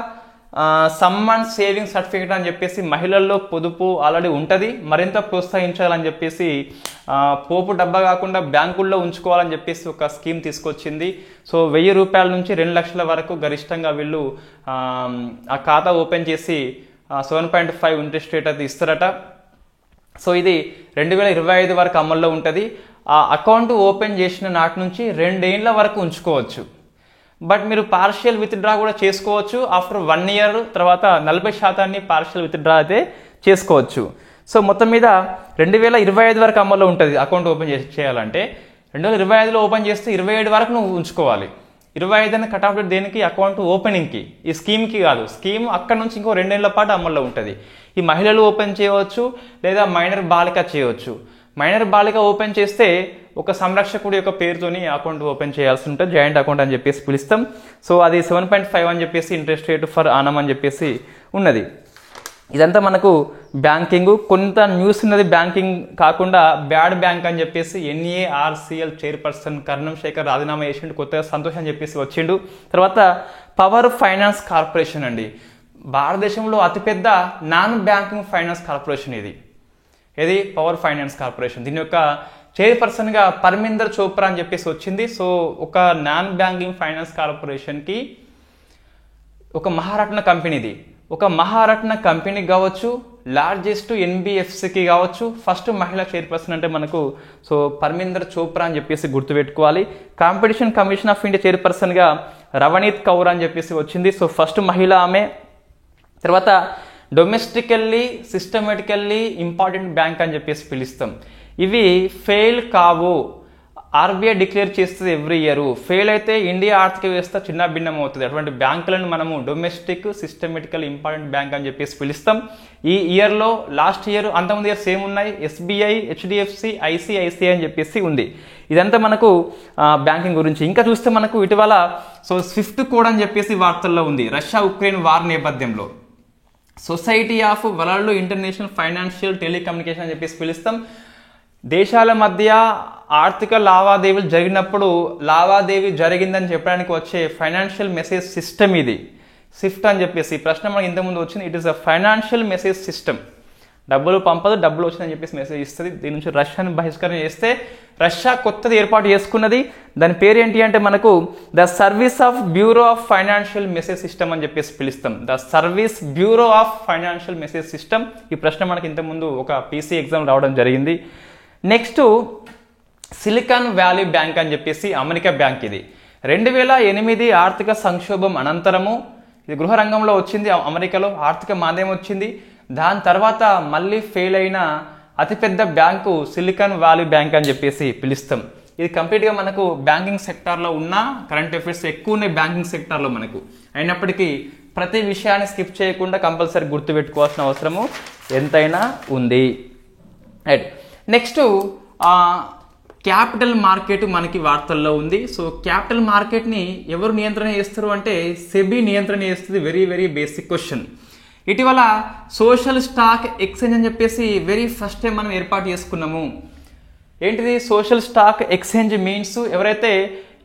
సమ్మాన్ సేవింగ్ సర్టిఫికేట్ అని చెప్పేసి మహిళల్లో పొదుపు ఆల్రెడీ ఉంటుంది, మరింత ప్రోత్సహించాలని చెప్పేసి పోపు డబ్బా కాకుండా బ్యాంకుల్లో ఉంచుకోవాలని చెప్పేసి ఒక స్కీమ్ తీసుకొచ్చింది. సో 1000 రూపాయల నుంచి 2 లక్షల వరకు గరిష్టంగా వీళ్ళు ఆ ఖాతా ఓపెన్ చేసి 7.5 ఇంట్రెస్ట్ రేట్ అయితే ఇస్తారట. సో ఇది 2025 వరకు అమల్లో ఉంటుంది. ఆ అకౌంట్ ఓపెన్ చేసిన నాటి నుంచి 2 ఏళ్ల వరకు ఉంచుకోవచ్చు. బట్ మీరు పార్షియల్ విత్డ్రా కూడా చేసుకోవచ్చు. ఆఫ్టర్ 1 year తర్వాత 40% పార్షియల్ విత్డ్రా అయితే చేసుకోవచ్చు. సో మొత్తం మీద 2025 వరకు అమల్లో ఉంటుంది అకౌంట్ ఓపెన్ చేయాలంటే. 2025లో ఓపెన్ చేస్తే 27 వరకు నువ్వు ఉంచుకోవాలి. 25 కట్ ఆఫ్ డేట్ దేనికి? అకౌంట్ ఓపెనింగ్కి, ఈ స్కీమ్కి కాదు. స్కీమ్ అక్కడ నుంచి ఇంకో 2 ఏళ్ల పాటు అమల్లో ఉంటుంది. ఈ మహిళలు ఓపెన్ చేయవచ్చు లేదా మైనర్ బాలిక చేయవచ్చు. మైనర్ బాలిక ఓపెన్ చేస్తే ఒక సంరక్షకుడి యొక్క పేరుతోని అకౌంట్ ఓపెన్ చేయాల్సి ఉంటుంది, జాయింట్ అకౌంట్ అని చెప్పేసి పిలుస్తాం. సో అది 7.5 అని చెప్పేసి ఇంట్రెస్ట్ రేట్ ఫర్ ఆనం అని చెప్పేసి ఉన్నది. ఇదంతా మనకు బ్యాంకింగ్. కొంత న్యూస్ ఉన్నది బ్యాంకింగ్ కాకుండా, బ్యాడ్ బ్యాంక్ అని చెప్పేసి NARCL చైర్పర్సన్ కర్ణం శేఖర్ రాజీనామా చేసిండు, కొత్తగా సంతోష్ అని చెప్పేసి వచ్చిండు. తర్వాత పవర్ ఫైనాన్స్ కార్పొరేషన్ అండి, భారతదేశంలో అతిపెద్ద నాన్ బ్యాంకింగ్ ఫైనాన్స్ కార్పొరేషన్ ఇది పవర్ ఫైనాన్స్ కార్పొరేషన్. దీని యొక్క చైర్పర్సన్గా పర్మిందర్ చోప్రా అని చెప్పేసి వచ్చింది. సో ఒక నాన్ బ్యాంకింగ్ ఫైనాన్స్ కార్పొరేషన్కి ఒక మహారత్న కంపెనీది, ఒక మహారత్న కంపెనీకి కావచ్చు, లార్జెస్ట్ NBFCకి కావచ్చు. ఫస్ట్ మహిళా చైర్పర్సన్ అంటే మనకు సో పర్మిందర్ చోప్రా అని చెప్పేసి గుర్తుపెట్టుకోవాలి. కాంపిటీషన్ కమిషన్ ఆఫ్ ఇండియా చైర్పర్సన్గా రవనీత్ కౌర్ అని చెప్పేసి వచ్చింది. సో ఫస్ట్ మహిళ ఆమె. తర్వాత డొమెస్టికల్లీ సిస్టమేటికల్లీ ఇంపార్టెంట్ బ్యాంక్ అని చెప్పేసి పిలుస్తాం. ఇవి ఫెయిల్ కావు ఆర్బీఐ డిక్లేర్ చేస్తుంది ఎవ్రీ ఇయర్. ఫెయిల్ అయితే ఇండియా ఆర్థిక వ్యవస్థ చిన్న భిన్నం అవుతుంది. అటువంటి బ్యాంకులను మనము డొమెస్టిక్ సిస్టమేటికల్ ఇంపార్టెంట్ బ్యాంక్ అని చెప్పేసి పిలుస్తాం. ఈ ఇయర్లో లాస్ట్ ఇయర్ అంతకుముందు ఇయర్స్ ఏమున్నాయి, ఎస్బీఐ, హెచ్డిఎఫ్సి, ఐసిఐసిఐ అని చెప్పేసి ఉంది. ఇదంతా మనకు బ్యాంకింగ్ గురించి. ఇంకా చూస్తే మనకు ఇటీవల స్విఫ్ట్ కోడ్ అని చెప్పేసి వార్తల్లో ఉంది. రష్యా ఉక్రెయిన్ వార్ నేపథ్యంలో society of world international financial telecommunication అని చెప్పేసి పిలుస్తాం. దేశాల మధ్య ఆర్థిక లావాదేవీలు జరిగినప్పుడు లావాదేవీ జరిగిందని చెప్పడానికి వచ్చే ఫైనాన్షియల్ మెసేజ్ సిస్టమ్ ఇది స్విఫ్ట్ అని చెప్పేసి. ఈ ప్రశ్న మనకి ఇంతకుముందు వచ్చింది. It is a financial message system. డబ్బులు పంపదు, డబ్బులు వచ్చిందని చెప్పేసి మెసేజ్ ఇస్తుంది. దీని నుంచి రష్యాను బహిష్కరణ చేస్తే రష్యా కొత్తది ఏర్పాటు చేసుకున్నది. దాని పేరు ఏంటి అంటే మనకు the service of bureau of financial message system అని చెప్పేసి పిలుస్తాం. The service bureau of financial message system. ఈ ప్రశ్న మనకి ఇంతకుముందు ఒక పీసీ ఎగ్జామ్ రావడం జరిగింది. నెక్స్ట్ సిలికాన్ వ్యాలీ బ్యాంక్ అని చెప్పేసి అమెరికా బ్యాంక్. ఇది 2008 ఆర్థిక సంక్షోభం అనంతరము ఇది గృహ రంగంలో వచ్చింది. అమెరికాలో ఆర్థిక మాంద్యం వచ్చింది. దాని తర్వాత మళ్ళీ ఫెయిల్ అయిన అతిపెద్ద బ్యాంకు సిలికాన్ వ్యాలీ బ్యాంక్ అని చెప్పేసి పిలుస్తాం. ఇది కంప్లీట్గా మనకు బ్యాంకింగ్ సెక్టార్లో ఉన్న కరెంట్ అఫైర్స్ ఎక్కువ ఉన్నాయి బ్యాంకింగ్ సెక్టార్లో మనకు. అయినప్పటికీ ప్రతి విషయాన్ని స్కిప్ చేయకుండా కంపల్సరీ గుర్తుపెట్టుకోవాల్సిన అవసరము ఎంతైనా ఉంది. రైట్. నెక్స్ట్ క్యాపిటల్ మార్కెట్ మనకి వార్తల్లో ఉంది. సో క్యాపిటల్ మార్కెట్ని ఎవరు నియంత్రణ చేస్తారు అంటే సెబీ నియంత్రణ చేస్తుంది. Very very basic question. ఇటీవల సోషల్ స్టాక్ ఎక్స్చేంజ్ అని చెప్పేసి వెరీ ఫస్ట్ టైం మనం ఏర్పాటు చేసుకున్నాము. ఏంటిది సోషల్ స్టాక్ ఎక్స్చేంజ్ మీన్స్ ఎవరైతే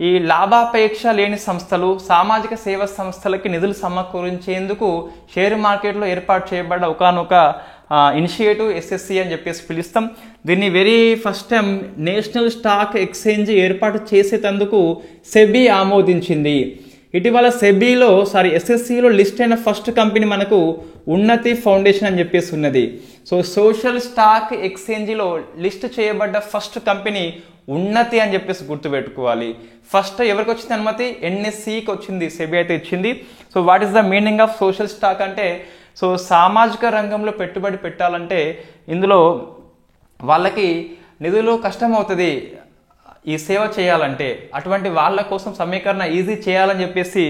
ఈ లాభాపేక్ష లేని సంస్థలు, సామాజిక సేవా సంస్థలకి నిధులు సమకూరించేందుకు షేర్ మార్కెట్లో ఏర్పాటు చేయబడ్డ ఒకనొక ఇనిషియేటివ్ ఎస్ఎస్సి అని చెప్పేసి పిలుస్తాం. దీన్ని very first time national stock exchange ఏర్పాటు చేసేటందుకు సెబీ ఆమోదించింది. ఇటీవల ఎస్ఎస్సిలో లిస్ట్ అయిన ఫస్ట్ కంపెనీ మనకు ఉన్నతి ఫౌండేషన్ అని చెప్పేసి ఉన్నది. సో సోషల్ స్టాక్ ఎక్స్చేంజ్లో లిస్ట్ చేయబడ్డ ఫస్ట్ కంపెనీ ఉన్నతి అని చెప్పేసి గుర్తుపెట్టుకోవాలి. ఫస్ట్ ఎవరికి వచ్చింది అనుమతి? ఎన్ఎస్సికి వచ్చింది, సెబీ అయితే ఇచ్చింది. So what is the meaning of social stock అంటే సామాజిక రంగంలో పెట్టుబడి పెట్టాలంటే ఇందులో వాళ్ళకి నిధులు కష్టం అవుతుంది ఈ సేవ చేయాలంటే. అటువంటి వాళ్ళ కోసం సమీకరణ ఈజీ చేయాలని చెప్పేసి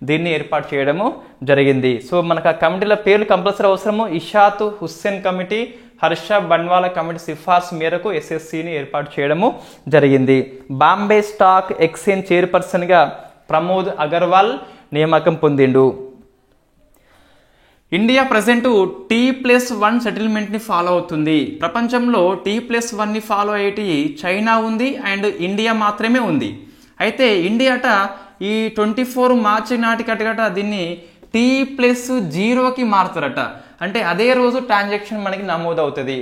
దీన్ని ఏర్పాటు చేయడము జరిగింది. సో మనకు ఆ కమిటీల పేర్లు కంపల్సరీ అవసరము. ఇషాత్ హుస్సేన్ కమిటీ, హర్ష బన్వాలా కమిటీ సిఫార్సు మేరకు ఎస్ఎస్సిని ఏర్పాటు చేయడము జరిగింది. బాంబే స్టాక్ ఎక్స్చేంజ్ చైర్పర్సన్గా ప్రమోద్ అగర్వాల్ నియామకం పొందిండు. ఇండియా ప్రజెంట్ T+1 సెటిల్మెంట్ని ఫాలో అవుతుంది. ప్రపంచంలో T+1ని ఫాలో అయ్యేటి చైనా ఉంది అండ్ ఇండియా మాత్రమే ఉంది. అయితే ఇండియా అట ఈ 24 మార్చి నాటికట దీన్ని T+0కి మారుతారట. అంటే అదే రోజు ట్రాన్సాక్షన్ మనకి నమోదు అవుతుంది.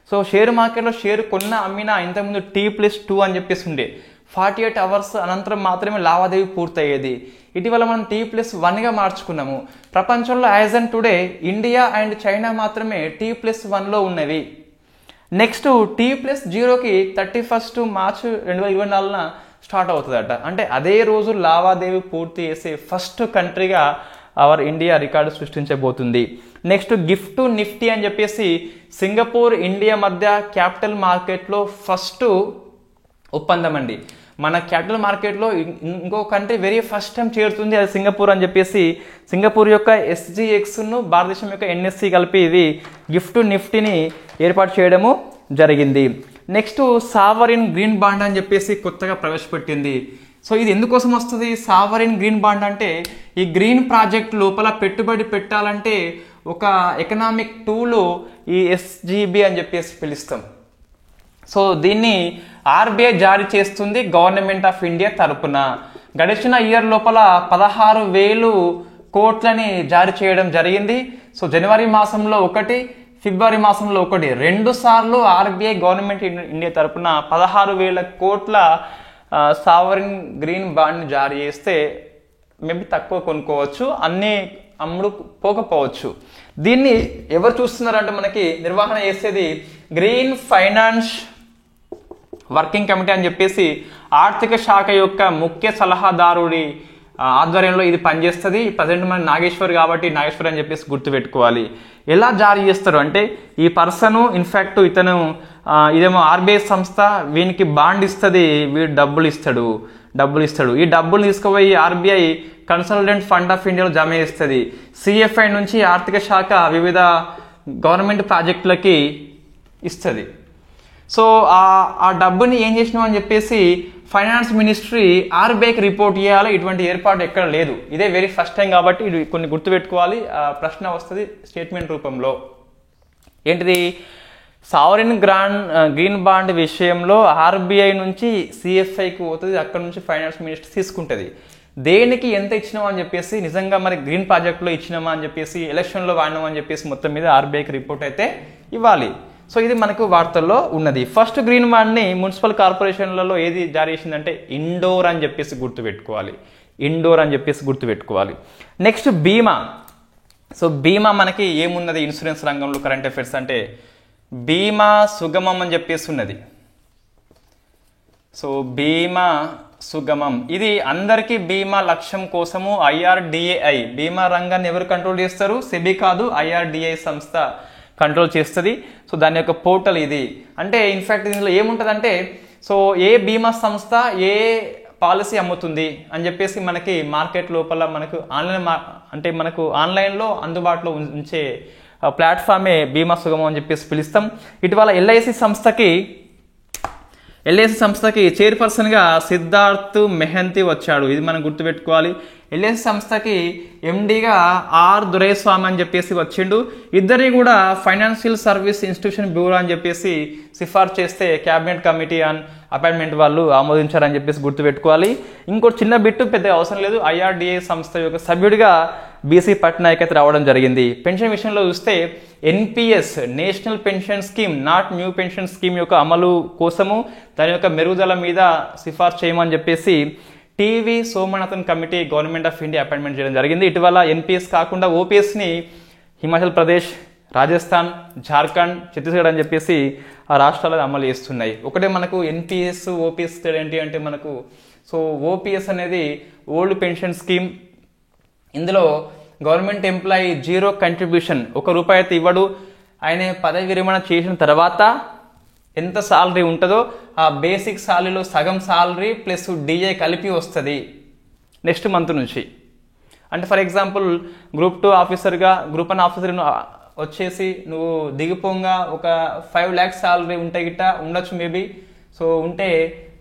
సో షేర్ మార్కెట్లో షేర్ కొన్న అమ్మినా ఇంతకుముందు T+2 అని చెప్పేసి ఉండే 48 అవర్స్ అనంతరం మాత్రమే లావాదేవీ పూర్తయ్యేది. ఇటీవల మనం T+1గా మార్చుకున్నాము. ప్రపంచంలో as and today India and China మాత్రమే T+1లో ఉన్నవి. నెక్స్ట్ T+0కి 31 మార్చ్ 2024న స్టార్ట్ అవుతుందట. అంటే అదే రోజు లావాదేవీ పూర్తి చేసే ఫస్ట్ కంట్రీగా అవర్ ఇండియా రికార్డు సృష్టించబోతుంది. నెక్స్ట్ గిఫ్ట్ నిఫ్టీ అని చెప్పేసి సింగపూర్ ఇండియా మధ్య క్యాపిటల్ మార్కెట్లో ఫస్ట్ ఒప్పందం అండి. మన క్యాపిటల్ మార్కెట్లో ఇంకో కంట్రీ వెరీ ఫస్ట్ టైం చేరుతుంది, అది సింగపూర్ అని చెప్పేసి సింగపూర్ యొక్క SGXను భారతదేశం యొక్క NSE కలిపి ఇది గిఫ్ట్ నిఫ్టీని ఏర్పాటు చేయడము జరిగింది. నెక్స్ట్ సావరిన్ గ్రీన్ బాండ్ అని చెప్పేసి కొత్తగా ప్రవేశపెట్టింది. సో ఇది ఎందుకోసం వస్తుంది సావరిన్ గ్రీన్ బాండ్ అంటే ఈ గ్రీన్ ప్రాజెక్ట్ లోపల పెట్టుబడి పెట్టాలంటే ఒక ఎకనామిక్ టూల్ ఈ SGB అని చెప్పేసి పిలుస్తాం. సో దీన్ని ఆర్బీఐ జారీ చేస్తుంది గవర్నమెంట్ ఆఫ్ ఇండియా తరపున. గడిచిన ఇయర్ లోపల 16,000 కోట్లని జారీ చేయడం జరిగింది. సో జనవరి మాసంలో 1, ఫిబ్రవరి మాసంలో 1, 2 సార్లు ఆర్బీఐ గవర్నమెంట్ ఇండియా తరపున 16,000 కోట్ల సావరిన్ గ్రీన్ బాండ్ జారీ చేస్తే మేబీ తక్కువ కొనుక్కోవచ్చు, అన్ని అమ్ముడు పోకపోవచ్చు. దీన్ని ఎవరు చూస్తున్నారంటే మనకి నిర్వహణ చేసేది గ్రీన్ ఫైనాన్స్ వర్కింగ్ కమిటీ అని చెప్పేసి ఆర్థిక శాఖ యొక్క ముఖ్య సలహాదారుడి ఆధ్వర్యంలో ఇది పనిచేస్తుంది. ప్రజెంట్ మన నాగేశ్వర్ కాబట్టి నాగేశ్వర్ అని చెప్పేసి గుర్తుపెట్టుకోవాలి. ఎలా జారీ చేస్తారు అంటే ఈ పర్సన్ ఇన్ఫ్యాక్ట్ ఇతను ఇదేమో ఆర్బీఐ సంస్థ వీనికి బాండ్ ఇస్తుంది, వీడు డబ్బులు ఇస్తాడు. ఈ డబ్బులు తీసుకుపోయి ఆర్బీఐ కన్సల్టెంట్ ఫండ్ ఆఫ్ ఇండియాలో జమ చేస్తుంది. సిఎఫ్ఐ నుంచి ఆర్థిక శాఖ వివిధ గవర్నమెంట్ ప్రాజెక్టులకి ఇస్తుంది. సో ఆ డబ్బుని ఏం చేసినాం అని చెప్పేసి ఫైనాన్స్ మినిస్ట్రీ ఆర్బీఐకి రిపోర్ట్ చేయాలి. ఇటువంటి ఏర్పాటు ఎక్కడ లేదు. ఇదే వెరీ ఫస్ట్ టైం కాబట్టి ఇది కొన్ని గుర్తుపెట్టుకోవాలి. ప్రశ్న వస్తుంది స్టేట్మెంట్ రూపంలో. ఏంటిది? సావరిన్ గ్రీన్ బాండ్ విషయంలో ఆర్బీఐ నుంచి సిఎఫ్ఐకి పోతుంది, అక్కడ నుంచి ఫైనాన్స్ మినిస్టర్ తీసుకుంటుంది. దేనికి ఎంత ఇచ్చినామా అని చెప్పేసి, నిజంగా మరి గ్రీన్ ప్రాజెక్టులో ఇచ్చినామా అని చెప్పేసి, ఎలక్షన్లో వాడినామా అని చెప్పేసి మొత్తం మీద ఆర్బీఐకి రిపోర్ట్ అయితే ఇవ్వాలి. సో ఇది మనకు వార్తల్లో ఉన్నది. ఫస్ట్ గ్రీన్ బాండ్ని మున్సిపల్ కార్పొరేషన్లలో ఏది జారీ చేసిందంటే ఇండోర్ అని చెప్పేసి గుర్తుపెట్టుకోవాలి. నెక్స్ట్ బీమా. సో బీమా మనకి ఏమున్నది ఇన్సూరెన్స్ రంగంలో కరెంట్ అఫైర్స్ అంటే బీమా సుగమం అని చెప్పేసి ఉన్నది. సో బీమా సుగమం ఇది అందరికీ బీమా లక్ష్యం కోసము ఐఆర్డిఏఐ బీమా రంగాన్ని ఎవరు కంట్రోల్ చేస్తారు? సెబీ కాదు, ఐఆర్డిఏఐ సంస్థ కంట్రోల్ చేస్తుంది. సో దాని యొక్క పోర్టల్ ఇది. అంటే ఇన్ఫ్యాక్ట్ దీనిలో ఏముంటుందంటే, సో ఏ బీమా సంస్థ ఏ పాలసీ అమ్ముతుంది అని చెప్పేసి మనకి మార్కెట్ లోపల మనకు ఆన్లైన్లో అందుబాటులో ఉంచే ప్లాట్ఫామే బీమా సుగమం అని చెప్పేసి పిలుస్తాం. ఇటీవల ఎల్ఐసి సంస్థకి చైర్పర్సన్గా సిద్ధార్థ్ మెహంతి వచ్చాడు. ఇది మనం గుర్తుపెట్టుకోవాలి. ఎల్ఐసి సంస్థకి ఎండిగా ఆర్ దురైస్వామి అని చెప్పేసి వచ్చిండు. ఇద్దరిని కూడా ఫైనాన్షియల్ సర్వీస్ ఇన్స్టిట్యూషన్ బ్యూరో అని చెప్పేసి సిఫార్సు చేస్తే క్యాబినెట్ కమిటీ ఆన్ అపాయింట్మెంట్ వాళ్ళు ఆమోదించారని చెప్పేసి గుర్తుపెట్టుకోవాలి. ఇంకోటి చిన్న బిట్టు పెద్దగా అవసరం లేదు. ఐఆర్డిఏ సంస్థ యొక్క సభ్యుడిగా బీసీ పట్నాయక్ అయితే రావడం జరిగింది. పెన్షన్ విషయంలో చూస్తే NPS national pension scheme not new pension scheme యొక్క అమలు కోసము దాని యొక్క మెరుగుదల మీద సిఫార్సు చేయమని చెప్పేసి TV Somanathan committee government of India appointment చేయడం జరిగింది. ఇటీవల ఎన్పిఎస్ కాకుండా ఓపీఎస్ని హిమాచల్ ప్రదేశ్, రాజస్థాన్, జార్ఖండ్, ఛత్తీస్గఢ్ అని చెప్పేసి ఆ రాష్ట్రాలు అమలు చేస్తున్నాయి. ఒకటే మనకు ఎన్పిఎస్ ఓపీఎస్ ఏంటి అంటే మనకు సో ఓపీఎస్ అనేది ఓల్డ్ పెన్షన్ స్కీమ్. ఇందులో గవర్నమెంట్ ఎంప్లాయీ జీరో కంట్రిబ్యూషన్, ₹1 అయితే ఇవ్వడు. ఆయన పదవి విరమణ చేసిన తర్వాత ఎంత సాలరీ ఉంటుందో ఆ బేసిక్ సాలరీలో సగం సాలరీ ప్లస్ డిఏ కలిపి వస్తుంది నెక్స్ట్ మంత్ నుంచి. అంటే ఫర్ ఎగ్జాంపుల్ గ్రూప్ 2 ఆఫీసర్గా గ్రూప్ 1 ఆఫీసర్ వచ్చేసి నువ్వు దిగిపోగా ఒక 5 lakhs సాలరీ ఉంటే గిట్ట ఉండొచ్చు మేబీ. సో ఉంటే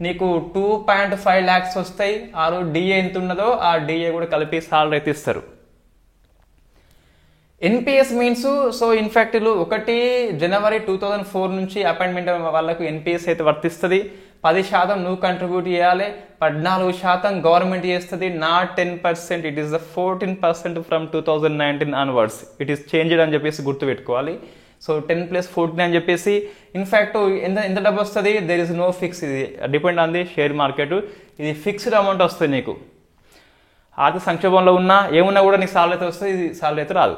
నీకు 2.5 lakhs వస్తాయి. ఆ రోజు డిఏ ఎంత ఉన్నదో ఆ డిఏ కూడా కలిపి సాలరీ అయితే ఇస్తారు. ఎన్పిఎస్ మీన్స్ సో ఇన్ఫాక్ట్ 1 జనవరి 2004 నుంచి అపాయింట్మెంట్ వాళ్ళకు ఎన్పిఎస్ అయితే వర్తిస్తుంది. 10% నువ్వు కంట్రిబ్యూట్ చేయాలి, 14% గవర్నమెంట్ చేస్తుంది. Not 10%, it is the 14% from 2019 onwards it is changed అని చెప్పేసి గుర్తుపెట్టుకోవాలి. సో 10 + 14 అని చెప్పేసి ఇన్ఫాక్ట్ ఎంత డబ్బు వస్తుంది? There is no fix. ఇది depend on the share market. ఇది ఫిక్స్డ్ అమౌంట్ వస్తుంది నీకు. ఆర్థిక సంక్షోభంలో ఉన్నా ఏమున్నా కూడా నీకు సాలరీ అయితే వస్తుంది, ఇది సాలరీ అయితే రాదు.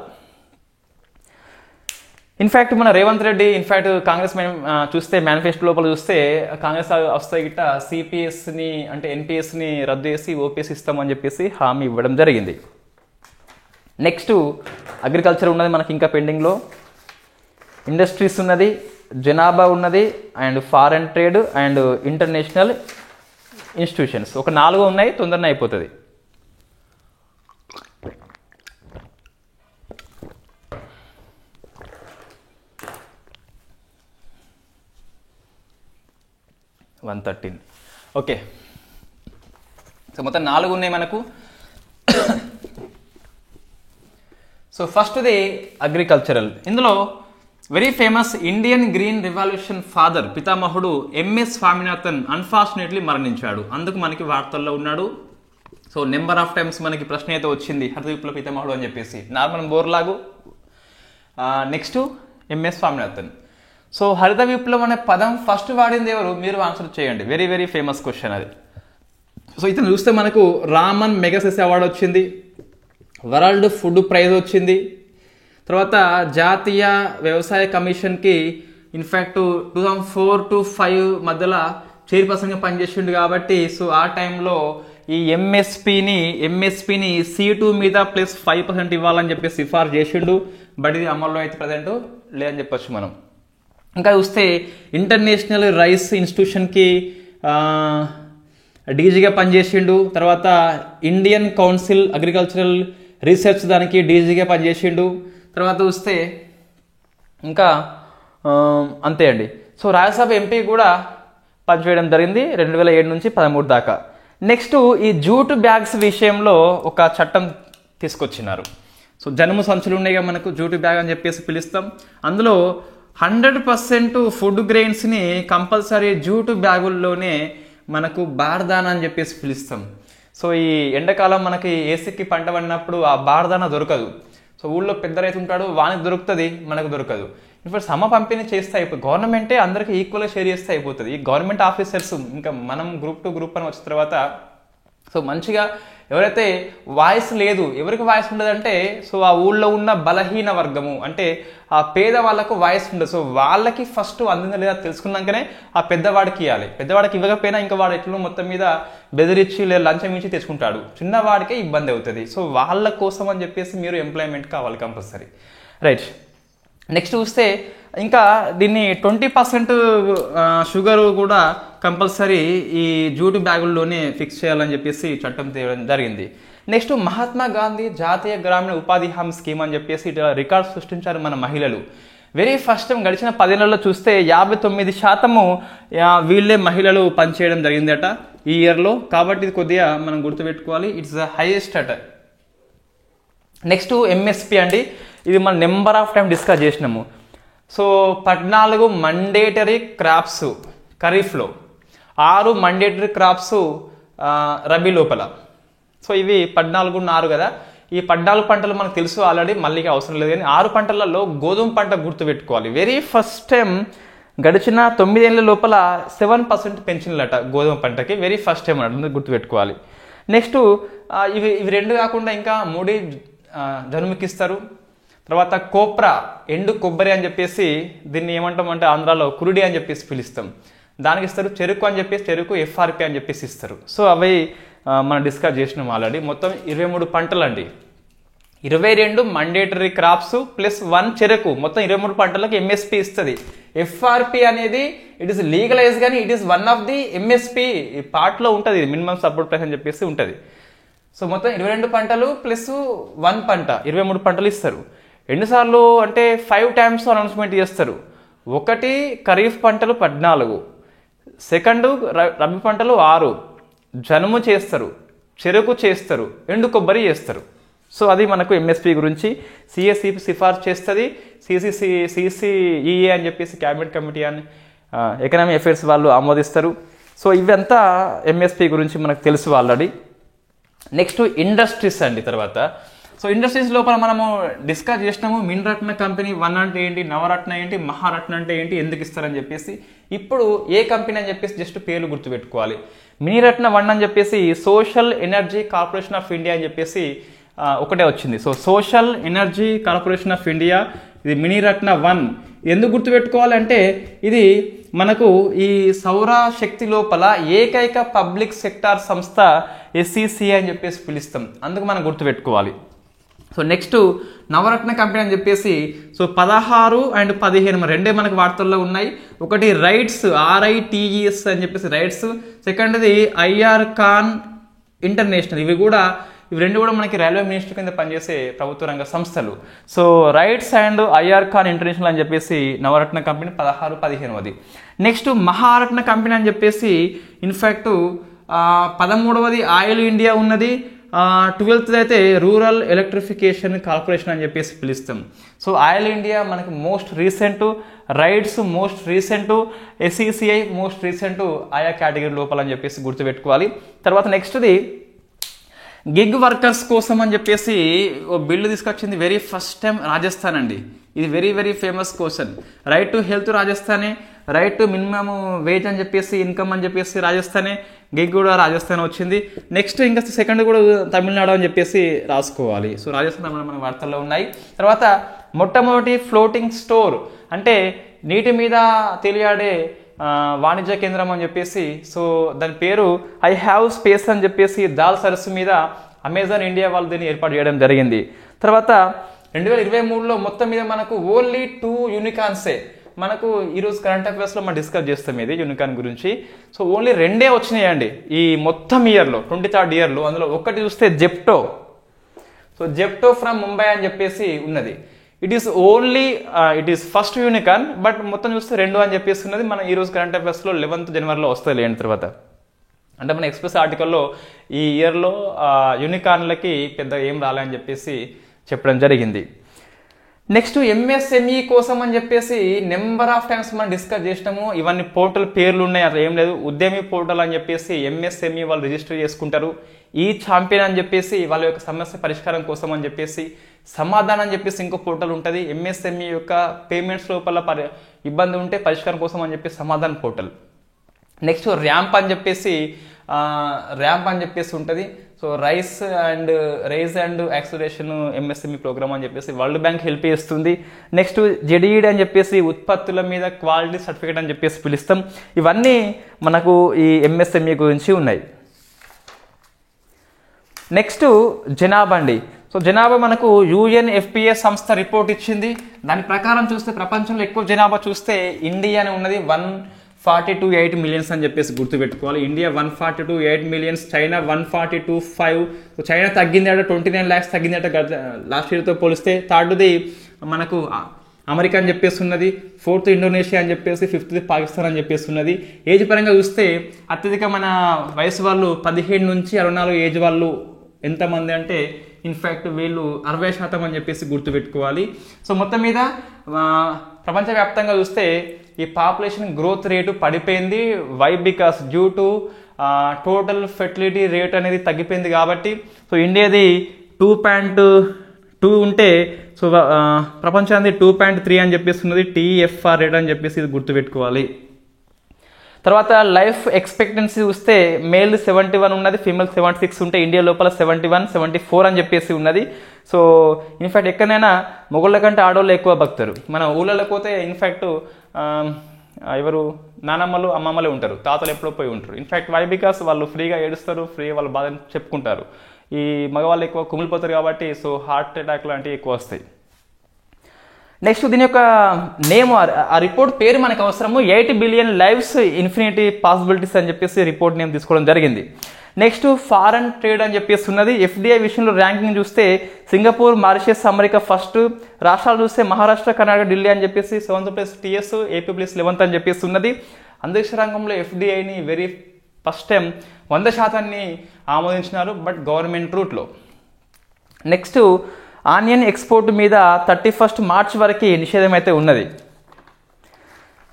ఇన్ఫ్యాక్ట్ మన రేవంత్ రెడ్డి కాంగ్రెస్ చూస్తే మేనిఫెస్టో లోపల చూస్తే కాంగ్రెస్ వస్తే గిట్ట సిపిఎస్ని అంటే ఎన్పిఎస్ని రద్దు చేసి ఓపీఎస్ ఇస్తామని చెప్పేసి హామీ ఇవ్వడం జరిగింది. నెక్స్ట్ అగ్రికల్చర్ ఉన్నది మనకి ఇంకా పెండింగ్లో. ఇండస్ట్రీస్ ఉన్నది, జనాభా ఉన్నది, and foreign trade and international institutions. ఒక 4 ఉన్నాయి, తొందరనే అయిపోతుంది. ఓకే, సో మొత్తం 4 ఉన్నాయి మనకు. సో ఫస్ట్ది అగ్రికల్చరల్. ఇందులో very famous Indian green revolution father పితామహుడు ఎంఎస్ స్వామినాథన్ అన్ఫార్చునేట్లీ మరణించాడు. అందుకు మనకి వార్తల్లో ఉన్నాడు. సో నెంబర్ ఆఫ్ టైమ్స్ మనకి ప్రశ్న అయితే వచ్చింది హరిత విప్లవ పితామహుడు అని చెప్పేసి. Norman Borlaug. Next MS Swaminathan. So హరిత విప్లవం అనే పదం ఫస్ట్ వాడింది ఎవరు? మీరు ఆన్సర్ చేయండి. వెరీ వెరీ ఫేమస్ క్వశ్చన్ అది. సో ఇతను చూస్తే మనకు రామన్ మెగాసెస్ అవార్డు వచ్చింది, వరల్డ్ ఫుడ్ ప్రైజ్ వచ్చింది, తర్వాత జాతీయ వ్యవసాయ కమిషన్కి ఇన్ఫ్యాక్ట్ 2004 to 2005 మధ్యలో చైర్పర్సన్గా పనిచేసిండు కాబట్టి సో ఆ టైంలో ఈ ఎంఎస్పిని C2 మీద +5% ఇవ్వాలని చెప్పి సిఫార్సు చేసిండు. బట్ ఇది అమల్లో అయితే ప్రజెంట్ లేదని చెప్పొచ్చు మనం. ఇంకా చూస్తే ఇంటర్నేషనల్ రైస్ ఇన్స్టిట్యూషన్కి డీజీగా పనిచేసిండు. తర్వాత ఇండియన్ కౌన్సిల్ అగ్రికల్చరల్ రీసెర్చ్ దానికి డీజీగా పనిచేసిండు. తర్వాత చూస్తే ఇంకా అంతే అండి. సో రాజ్యసభ ఎంపీ కూడా పనిచేయడం జరిగింది 2007 నుంచి 13 దాకా. నెక్స్ట్ ఈ జూట్ బ్యాగ్స్ విషయంలో ఒక చట్టం తీసుకొచ్చినారు. సో జనుము సంచులు ఉన్నాయి కదా మనకు, జూట్ బ్యాగ్ అని చెప్పేసి పిలుస్తాం. అందులో 100% ఫుడ్ గ్రెయిన్స్ని కంపల్సరీ జూట్ బ్యాగుల్లోనే మనకు బార్దానా అని చెప్పేసి పిలుస్తాం. సో ఈ ఎండాకాలం మనకి ఏసీకి పంట పడినప్పుడు ఆ బార్దానా దొరకదు. సో ఊళ్ళో పెద్ద రైతు ఉంటాడు, వానికి దొరుకుతుంది, మనకు దొరకదు. ఇప్పుడు పంపిణీ చేస్తే అయిపోతుంది. గవర్నమెంటే అందరికీ ఈక్వల్గా షేర్ చేస్తే అయిపోతుంది. ఈ గవర్నమెంట్ ఆఫీసర్స్ ఇంకా మనం గ్రూప్ 2 గ్రూప్ 1 వచ్చిన తర్వాత సో మంచిగా ఎవరైతే వాయిస్ లేదు, ఎవరికి వాయిస్ ఉండదంటే సో ఆ ఊళ్ళో ఉన్న బలహీన వర్గము అంటే ఆ పేద వాళ్ళకు వాయిస్ ఉండదు. సో వాళ్ళకి ఫస్ట్ అందిందా లేదా తెలుసుకున్నాకనే ఆ పెద్దవాడికి ఇవ్వాలి. పెద్దవాడికి ఇవ్వకపోయినా ఇంకా వాడు ఎట్లా మొత్తం మీద బెదిరించి లేదా లంచం ఇచ్చి తెచ్చుకుంటాడు, చిన్నవాడికే ఇబ్బంది అవుతుంది. సో వాళ్ళ కోసం అని చెప్పేసి మీరు ఎంప్లాయ్మెంట్ కావాలి కంపల్సరీ. రైట్, నెక్స్ట్ చూస్తే ఇంకా దీన్ని 20% షుగర్ కూడా కంపల్సరీ ఈ జూటు బ్యాగుల్లోనే ఫిక్స్ చేయాలని చెప్పేసి చట్టం తేవడం జరిగింది. నెక్స్ట్ మహాత్మా గాంధీ జాతీయ గ్రామీణ ఉపాధి హామీ స్కీమ్ అని చెప్పేసి రికార్డు సృష్టించారు మన మహిళలు. వెరీ ఫస్ట్ టైం గడిచిన 10 నెలల్లో చూస్తే 59% వీళ్ళే మహిళలు పనిచేయడం జరిగిందట ఈ ఇయర్లో. కాబట్టి ఇది కొద్దిగా మనం గుర్తుపెట్టుకోవాలి, ఇట్స్ ద హైయెస్ట్ అట. నెక్స్ట్ ఎంఎస్పి అండి, ఇది మనం నెంబర్ ఆఫ్ టైం డిస్కస్ చేసినాము. సో 14 మండేటరీ క్రాప్స్ ఖరీఫ్లో, 6 మండేటరీ క్రాప్స్ రబీ లోపల. సో ఇవి 14 ఉన్న 6 కదా. ఈ 14 పంటలు మనకు తెలుసు ఆల్రెడీ, మళ్ళీ అవసరం లేదు. కానీ 6 పంటలలో గోధుమ పంట గుర్తుపెట్టుకోవాలి. వెరీ ఫస్ట్ టైం గడిచిన 9 ఏళ్ళ లోపల 7% పెంచినలట గోధుమ పంటకి, వెరీ ఫస్ట్ టైం అన్నట్టు గుర్తుపెట్టుకోవాలి. నెక్స్ట్ ఇవి 2 కాకుండా ఇంకా 3 జనుముకిస్తారు. తర్వాత కోప్రా ఎండు కొబ్బరి అని చెప్పేసి దీన్ని ఏమంటాం అంటే ఆంధ్రాలో కురుడి అని చెప్పేసి పిలుస్తాం, దానికి ఇస్తారు. చెరుకు అని చెప్పేసి చెరుకు FRP అని చెప్పేసి ఇస్తారు. సో అవి మనం డిస్కస్ చేసినాం ఆల్రెడీ. మొత్తం 23 పంటలు అండి, 22 మండేటరీ క్రాప్స్ ప్లస్ 1 చెరుకు, మొత్తం 23 పంటలకు MSP ఇస్తుంది. FRP అనేది ఇట్ ఈస్ లీగలైజ్ కానీ it is one of the MSP పార్ట్లో ఉంటుంది, మినిమం సపోర్ట్ ప్రైస్ అని చెప్పేసి ఉంటుంది. సో మొత్తం 22 పంటలు ప్లస్ 1 పంట 23 పంటలు ఇస్తారు. ఎన్నిసార్లు అంటే 5 టైమ్స్ అనౌన్స్మెంట్ చేస్తారు. ఒకటి ఖరీఫ్ పంటలు 14, సెకండ్ రబీ పంటలు 6, జనుము చేస్తారు, చెరుకు చేస్తారు, ఎండు కొబ్బరి చేస్తారు. సో అది మనకు MSP గురించి CSE సిఫార్సు చేస్తుంది. CCEA అని చెప్పేసి క్యాబినెట్ కమిటీ అని ఎకనామిక్ అఫైర్స్ వాళ్ళు ఆమోదిస్తారు. సో ఇవంతా MSP గురించి మనకు తెలుసు ఆల్రెడీ. నెక్స్ట్ ఇండస్ట్రీస్ అండి. తర్వాత సో ఇండస్ట్రీస్ లోపల మనము డిస్కస్ చేసినాము మిన్రత్న కంపెనీ 1 అంటే ఏంటి, నవరత్న ఏంటి, మహారత్న అంటే ఏంటి, ఎందుకు ఇస్తారని చెప్పేసి. ఇప్పుడు ఏ కంపెనీ అని చెప్పేసి జస్ట్ పేర్లు గుర్తుపెట్టుకోవాలి. మినీరత్న 1 అని చెప్పేసి social energy corporation of India అని చెప్పేసి ఒకటే వచ్చింది. So social energy corporation of India, ఇది మినీరత్న 1. ఎందుకు గుర్తుపెట్టుకోవాలంటే ఇది మనకు ఈ సౌర శక్తి లోపల ఏకైక పబ్లిక్ సెక్టార్ సంస్థ SECI అని చెప్పేసి పిలుస్తాం, అందుకు మనం గుర్తుపెట్టుకోవాలి. సో నెక్స్ట్ నవరత్న కంపెనీ అని చెప్పేసి సో 16 and 15 రెండే మనకు వార్తల్లో ఉన్నాయి. ఒకటి రైట్స్ RITES అని చెప్పేసి రైట్స్, సెకండ్ది IR ఖాన్ ఇంటర్నేషనల్. ఇవి రెండు కూడా మనకి రైల్వే మినిస్టర్ కింద పనిచేసే ప్రభుత్వ రంగ సంస్థలు. So rights and IR Khan international అని చెప్పేసి నవరత్న కంపెనీ 16, 15. నెక్స్ట్ మహారత్న కంపెనీ అని చెప్పేసి ఇన్ఫ్యాక్ట్ 13వది ఆయిల్ ఇండియా ఉన్నది, 12th అయితే రూరల్ ఎలక్ట్రిఫికేషన్ కార్పొరేషన్ అని చెప్పేసి పిలుస్తాం. సో ఆయిల్ ఇండియా మనకి most recent, rights most recent, SECI most recent ఆయా కేటగిరీ లోపల అని చెప్పేసి గుర్తుపెట్టుకోవాలి. తర్వాత నెక్స్ట్ది గిగ్ వర్కర్స్ కోసం అని చెప్పేసి ఓ బిల్లు తీసుకొచ్చింది వెరీ ఫస్ట్ టైం రాజస్థాన్ అండి. ఇది very very famous question. Right to health రాజస్థానే, రైట్ టు మినిమమ్ వేజ్ అని చెప్పేసి ఇన్కమ్ అని చెప్పేసి రాజస్థానే, గిగ్ కూడా రాజస్థాన్ వచ్చింది. నెక్స్ట్ ఇంకా సెకండ్ కూడా తమిళనాడు అని చెప్పేసి రాసుకోవాలి. సో రాజస్థాన్ మన వార్తల్లో ఉన్నాయి. తర్వాత మొట్టమొదటి ఫ్లోటింగ్ స్టోర్ అంటే నీటి మీద తేలియాడే వాణిజ్య కేంద్రం అని చెప్పేసి, సో దాని పేరు ఐ హ్యావ్ స్పేస్ అని చెప్పేసి దాల్ సరస్సు మీద అమెజాన్ ఇండియా వాళ్ళు దీన్ని ఏర్పాటు చేయడం జరిగింది. తర్వాత 2023లో మొత్తం మీద మనకు ఓన్లీ 2 యూనికార్న్సే మనకు ఈరోజు కరెంట్ అఫైర్స్లో మనం డిస్కస్ చేస్తాం ఇది యూనికార్న్ గురించి. సో ఓన్లీ 2 వచ్చినాయండి ఈ మొత్తం ఇయర్లో, 23rd ఇయర్లో. అందులో ఒకటి చూస్తే Zepto. So Zepto from Mumbai అని చెప్పేసి ఉన్నది. It is first unicorn, but మొత్తం చూస్తే 2 అని చెప్పేసి ఉన్నది. మన ఈరోజు కరెంట్ అఫైర్స్లో 11th జనవరిలో వస్తుంది లేని తర్వాత. అంటే మన ఎక్స్ప్రెస్ ఆర్టికల్లో ఈ ఇయర్లో యూనికార్న్లకి పెద్ద ఏం రాలేని చెప్పేసి చెప్పడం జరిగింది. నెక్స్ట్ ఎంఎస్ఎంఈ కోసం అని చెప్పేసి నెంబర్ ఆఫ్ టైమ్స్ మనం డిస్కస్ చేసినాము. ఇవన్నీ పోర్టల్ పేర్లు ఉన్నాయి, అట్లా ఏం లేదు. ఉద్యమి పోర్టల్ అని చెప్పేసి ఎంఎస్ఎంఈ వాళ్ళు రిజిస్టర్ చేసుకుంటారు. ఈ ఛాంపియన్ అని చెప్పేసి వాళ్ళ యొక్క సమస్య పరిష్కారం కోసం అని చెప్పేసి సమాధానం అని చెప్పేసి ఇంకో పోర్టల్ ఉంటుంది. ఎంఎస్ఎంఈ యొక్క పేమెంట్స్ లోపల ఇబ్బంది ఉంటే పరిష్కారం కోసం అని చెప్పేసి సమాధానం పోర్టల్. నెక్స్ట్ ర్యాంప్ అని చెప్పేసి ఉంటుంది. So raise and acceleration MSME programme అని చెప్పేసి వరల్డ్ బ్యాంక్ హెల్ప్ చేస్తుంది. నెక్స్ట్ జెడిఈడి అని చెప్పేసి ఉత్పత్తుల మీద క్వాలిటీ సర్టిఫికేట్ అని చెప్పేసి పిలుస్తాం. ఇవన్నీ మనకు ఈ ఎంఎస్ఎంఈ గురించి ఉన్నాయి. నెక్స్ట్ జనాభా అండి. సో జనాభా మనకు యుఎన్ఎఫ్పిఏ సంస్థ రిపోర్ట్ ఇచ్చింది. దాని ప్రకారం చూస్తే ప్రపంచంలో ఎక్కువ జనాభా చూస్తే ఇండియా అని ఉన్నది. 142.8 మిలియన్స్ అని చెప్పేసి గుర్తుపెట్టుకోవాలి. India 142.8 millions, China 142.5. So China తగ్గింది అట, 29 lakhs తగ్గింది అట లాస్ట్ ఇయర్తో పోలిస్తే. థర్డ్ది మనకు అమెరికా అని చెప్పేసి ఉన్నది. 4th ఇండోనేషియా అని చెప్పేసి, 5th పాకిస్తాన్ అని చెప్పేసి ఉన్నది. ఏజ్ పరంగా చూస్తే అత్యధిక మన వయసు వాళ్ళు 17 నుంచి 64 ఏజ్ వాళ్ళు ఎంతమంది అంటే ఇన్ఫ్యాక్ట్ వీళ్ళు 60% అని చెప్పేసి గుర్తుపెట్టుకోవాలి. సో మొత్తం మీద ప్రపంచవ్యాప్తంగా చూస్తే ఈ పాపులేషన్ గ్రోత్ రేటు పడిపోయింది. Why? Because due to total fertility rate అనేది తగ్గిపోయింది కాబట్టి. సో ఇండియాది 2.2 ఉంటే సో ప్రపంచానికి 2.3 అని చెప్పేసి ఉన్నది. టీఎఫ్ఆర్ రేట్ అని చెప్పేసి ఇది గుర్తుపెట్టుకోవాలి. తర్వాత లైఫ్ ఎక్స్పెక్టెన్సీ చూస్తే మేల్ 71 ఉన్నది, ఫీమేల్ 76 ఉంటే ఇండియా లోపల 71, 74 అని చెప్పేసి ఉన్నది. సో ఇన్ఫ్యాక్ట్ ఎక్కడైనా మొగోళ్ళ కంటే ఆడవాళ్ళు ఎక్కువ బతుకుతారు. మన ఊళ్ళలోకి పోతే ఇన్ఫ్యాక్ట్ ఎవరు నానమ్మలు అమ్మమ్మలే ఉంటారు, తాతలు ఎప్పుడో పోయి ఉంటారు. In fact why? బికాస్ వాళ్ళు ఫ్రీగా ఏడుస్తారు, ఫ్రీగా వాళ్ళ బాధను చెప్పుకుంటారు. ఈ మగవాళ్ళు ఎక్కువ కుమిలిపోతారు కాబట్టి సో హార్ట్ అటాక్ లాంటివి ఎక్కువ వస్తాయి. నెక్స్ట్ దీని యొక్క నేమ్, ఆ రిపోర్ట్ పేరు మనకు అవసరము. 8 బిలియన్ లైవ్స్ ఇన్ఫినిటీ పాసిబిలిటీస్ అని చెప్పేసి రిపోర్ట్ నేమ్ తీసుకోవడం జరిగింది. నెక్స్ట్ ఫారెన్ ట్రేడ్ అని చెప్పేసి ఉన్నది. ఎఫ్డిఐ విషయంలో ర్యాంకింగ్ చూస్తే సింగపూర్, మారిషస్, అమెరికా ఫస్ట్. రాష్ట్రాలు చూస్తే మహారాష్ట్ర, కర్ణాటక, ఢిల్లీ అని చెప్పేసి 7th place TS, AP place 11th అని చెప్పేసి ఉన్నది. అంతరిక్ష రంగంలో ఎఫ్డిఐని వెరీ ఫస్ట్ టైం 100% ఆమోదించినారు, బట్ గవర్నమెంట్ రూట్లో. నెక్స్ట్ ఆనియన్ ఎక్స్పోర్ట్ మీద 31st మార్చ్ వరకు నిషేధం అయితే ఉన్నది.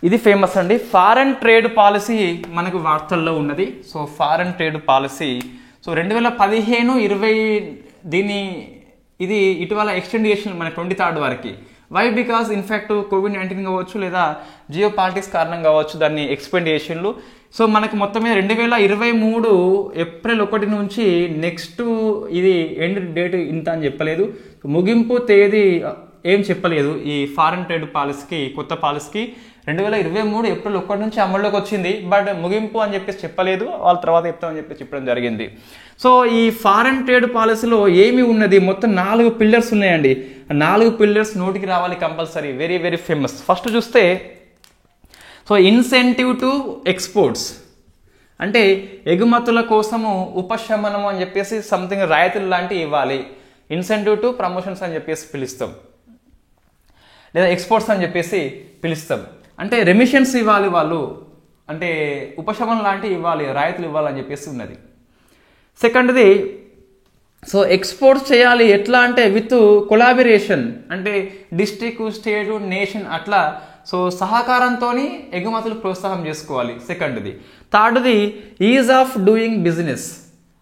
ఇది ఫేమస్ అండి. ఫారెన్ ట్రేడ్ పాలసీ మనకు వార్తల్లో ఉన్నది. So foreign trade policy so 2015-20 ఇది ఇటీవల ఎక్స్టెండ్ చేసిన మన 23rd వరకు. వై? బికాస్ ఇన్ఫ్యాక్ట్ కోవిడ్-19 కావచ్చు లేదా జియో పాలిటిక్స్ కారణం కావచ్చు దాన్ని ఎక్స్పెండ్ చేసిండ్రు. సో మనకు మొత్తం మీద 2023 ఏప్రిల్ 1 నుంచి నెక్స్ట్ ఇది ఎండ్ డేట్ ఇంత అని చెప్పలేదు, ముగింపు తేదీ ఏం చెప్పలేదు. ఈ ఫారెన్ ట్రేడ్ పాలసీకి, కొత్త పాలసీకి 2023 ఏప్రిల్ 1 నుంచి అమల్లోకి వచ్చింది, బట్ ముగింపు అని చెప్పేసి చెప్పలేదు. వాళ్ళ తర్వాత చెప్తామని చెప్పి చెప్పడం జరిగింది. సో ఈ ఫారెన్ ట్రేడ్ పాలసీలో ఏమి ఉన్నది? మొత్తం 4 పిల్లర్స్ ఉన్నాయండి. 4 పిల్లర్స్ నోటికి రావాలి compulsory, very very famous. First చూస్తే సో ఇన్సెంటివ్ టు ఎక్స్పోర్ట్స్ అంటే ఎగుమతుల కోసము ఉపశమనం అని చెప్పేసి సంథింగ్ రాయితీలు లాంటివి ఇవ్వాలి. ఇన్సెంటివ్ టు ప్రమోషన్స్ అని చెప్పేసి పిలుస్తాం, లేదా ఎక్స్పోర్ట్స్ అని చెప్పేసి పిలుస్తాం. అంటే రెమిషన్స్ ఇవ్వాలి వాళ్ళు, అంటే ఉపశమనం లాంటివి ఇవ్వాలి, రాయితీలు ఇవ్వాలని చెప్పేసి ఉన్నది. సెకండ్ది సో ఎక్స్పోర్ట్స్ చేయాలి ఎట్లా అంటే విత్ కొలాబరేషన్, అంటే డిస్ట్రిక్ట్, స్టేట్, నేషన్ అట్లా సో సహకారంతో ఎగుమతులు ప్రోత్సాహం చేసుకోవాలి. సెకండ్ది. థర్డ్ది ఈజ్ ఆఫ్ డూయింగ్ బిజినెస్,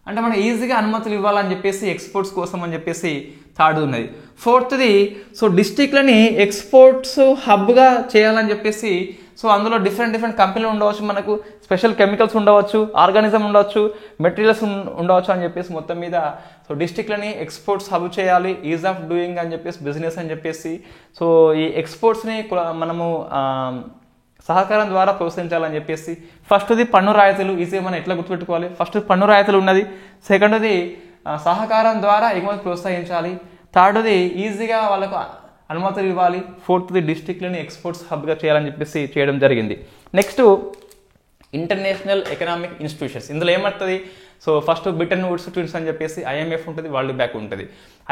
అంటే మనం ఈజీగా అనుమతులు ఇవ్వాలని చెప్పేసి ఎక్స్పోర్ట్స్ కోసం అని చెప్పేసి థర్డ్ ఉన్నది. ఫోర్త్ది సో డిస్ట్రిక్ట్లని ఎక్స్పోర్ట్స్ హబ్గా చేయాలని చెప్పేసి సో అందులో డిఫరెంట్ కంపెనీలు ఉండవచ్చు, మనకు స్పెషల్ కెమికల్స్ ఉండవచ్చు, ఆర్గానిజం ఉండవచ్చు, మెటీరియల్స్ ఉండవచ్చు అని చెప్పేసి మొత్తం మీద సో డిస్ట్రిక్ట్లని ఎక్స్పోర్ట్స్ హబ్ చేయాలి, ఈజ్ ఆఫ్ డూయింగ్ అని చెప్పేసి బిజినెస్ అని చెప్పేసి. సో ఈ ఎక్స్పోర్ట్స్ని మనము సహకారం ద్వారా ప్రోత్సహించాలని చెప్పేసి. ఫస్ట్ది పన్ను రాయితీలు, ఈజీగా మనం ఎట్లా గుర్తుపెట్టుకోవాలి. ఫస్ట్ పన్ను రాయితీలు ఉన్నది. సెకండ్ది సహకారం ద్వారా ఎగుమతి ప్రోత్సహించాలి. థర్డ్ది ఈజీగా వాళ్ళకు అనుమతులు ఇవ్వాలి. ఫోర్త్ది డిస్ట్రిక్ట్లని ఎక్స్పోర్ట్స్ హబ్గా చేయాలని చెప్పేసి చేయడం జరిగింది. Next international economic institutions. ఇందులో ఏమవుతుంది, so first Britain Woods twins అని చెప్పేసి ఐఎంఎఫ్ ఉంటుంది, వరల్డ్ బ్యాంక్ ఉంటుంది.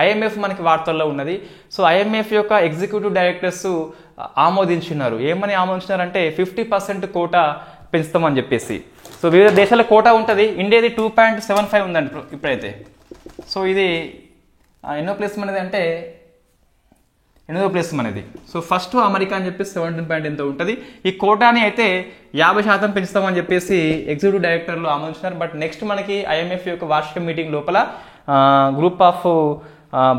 ఐఎంఎఫ్ మనకి వార్తల్లో ఉన్నది. సో ఐఎంఎఫ్ యొక్క ఎగ్జిక్యూటివ్ డైరెక్టర్స్ ఆమోదించినారు. ఏమని ఆమోదించినారంటే 50% కోటా పెంచుతామని చెప్పేసి. సో వివిధ దేశాల కోటా ఉంటుంది. ఇండియాది 2.75 ఉందండి ఇప్పుడైతే. సో ఇది ఎన్నో ప్లేస్ మనది అంటే 8వ ప్లేస్ మనది. సో ఫస్ట్ అమెరికా అని చెప్పేసి 17 ఎంత ఉంటుంది. ఈ కోటాని అయితే 50% పెంచుతామని చెప్పేసి ఎగ్జిక్యూటివ్ డైరెక్టర్లు ఆమోదించినారు. బట్ నెక్స్ట్ మనకి ఐఎంఎఫ్ యొక్క వార్షిక మీటింగ్ లోపల group of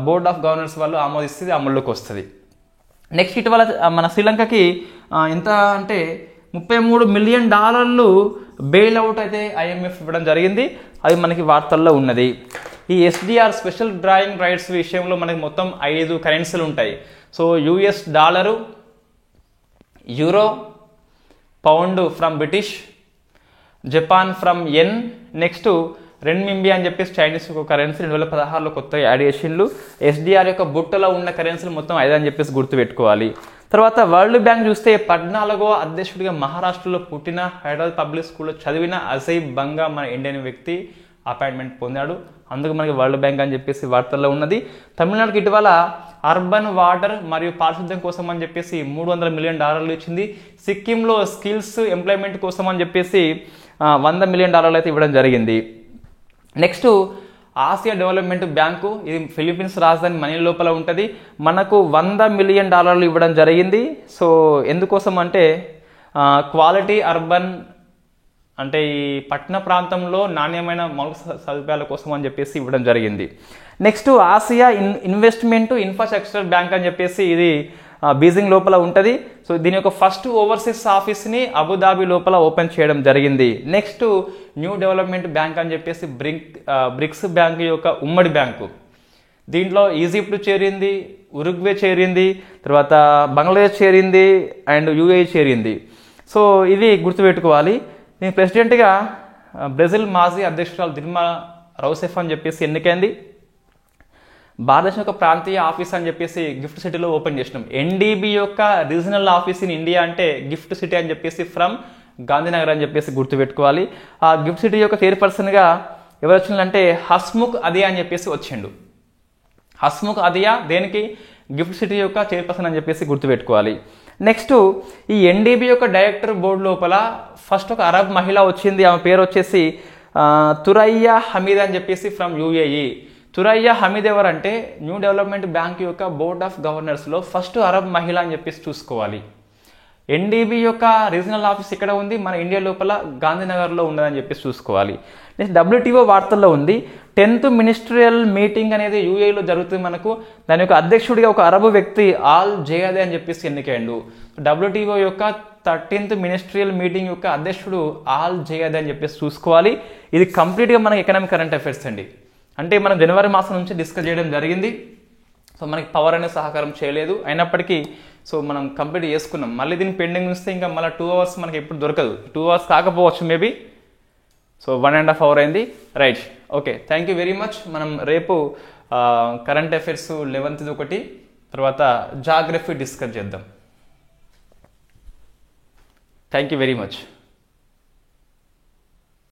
board of governors వాళ్ళు ఆమోదిస్తే అమల్లోకి వస్తుంది. నెక్స్ట్ ఇటీవల మన శ్రీలంకకి ఎంత అంటే $33 మిలియన్ బెయిల్ అవుట్ అయితే ఐఎంఎఫ్ ఇవ్వడం జరిగింది. అది మనకి వార్తల్లో ఉన్నది. ఈ ఎస్డిఆర్ స్పెషల్ డ్రాయింగ్ రైట్స్ విషయంలో మనకి మొత్తం 5 కరెన్సీలు ఉంటాయి. So US dollar, euro, pound from British, Japan from yen, next renminbi అని చెప్పేసి చైనీస్ ఒక కరెన్సీ 2016లో కొత్తగా యాడ్ చేసిండ్రు. ఎస్డిఆర్ యొక్క బుట్టలో ఉన్న కరెన్సీలు మొత్తం 5 అని చెప్పేసి గుర్తుపెట్టుకోవాలి. తర్వాత వరల్డ్ బ్యాంక్ చూస్తే 14వ అధ్యక్షుడిగా మహారాష్ట్రలో పుట్టిన, హైదరాబాద్ పబ్లిక్ స్కూల్లో చదివిన అజయ్ బంగా మన ఇండియన్ వ్యక్తి అపాయింట్మెంట్ పొందాడు. అందుకు మనకి వరల్డ్ బ్యాంక్ అని చెప్పేసి వార్తల్లో ఉన్నది. తమిళనాడుకి ఇటీవల అర్బన్ వాటర్ మరియు పారిశుద్ధ్యం కోసం అని చెప్పేసి $300 మిలియన్ ఇచ్చింది. సిక్కింలో స్కిల్స్ ఎంప్లాయ్మెంట్ కోసం అని చెప్పేసి $100 మిలియన్ అయితే ఇవ్వడం జరిగింది. నెక్స్ట్ ఆసియా డెవలప్మెంట్ బ్యాంకు, ఇది ఫిలిప్పీన్స్ రాజధాని మనీల లోపల ఉంటుంది. మనకు $100 మిలియన్ ఇవ్వడం జరిగింది. సో ఎందుకోసం అంటే క్వాలిటీ అర్బన్ అంటే ఈ పట్టణ ప్రాంతంలో నాణ్యమైన మౌలిక సదుపాయాల కోసం అని చెప్పేసి ఇవ్వడం జరిగింది. Next Asia investment infrastructure bank అని చెప్పేసి ఇది బీజింగ్ లోపల ఉంటుంది. సో దీని యొక్క ఫస్ట్ ఓవర్సీస్ ఆఫీస్ని అబుదాబి లోపల ఓపెన్ చేయడం జరిగింది. నెక్స్ట్ న్యూ డెవలప్మెంట్ బ్యాంక్ అని చెప్పేసి బ్రిక్స్ బ్యాంక్ యొక్క ఉమ్మడి బ్యాంకు. దీంట్లో ఈజిప్ట్ చేరింది, ఉరుగ్వే చేరింది, తర్వాత బంగ్లాదేశ్ చేరింది అండ్ యూఏఈ చేరింది. సో ఇది గుర్తుపెట్టుకోవాలి. దీని ప్రెసిడెంట్గా బ్రెజిల్ మాజీ అధ్యక్షురాలు దిల్మా రౌసెఫ్ అని చెప్పేసి ఎన్నికైంది. భారతదేశం యొక్క ప్రాంతీయ ఆఫీస్ అని చెప్పేసి గిఫ్ట్ సిటీలో ఓపెన్ చేసినాం. ఎన్డీబీ యొక్క రీజనల్ ఆఫీస్ ఇన్ ఇండియా అంటే గిఫ్ట్ సిటీ అని చెప్పేసి ఫ్రమ్ గాంధీనగర్ అని చెప్పేసి గుర్తుపెట్టుకోవాలి. ఆ గిఫ్ట్ సిటీ యొక్క చైర్పర్సన్గా ఎవరు వచ్చిందంటే హస్ముఖ్ అదియా అని చెప్పేసి వచ్చిండు. హస్ముఖ్ అదియా దేనికి గిఫ్ట్ సిటీ యొక్క చైర్పర్సన్ అని చెప్పేసి గుర్తుపెట్టుకోవాలి. నెక్స్ట్ ఈ ఎన్డీబీ యొక్క డైరెక్టర్ బోర్డు లోపల ఫస్ట్ ఒక అరబ్ మహిళ వచ్చింది. ఆమె పేరు వచ్చేసి తురయ్యా హమీద్ అని చెప్పేసి ఫ్రమ్ యూఏఈ. తురయ్యా హమీద్ ఎవరంటే న్యూ డెవలప్మెంట్ బ్యాంక్ యొక్క బోర్డ్ ఆఫ్ గవర్నర్స్లో ఫస్ట్ అరబ్ మహిళ అని చెప్పేసి చూసుకోవాలి. ఎన్డీబీ యొక్క రీజనల్ ఆఫీస్ ఇక్కడ ఉంది, మన ఇండియా లోపల గాంధీనగర్లో ఉన్నదని చెప్పేసి చూసుకోవాలి. నెక్స్ట్ డబ్ల్యూటీఓ వార్తల్లో ఉంది. 10th మినిస్ట్రియల్ మీటింగ్ అనేది యూఏఈలో జరుగుతుంది మనకు. దాని యొక్క అధ్యక్షుడిగా ఒక అరబు వ్యక్తి ఆల్ జయాదే అని చెప్పేసి ఎన్నికైండు. డబ్ల్యూటీఓ యొక్క 13th మినిస్ట్రియల్ మీటింగ్ యొక్క అధ్యక్షుడు ఆల్ జయాదే అని చెప్పేసి చూసుకోవాలి. ఇది కంప్లీట్గా మనకి ఎకనామిక్ కరెంట్ అఫైర్స్ అండి. అంటే మనం జనవరి మాసం నుంచి డిస్కస్ చేయడం జరిగింది. సో మనకి పవర్ అనేది సహకారం చేయలేదు, అయినప్పటికీ సో మనం కంప్లీట్ చేసుకున్నాం. మళ్ళీ దీన్ని పెండింగ్ ఉంచితే ఇంకా మళ్ళీ 2 అవర్స్ మనకి ఎప్పుడు దొరకదు. 2 అవర్స్ కాకపోవచ్చు మేబీ. సో 1.5 అవర్ అయింది. Right, okay, thank you very much. మనం రేపు కరెంట్ అఫైర్స్ 11th ఒకటి, తర్వాత జాగ్రఫీ డిస్కస్ చేద్దాం. Thank you very much.